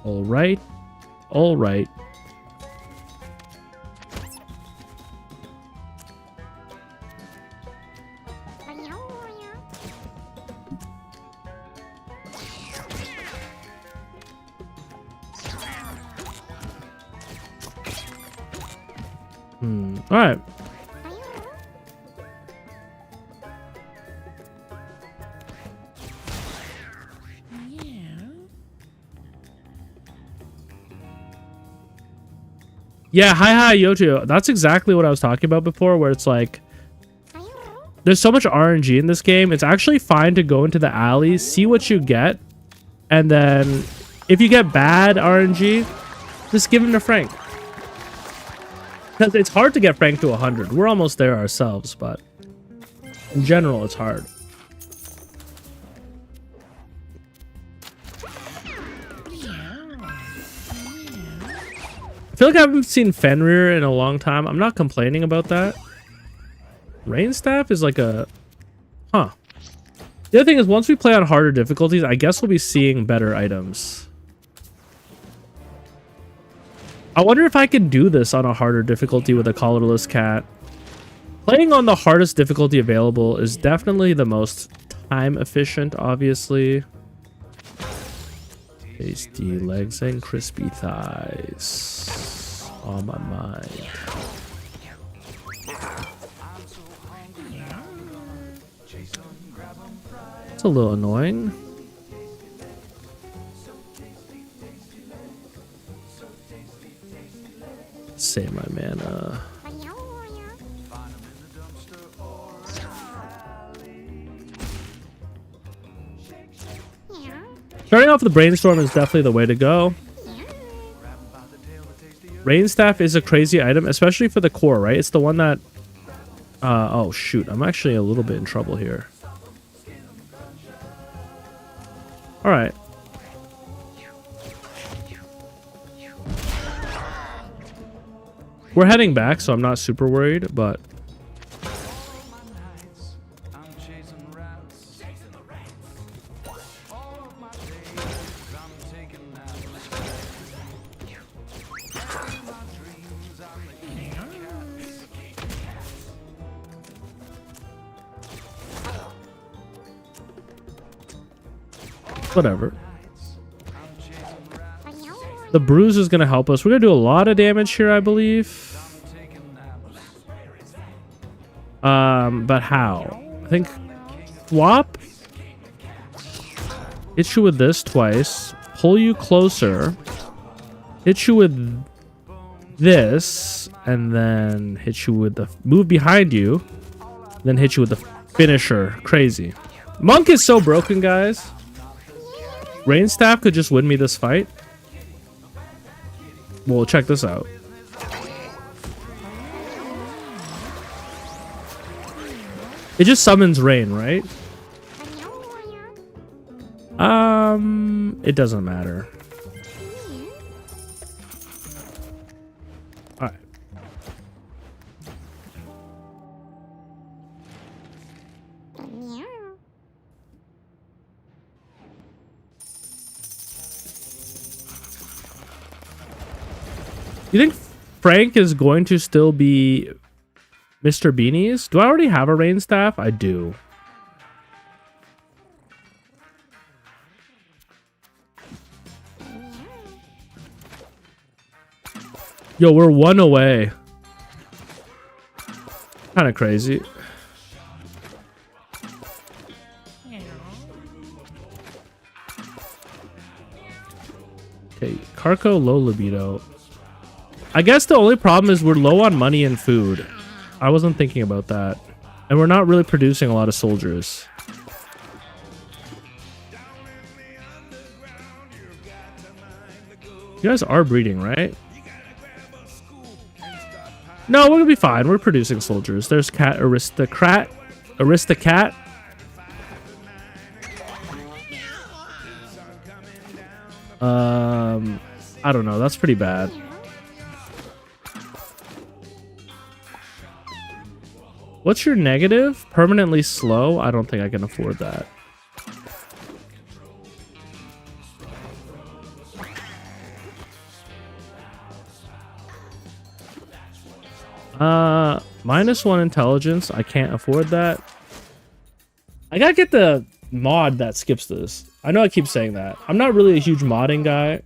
All right. All right. All right. Yeah, hi Yoto. That's exactly what I was talking about before, where it's like there's so much RNG in this game. It's actually fine to go into the alley, see what you get, and then if you get bad RNG, just give him to Frank. Because it's hard to get Frank to 100. We're almost there ourselves, but in general, it's hard. I feel like I haven't seen Fenrir in a long time. I'm not complaining about that. Rain Staff is like a... Huh. The other thing is, once we play on harder difficulties, I guess we'll be seeing better items. I wonder if I can do this on a harder difficulty with a collarless cat. Playing on the hardest difficulty available is definitely the most time efficient, obviously. Tasty legs and crispy thighs on my mind. It's a little annoying. Save my mana. Starting off with the brainstorm is definitely the way to go. Rain Staff is a crazy item, especially for the core, right? It's the one that... oh, shoot. I'm actually a little bit in trouble here. Alright. We're heading back, so I'm not super worried, but... Whatever. The bruise is going to help us. We're going to do a lot of damage here, I believe. But how? I think swap. Hit you with this twice. Pull you closer. Hit you with this. And then hit you with the move behind you. Then hit you with the finisher. Crazy. Monk is so broken, guys. Rain Staff could just win me this fight. Well, check this out. It just summons rain, right? It doesn't matter. All right. You think Frank is going to still be Mr. Beanies? Do I already have a rain staff? I do. Yo, we're 1 away. Kind of crazy. Okay, Carco, low libido. I guess the only problem is we're low on money and food. I wasn't thinking about that. And we're not really producing a lot of soldiers. You guys are breeding, right? No, we're gonna be fine. We're producing soldiers. There's Cat Aristocrat. Aristocat. I don't know. That's pretty bad. What's your negative? Permanently slow? I don't think I can afford that. -1 intelligence. I can't afford that. I gotta get the mod that skips this. I know I keep saying that. I'm not really a huge modding guy.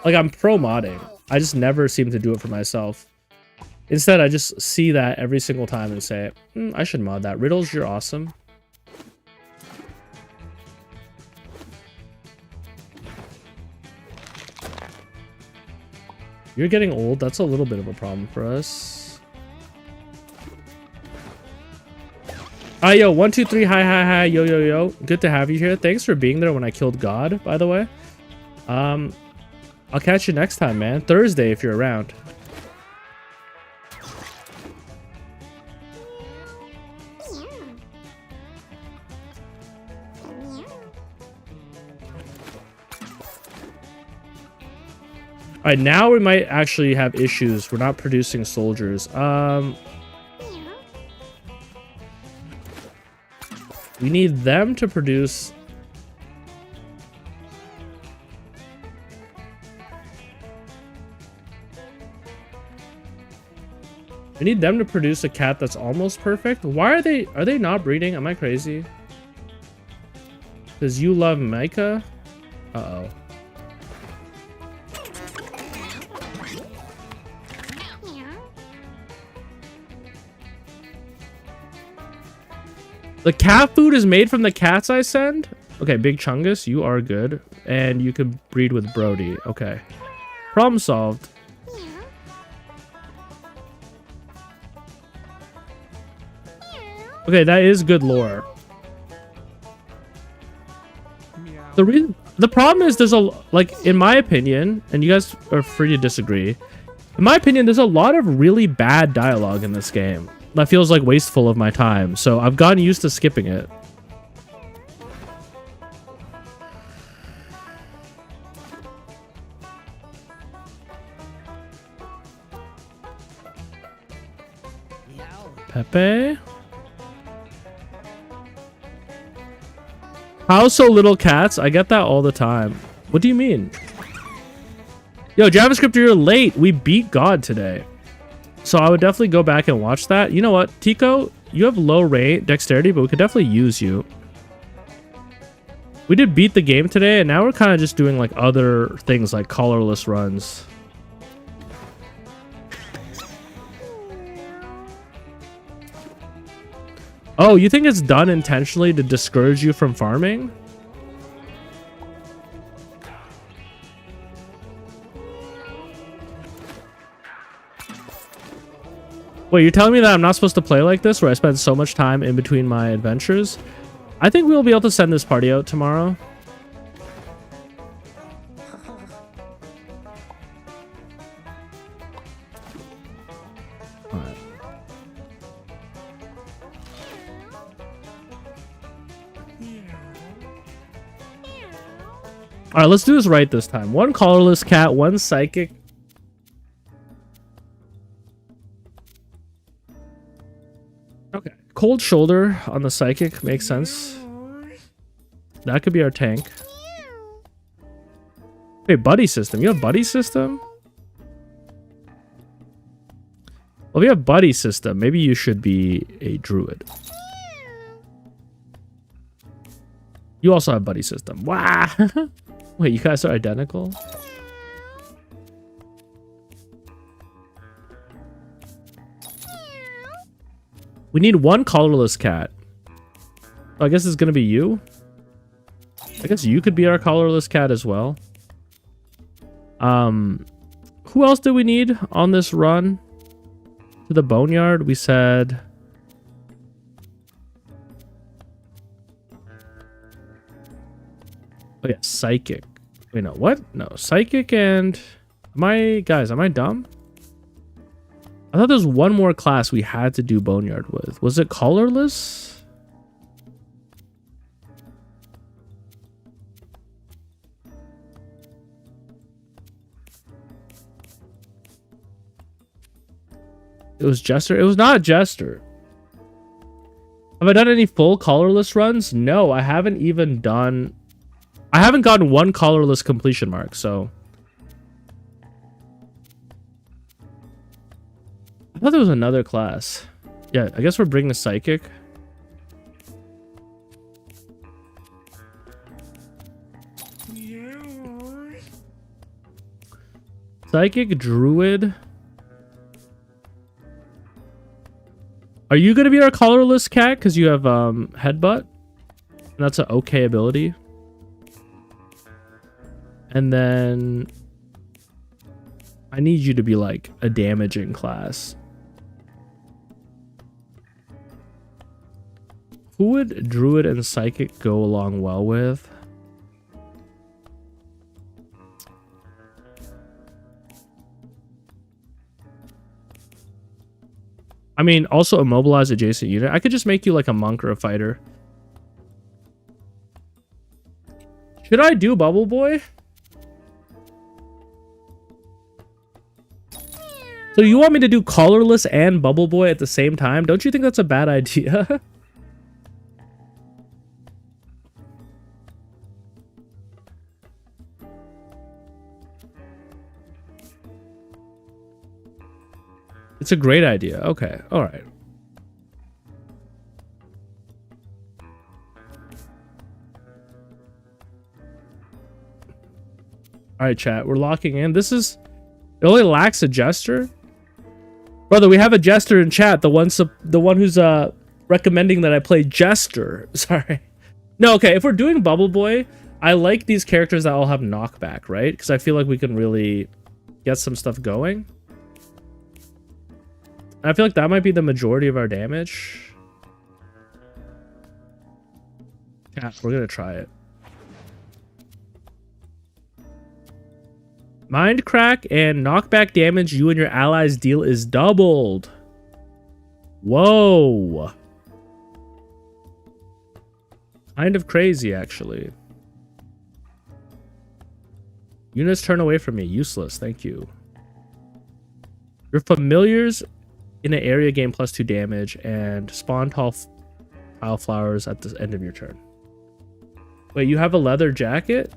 Like, I'm pro modding. I just never seem to do it for myself. Instead, I just see that every single time and say, I should mod that. Riddles, you're awesome. You're getting old. That's a little bit of a problem for us. Yo, 1, 2, 3, hi, yo, yo, yo. Good to have you here. Thanks for being there when I killed God, by the way. I'll catch you next time, man. Thursday, if you're around. All right, now we might actually have issues. We're not producing soldiers. We need them to produce. We need them to produce a cat that's almost perfect. Why are they not breeding? Am I crazy? Because you love Micah? Uh-oh. The cat food is made from the cats I send? Okay, Big Chungus, you are good. And you can breed with Brody. Okay. Problem solved. Okay, that is good lore. The problem is there's in my opinion, and you guys are free to disagree. In my opinion, there's a lot of really bad dialogue in this game. That feels like wasteful of my time, so I've gotten used to skipping it. Pepe? How so little cats? I get that all the time. What do you mean? Yo, JavaScript, you're late. We beat God today. So I would definitely go back and watch that. You know what, Tico? You have low rate dexterity, but we could definitely use you. We did beat the game today, and now we're kind of just doing like other things like collarless runs. Oh, you think it's done intentionally to discourage you from farming? Wait, you're telling me that I'm not supposed to play like this, where I spend so much time in between my adventures? I think we'll be able to send this party out tomorrow. All right. All right, let's do this right this time. 1 collarless cat, 1 psychic. Okay, cold shoulder on the psychic makes sense. That could be our tank. Wait, buddy system. You have buddy system? Oh, we have buddy system. Maybe you should be a druid. You also have buddy system. Wow. Wait, you guys are identical? We need one colorless cat. Oh, I guess it's gonna be you. I guess you could be our colorless cat as well. Who else do we need on this run to the boneyard? We said oh yeah, psychic. Wait, no, what? No, psychic and am I dumb? I thought there was one more class we had to do boneyard with. Was it colorless? It was Jester. It was not Jester. Have I done any full colorless runs? No, I haven't even done. I haven't gotten one colorless completion mark, so. I thought there was another class. Yeah, I guess we're bringing a psychic. Psychic druid. Are you gonna be our colorless cat because you have headbutt? And that's an okay ability. And then I need you to be like a damaging class. Who would druid and psychic go along well with? I mean, also immobilize adjacent unit. I could just make you like a monk or a fighter. Should I do Bubble Boy? So you want me to do colorless and Bubble Boy at the same time? Don't you think that's a bad idea? It's a great idea. Okay. All right. All right, chat. We're locking in. This is... It only lacks a jester. Brother, we have a jester in chat. The one who's recommending that I play jester. Sorry. No, okay. If we're doing Bubble Boy, I like these characters that all have knockback, right? Because I feel like we can really get some stuff going. I feel like that might be the majority of our damage. Yeah, we're gonna try it. Mind crack and knockback damage you and your allies deal is doubled. Whoa. Kind of crazy, actually. Units turn away from me. Useless. Thank you. Your familiars in an area gain +2 damage and spawn tile flowers at the end of your turn. Wait, you have a leather jacket?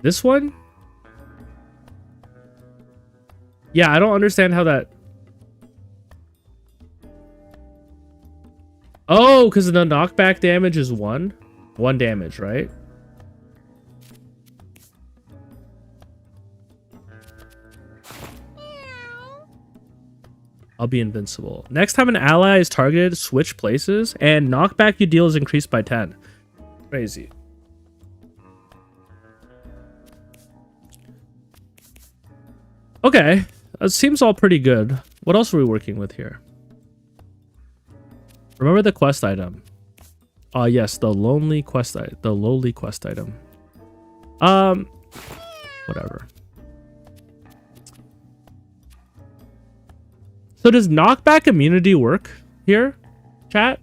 This one? Yeah, I don't understand how that... Oh, because the knockback damage is 1? 1 damage, right? I'll be invincible. Next time an ally is targeted, switch places, and knockback you deal is increased by 10. Crazy. Okay, that seems all pretty good. What else are we working with here? Remember the quest item. Yes, the lowly quest item. Whatever. So does knockback immunity work here, chat?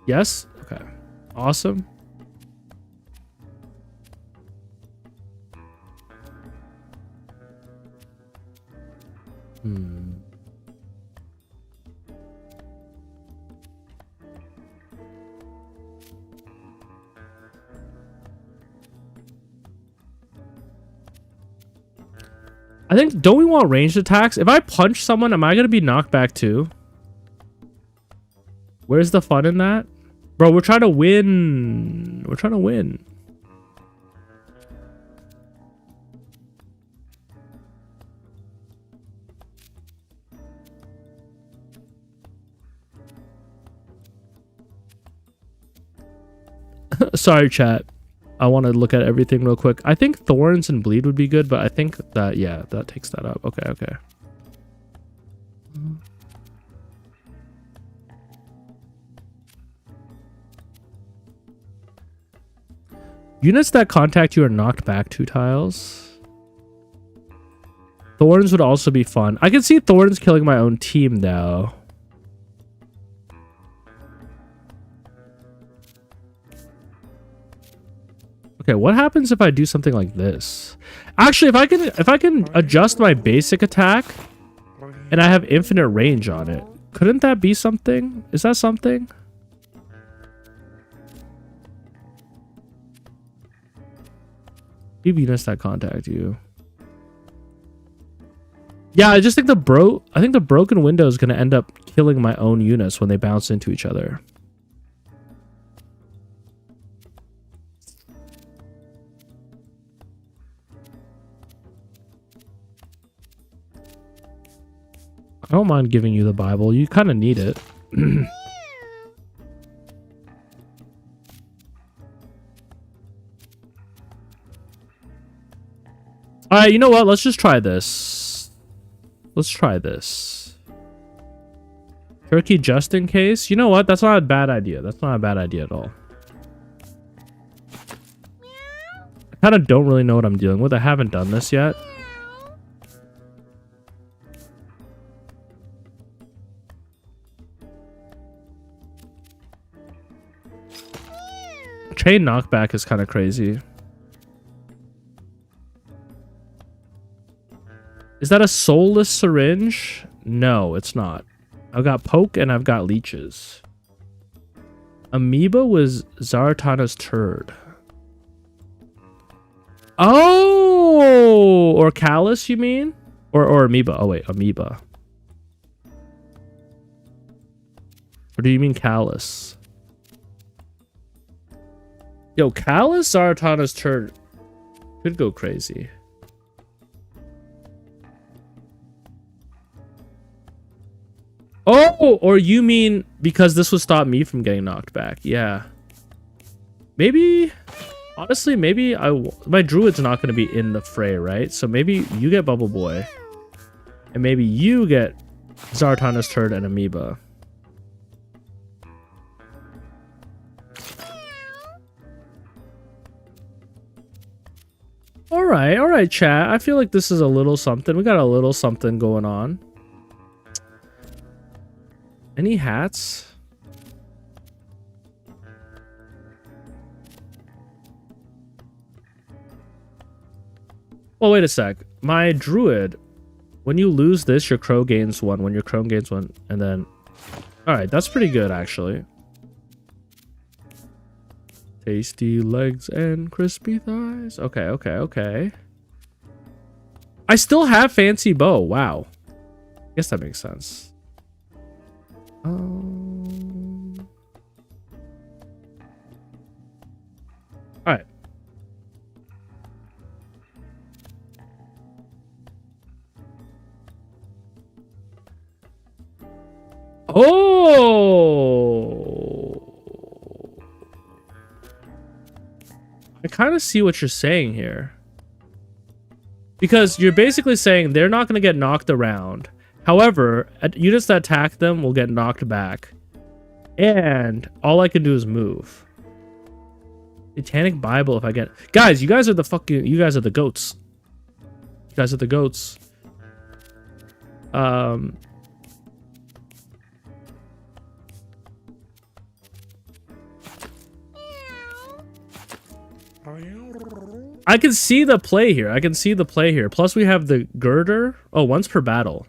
Yes? Okay. Awesome. I think, don't we want ranged attacks? If I punch someone, am I going to be knocked back too? Where's the fun in that? Bro, we're trying to win. We're trying to win. Sorry, chat. I want to look at everything real quick. I think thorns and bleed would be good, but I think that, yeah, that takes that up. Okay, okay. Units that contact you are knocked back 2 tiles. Thorns would also be fun. I can see thorns killing my own team though. Okay, what happens if I do something like this? Actually, if I can adjust my basic attack and I have infinite range on it, couldn't that be something? Is that something? Units that contact you. Yeah, I just think the broken window is gonna end up killing my own units when they bounce into each other. I don't mind giving you the Bible. You kind of need it. Alright, you know what? Let's just try this. Let's try this. Turkey just in case? You know what? That's not a bad idea. That's not a bad idea at all. I kind of don't really know what I'm dealing with. I haven't done this yet. Chain knockback is kind of crazy. Is that a soulless syringe? No, it's not. I've got poke and I've got leeches. Amoeba was Zaratana's turd. Oh, or callus, you mean? Or amoeba. Oh wait, amoeba. Or do you mean callus? Yo, callus Zaratana's turd could go crazy. Oh, or you mean because this would stop me from getting knocked back? Yeah. Maybe, honestly, maybe my druid's not going to be in the fray, right? So maybe you get Bubble Boy, and maybe you get Zaratana's turd and amoeba. All right, chat. I feel like this is a little something. We got a little something going on. Any hats? Well, wait a sec. My druid, when you lose this, your crow gains 1. When your crow gains 1, and then... Alright, that's pretty good, actually. Tasty legs and crispy thighs. Okay, okay, okay. I still have fancy bow. Wow. I guess that makes sense. All right. Oh, I kind of see what you're saying here. Because you're basically saying they're not going to get knocked around. However, units that attack them will get knocked back. And all I can do is move. Satanic Bible if I get... Guys, you guys are the fucking... You guys are the goats. You guys are the goats. I can see the play here. I can see the play here. Plus we have the girder. Oh, once per battle.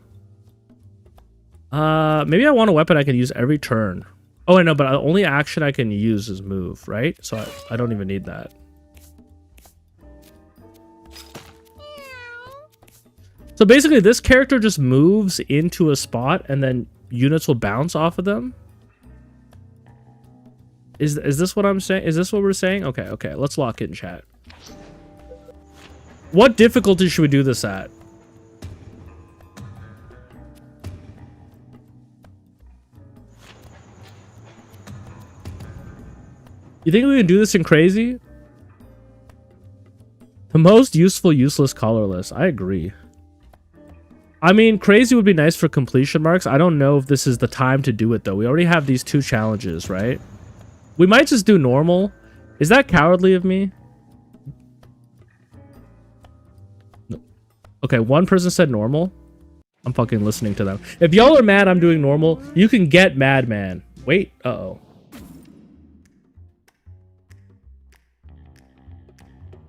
Maybe I want a weapon I can use every turn. Oh, I know, but the only action I can use is move, right? So I don't even need So basically, this character just moves into a spot, and then units will bounce off of them. Is this what I'm saying? Is this what we're saying? Okay, okay. Let's lock in, chat. What difficulty should we do this at? You think we can do this in crazy? The most useful, useless colorless. I agree. I mean, crazy would be nice for completion marks. I don't know if this is the time to do it, though. We already have these 2 challenges, right? We might just do normal. Is that cowardly of me? No. Okay, one person said normal. I'm fucking listening to them. If y'all are mad I'm doing normal, you can get mad, man. Wait, uh-oh.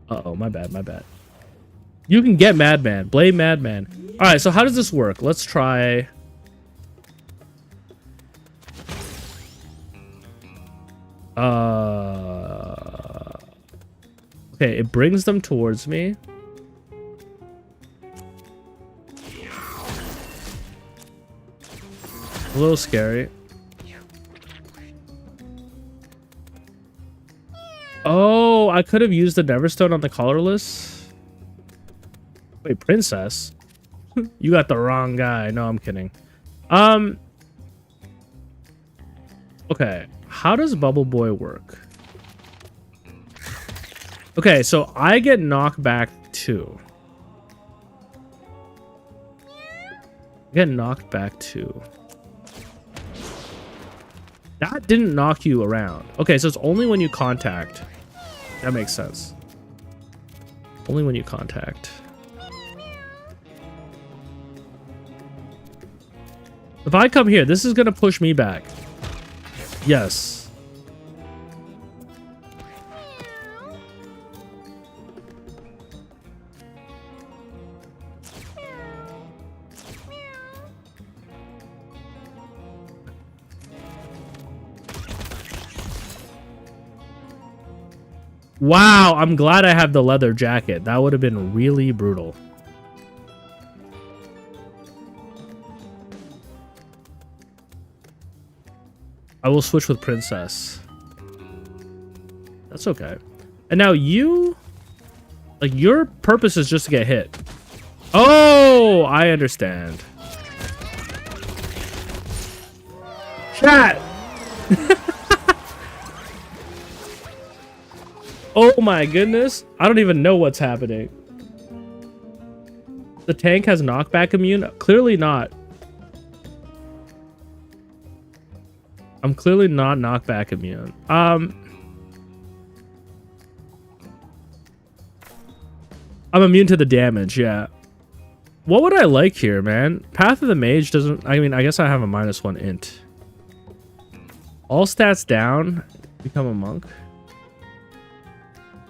Uh-oh, my bad, my bad. You can get Madman. Blame Madman. Alright, so how does this work? Let's try... Okay, it brings them towards me. A little scary. Oh, I could have used the Neverstone on the colorless. Wait, princess? You got the wrong guy. No, I'm kidding. Okay, how does Bubble Boy work? Okay, so I get knocked back too. I get knocked back too. That didn't knock you around. Okay, so it's only when you contact. That makes sense. Only when you contact. If I come here, this is gonna push me back. Yes. Wow, I'm glad I have the leather jacket. That would have been really brutal. I will switch with Princess. That's okay. And now you... Like, your purpose is just to get hit. Oh, I understand. Chat! Oh my goodness. I don't even know what's happening. The tank has knockback immune? Clearly not. I'm clearly not knockback immune. I'm immune to the damage, yeah. What would I like here, man? Path of the Mage doesn't... I mean, I guess I have a -1 int. All stats down. Become a monk.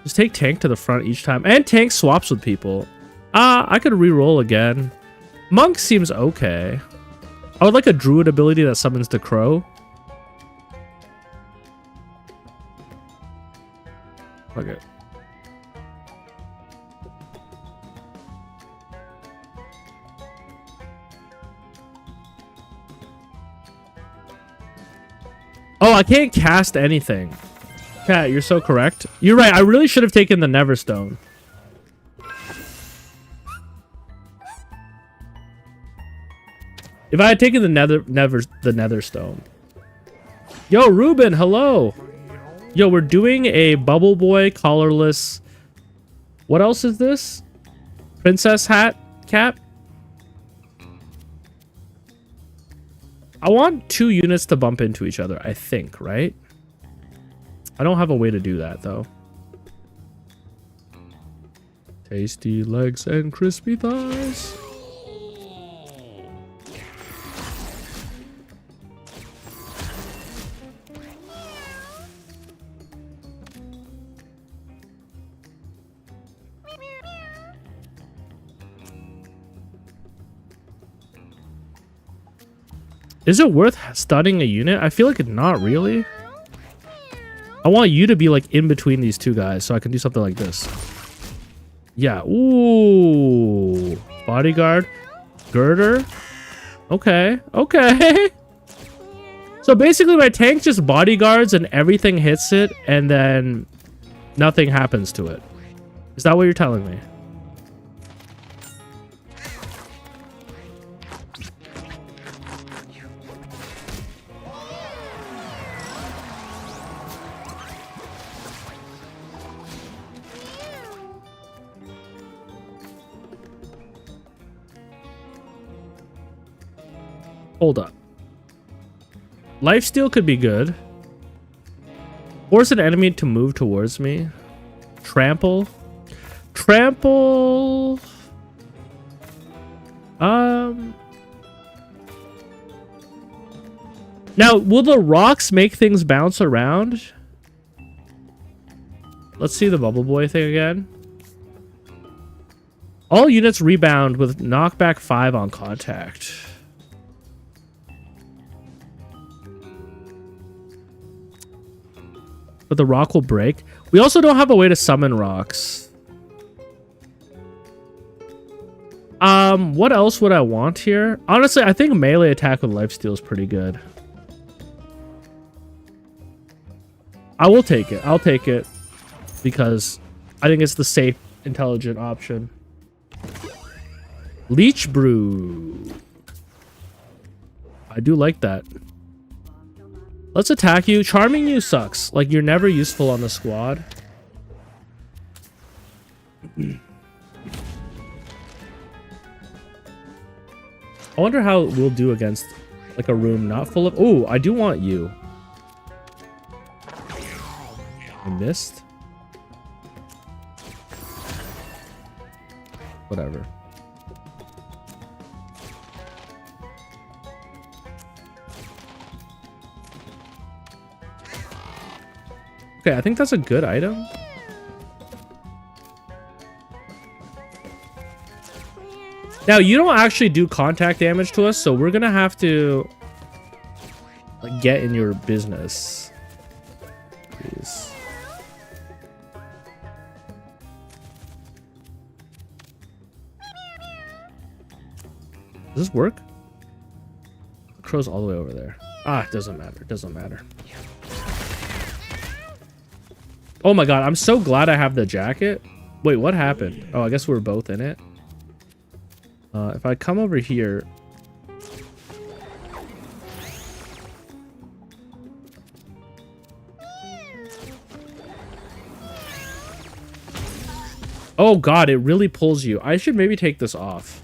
Just take tank to the front each time. And tank swaps with people. I could re-roll again. Monk seems okay. I would like a druid ability that summons the crow. Okay. Oh, I can't cast anything. Cat, you're so correct. You're right. I really should have taken the Neverstone. If I had taken the Netherstone. Yo, Ruben, hello. Yo, we're doing a Bubble Boy collarless. What else is this? Princess hat cap. I want 2 units to bump into each other, I think, right? I don't have a way to do that, though. Tasty legs and crispy thighs. Is it worth stunning a unit? I feel like it's not really. I want you to be like in between these 2 guys so I can do something like this. Yeah. Ooh. Bodyguard. Girder. Okay. Okay. So basically my tank just bodyguards and everything hits it and then nothing happens to it. Is that what you're telling me? Hold up. Lifesteal could be good. Force an enemy to move towards me. Trample. Trample. Now, will the rocks make things bounce around? Let's see the bubble boy thing again. All units rebound with knockback 5 on contact. But the rock will break. We also don't have a way to summon rocks. What else would I want here? Honestly, I think melee attack with lifesteal is pretty good. I will take it. I'll take it because I think it's the safe, intelligent option. Leech Brew. I do like that. Let's attack you. Charming you sucks. Like, you're never useful on the squad. I wonder how we'll do against, like, a room not full of... Oh, I do want you. I missed. Whatever. Okay, I think that's a good item. Now, you don't actually do contact damage to us, so we're gonna have to like get in your business. Please. Does this work? The crow's all the way over there. Ah, it doesn't matter. It doesn't matter. Oh my god, I'm so glad I have the jacket. Wait, what happened? Oh, I guess we're both in it. If I come over here... Oh god, it really pulls you. I should maybe take this off.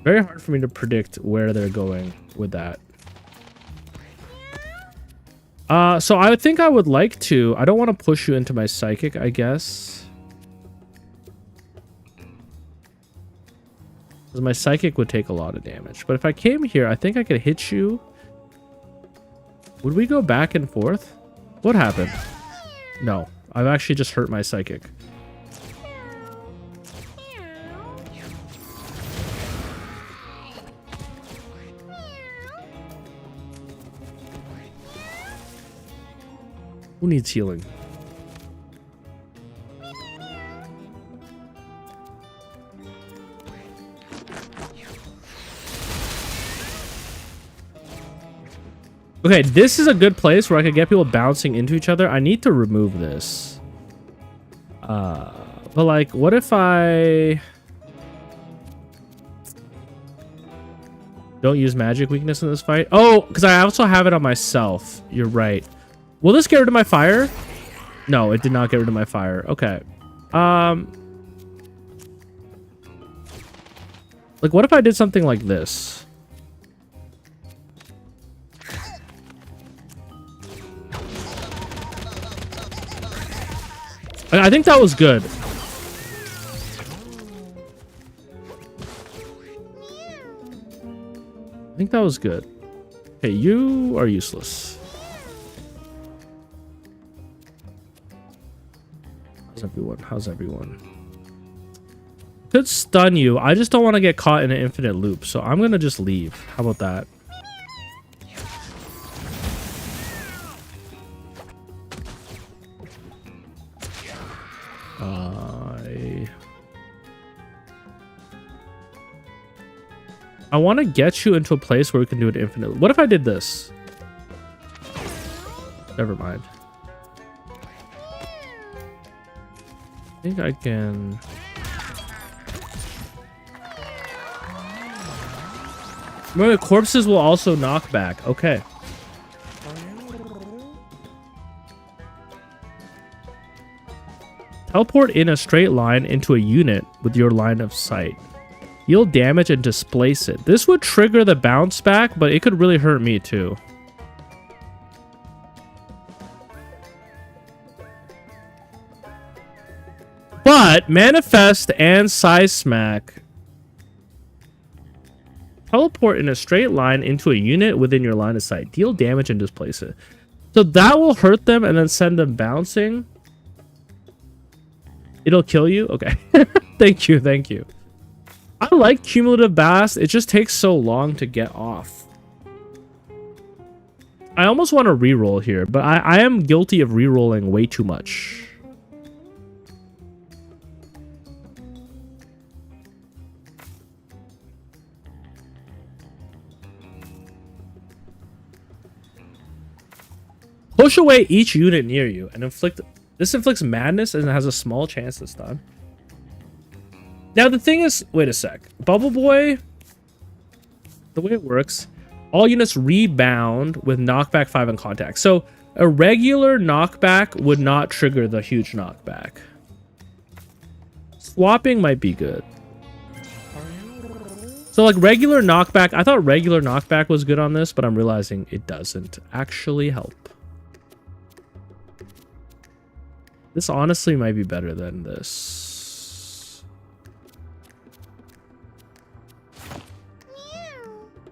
Very hard for me to predict where they're going with that. So I think I would like to... I don't want to push you into my psychic, I guess. Because my psychic would take a lot of damage. But if I came here, I think I could hit you. Would we go back and forth? What happened? No. I've actually just hurt my psychic. Who needs healing? Okay, this is a good place where I could get people bouncing into each other. I need to remove this. But like, what if I don't use magic weakness in this fight? Oh, because I also have it on myself. You're right. Will this get rid of my fire? No, it did not get rid of my fire. Okay. Like, what if I did something like this? I think that was good. I think that was good. Okay, you are useless. How's everyone? Could stun you. I just don't want to get caught in an infinite loop, so I'm gonna just leave. How about that? Okay. I want to get you into a place where we can do it infinitely. What if I did this? Never mind. I think I can... Remember, corpses will also knock back. Okay. Teleport in a straight line into a unit with your line of sight. Deal damage and displace it. This would trigger the bounce back, but it could really hurt me too. But manifest and size smack. Teleport in a straight line into a unit within your line of sight. Deal damage and displace it. So that will hurt them and then send them bouncing. It'll kill you? Okay. Thank you, thank you. I like cumulative blast. It just takes so long to get off. I almost want to reroll here, but I am guilty of rerolling way too much. Push away each unit near you and inflict... This inflicts madness and it has a small chance to stun. Now the thing is... Wait a sec. Bubble Boy... The way it works... All units rebound with knockback 5 in contact. So a regular knockback would not trigger the huge knockback. Swapping might be good. So like regular knockback... I thought regular knockback was good on this, but I'm realizing it doesn't actually help. This honestly might be better than this.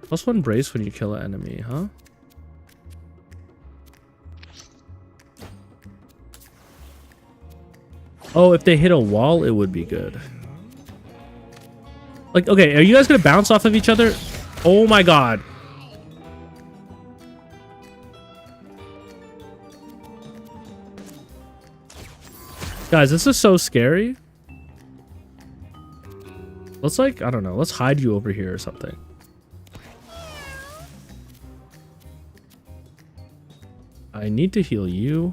+1 brace when you kill an enemy, huh? Oh, if they hit a wall, it would be good. Like, okay, are you guys gonna bounce off of each other? Oh my god. Guys, this is so scary. Let's like, I don't know. Let's hide you over here or something. I need to heal you.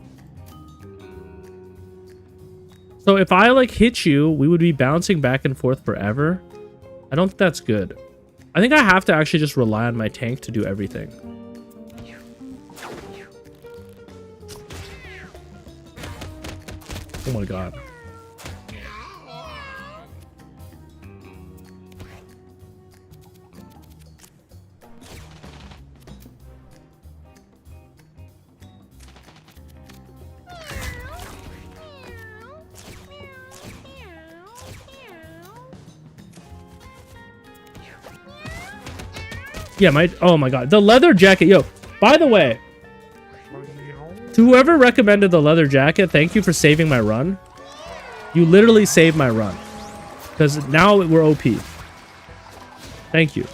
So if I like hit you, we would be bouncing back and forth forever. I don't think that's good. I think I have to actually just rely on my tank to do everything. Oh my god. Yeah, oh my god. The leather jacket. Yo, by the way, to whoever recommended the leather jacket, thank you for saving my run. You literally saved my run. Because now we're OP. Thank you.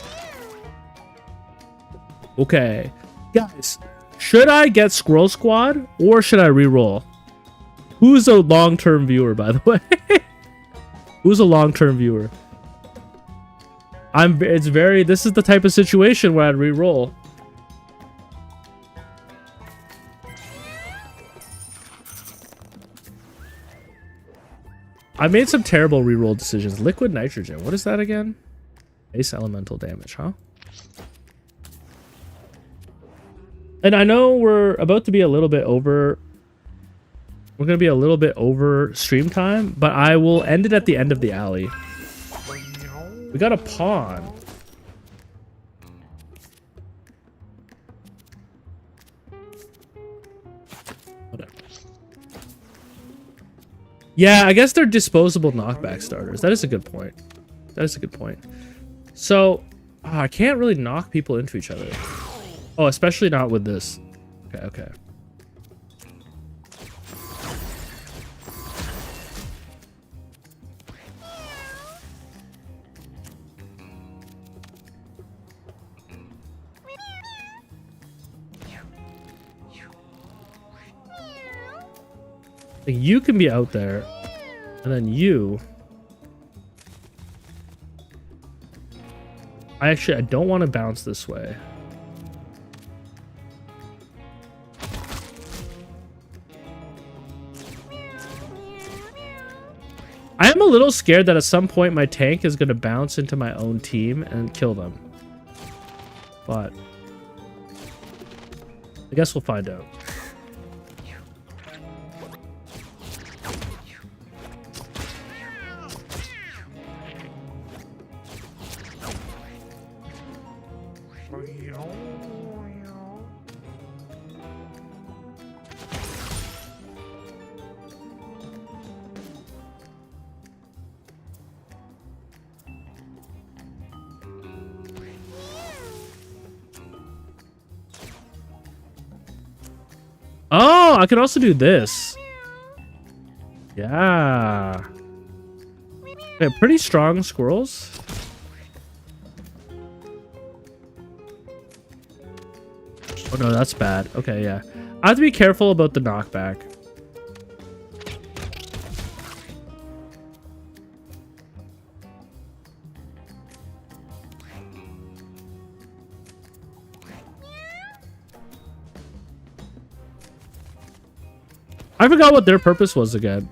Okay. Guys, should I get Squirrel Squad or should I reroll? Who's a long-term viewer, by the way? Who's a long-term viewer? This is the type of situation where I'd reroll. I made some terrible reroll decisions. Liquid nitrogen. What is that again? Base elemental damage, huh? And I know we're about to be a little bit over. We're going to be a little bit over stream time, but I will end it at the end of the alley. We got a pawn. Whatever. Yeah, I guess they're disposable knockback starters. That is a good point. That is a good point. So, I can't really knock people into each other. Oh, especially not with this. Okay, okay. Like, you can be out there. And then you. I don't want to bounce this way. I am a little scared that at some point my tank is going to bounce into my own team and kill them. But I guess we'll find out. Oh, I could also do this. Yeah. Okay, pretty strong squirrels. Oh no, that's bad. Okay, yeah. I have to be careful about the knockback. I forgot what their purpose was again.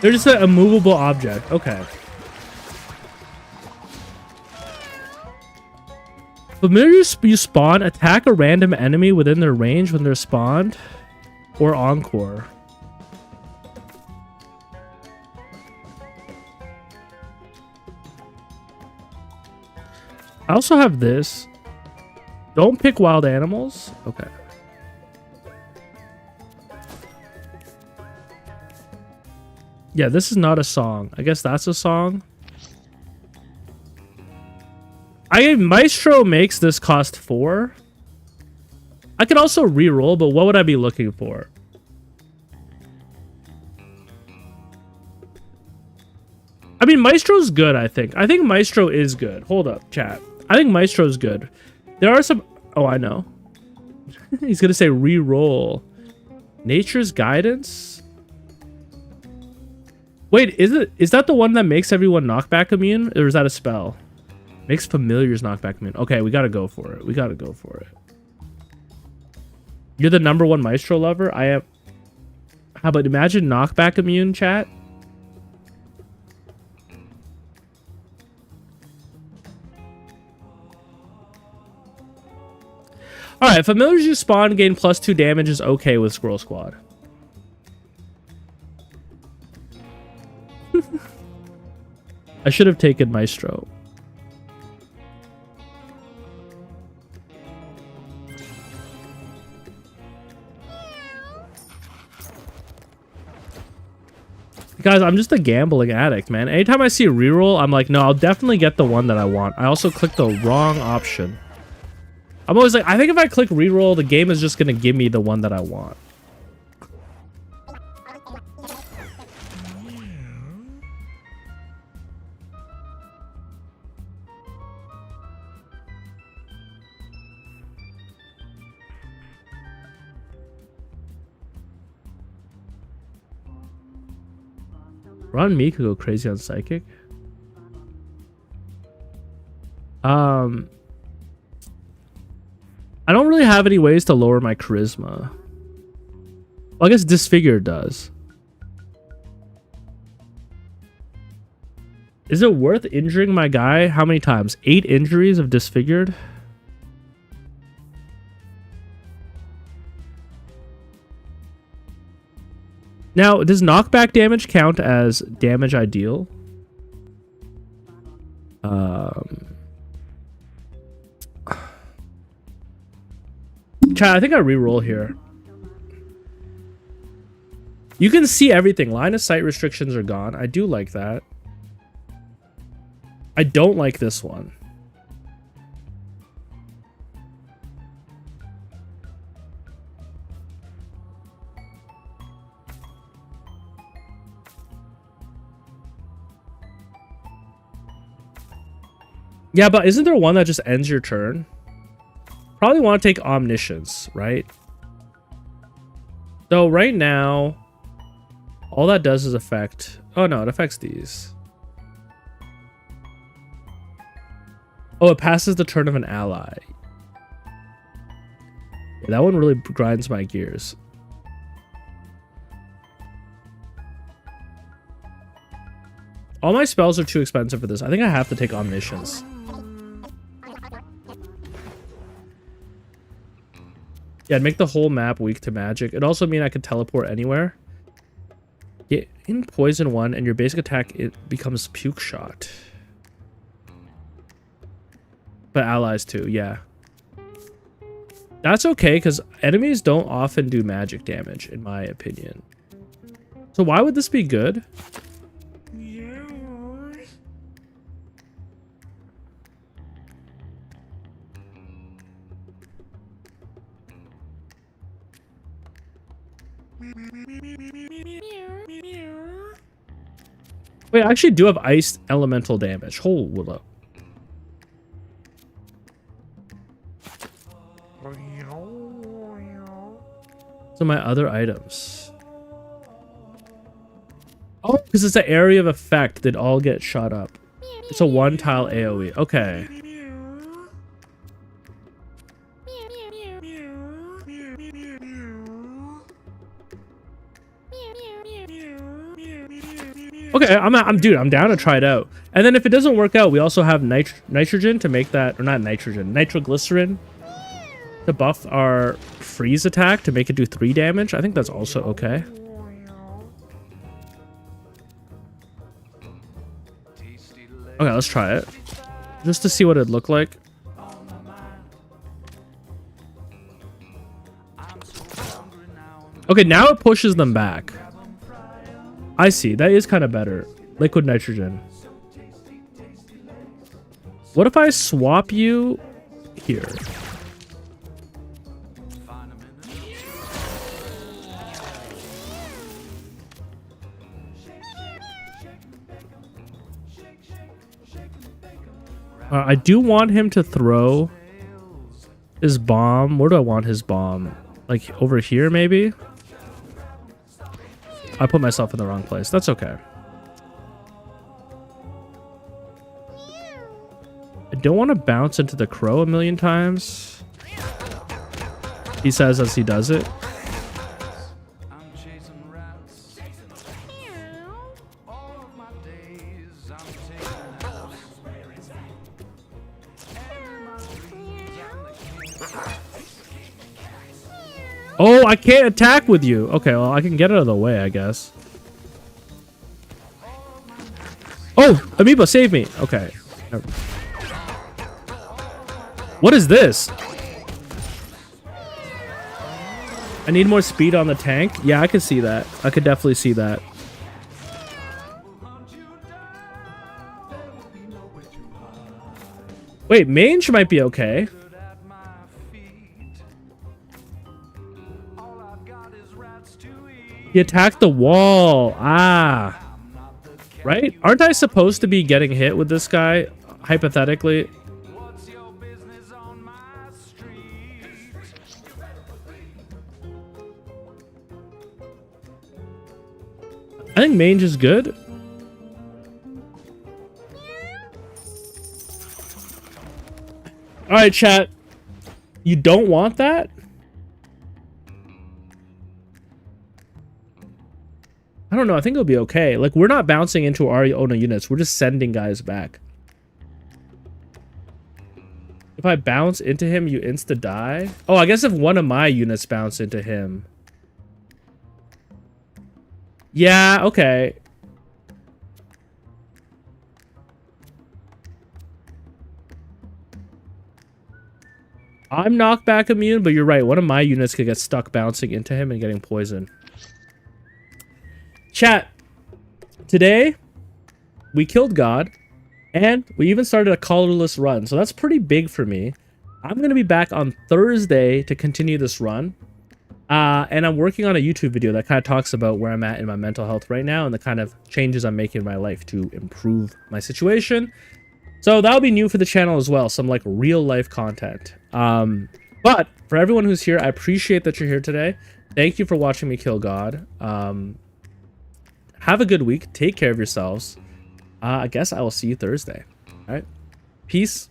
They're just a movable object. Okay. Familiars you spawn, attack a random enemy within their range when they're spawned, or encore. I also have this. Don't pick wild animals. Okay. Yeah, this is not a song. I guess that's a song. Maestro makes this cost 4. I could also re-roll, but what would I be looking for? I mean, Maestro's good, I think. I think Maestro is good. Hold up, chat. I think Maestro's good. There are some... Oh, I know. He's gonna say re-roll. Nature's Guidance? Wait, is that the one that makes everyone knockback immune? Or is that a spell? Makes familiars knockback immune. Okay, we gotta go for it. We gotta go for it. You're the #1 Maestro lover? I am... How about imagine knockback immune, chat? Alright, familiars you spawn gain +2 damage is okay with Squirrel Squad. I should have taken Maestro. Guys, I'm just a gambling addict, man. Anytime I see a reroll, I'm like, no, I'll definitely get the one that I want. I also clicked the wrong option. I'm always like, I think if I click reroll, the game is just going to give me the one that I want. Ron Me could go crazy on Psychic. I don't really have any ways to lower my charisma. Well, I guess Disfigured does. Is it worth injuring my guy? How many times? 8 injuries of Disfigured? Now, does knockback damage count as damage ideal? Chat, I think I reroll here. You can see everything. Line of sight restrictions are gone. I do like that. I don't like this one. Yeah, but isn't there one that just ends your turn? Probably want to take Omniscience, right? So right now, all that does is affect... Oh no, it affects these. Oh, it passes the turn of an ally. Yeah, that one really grinds my gears. All my spells are too expensive for this. I think I have to take Omniscience. Yeah, it'd make the whole map weak to magic. It'd also mean I could teleport anywhere. Get in poison 1 and your basic attack, it becomes puke shot. But allies too, yeah. That's okay, because enemies don't often do magic damage, in my opinion. So why would this be good? Wait, I actually do have ice elemental damage. Hold up. So my other items. Oh, because it's an area of effect that all get shot up. It's a one tile AoE. Okay. Okay, I'm down to try it out. And then if it doesn't work out, we also have nitrogen to make that, or not nitrogen, nitroglycerin to buff our freeze attack to make it do 3 damage. I think that's also okay. Okay, let's try it. Just to see what it'd look like. Okay, now it pushes them back. I see. That is kind of better. Liquid nitrogen. What if I swap you here? I do want him to throw his bomb. Where do I want his bomb? Like over here, maybe? I put myself in the wrong place. That's okay. I don't want to bounce into the crow a million times. He says as he does it. Oh, I can't attack with you. Okay, well, I can get out of the way, I guess. Oh, Amoeba, save me. Okay. What is this? I need more speed on the tank. Yeah, I could see that. I could definitely see that. Wait, mange might be okay. He attacked the wall. Ah. Right? Aren't I supposed to be getting hit with this guy, hypothetically? I think mange is good. Alright, chat. You don't want that? I don't know. I think it'll be okay. Like, we're not bouncing into our own units. We're just sending guys back. If I bounce into him, you insta-die? Oh, I guess if one of my units bounce into him. Yeah, okay. I'm knockback immune, but you're right. One of my units could get stuck bouncing into him and getting poisoned. Chat, today we killed God and we even started a colorless run, so that's pretty big for me. I'm going to be back on Thursday to continue this run, and I'm working on a YouTube video that kind of talks about where I'm at in my mental health right now and the kind of changes I'm making in my life to improve my situation. So that'll be new for the channel as well, some like real life content. But for everyone who's here, I appreciate that you're here today. Thank you for watching me kill God. Have a good week. Take care of yourselves. I guess I will see you Thursday. All right. Peace.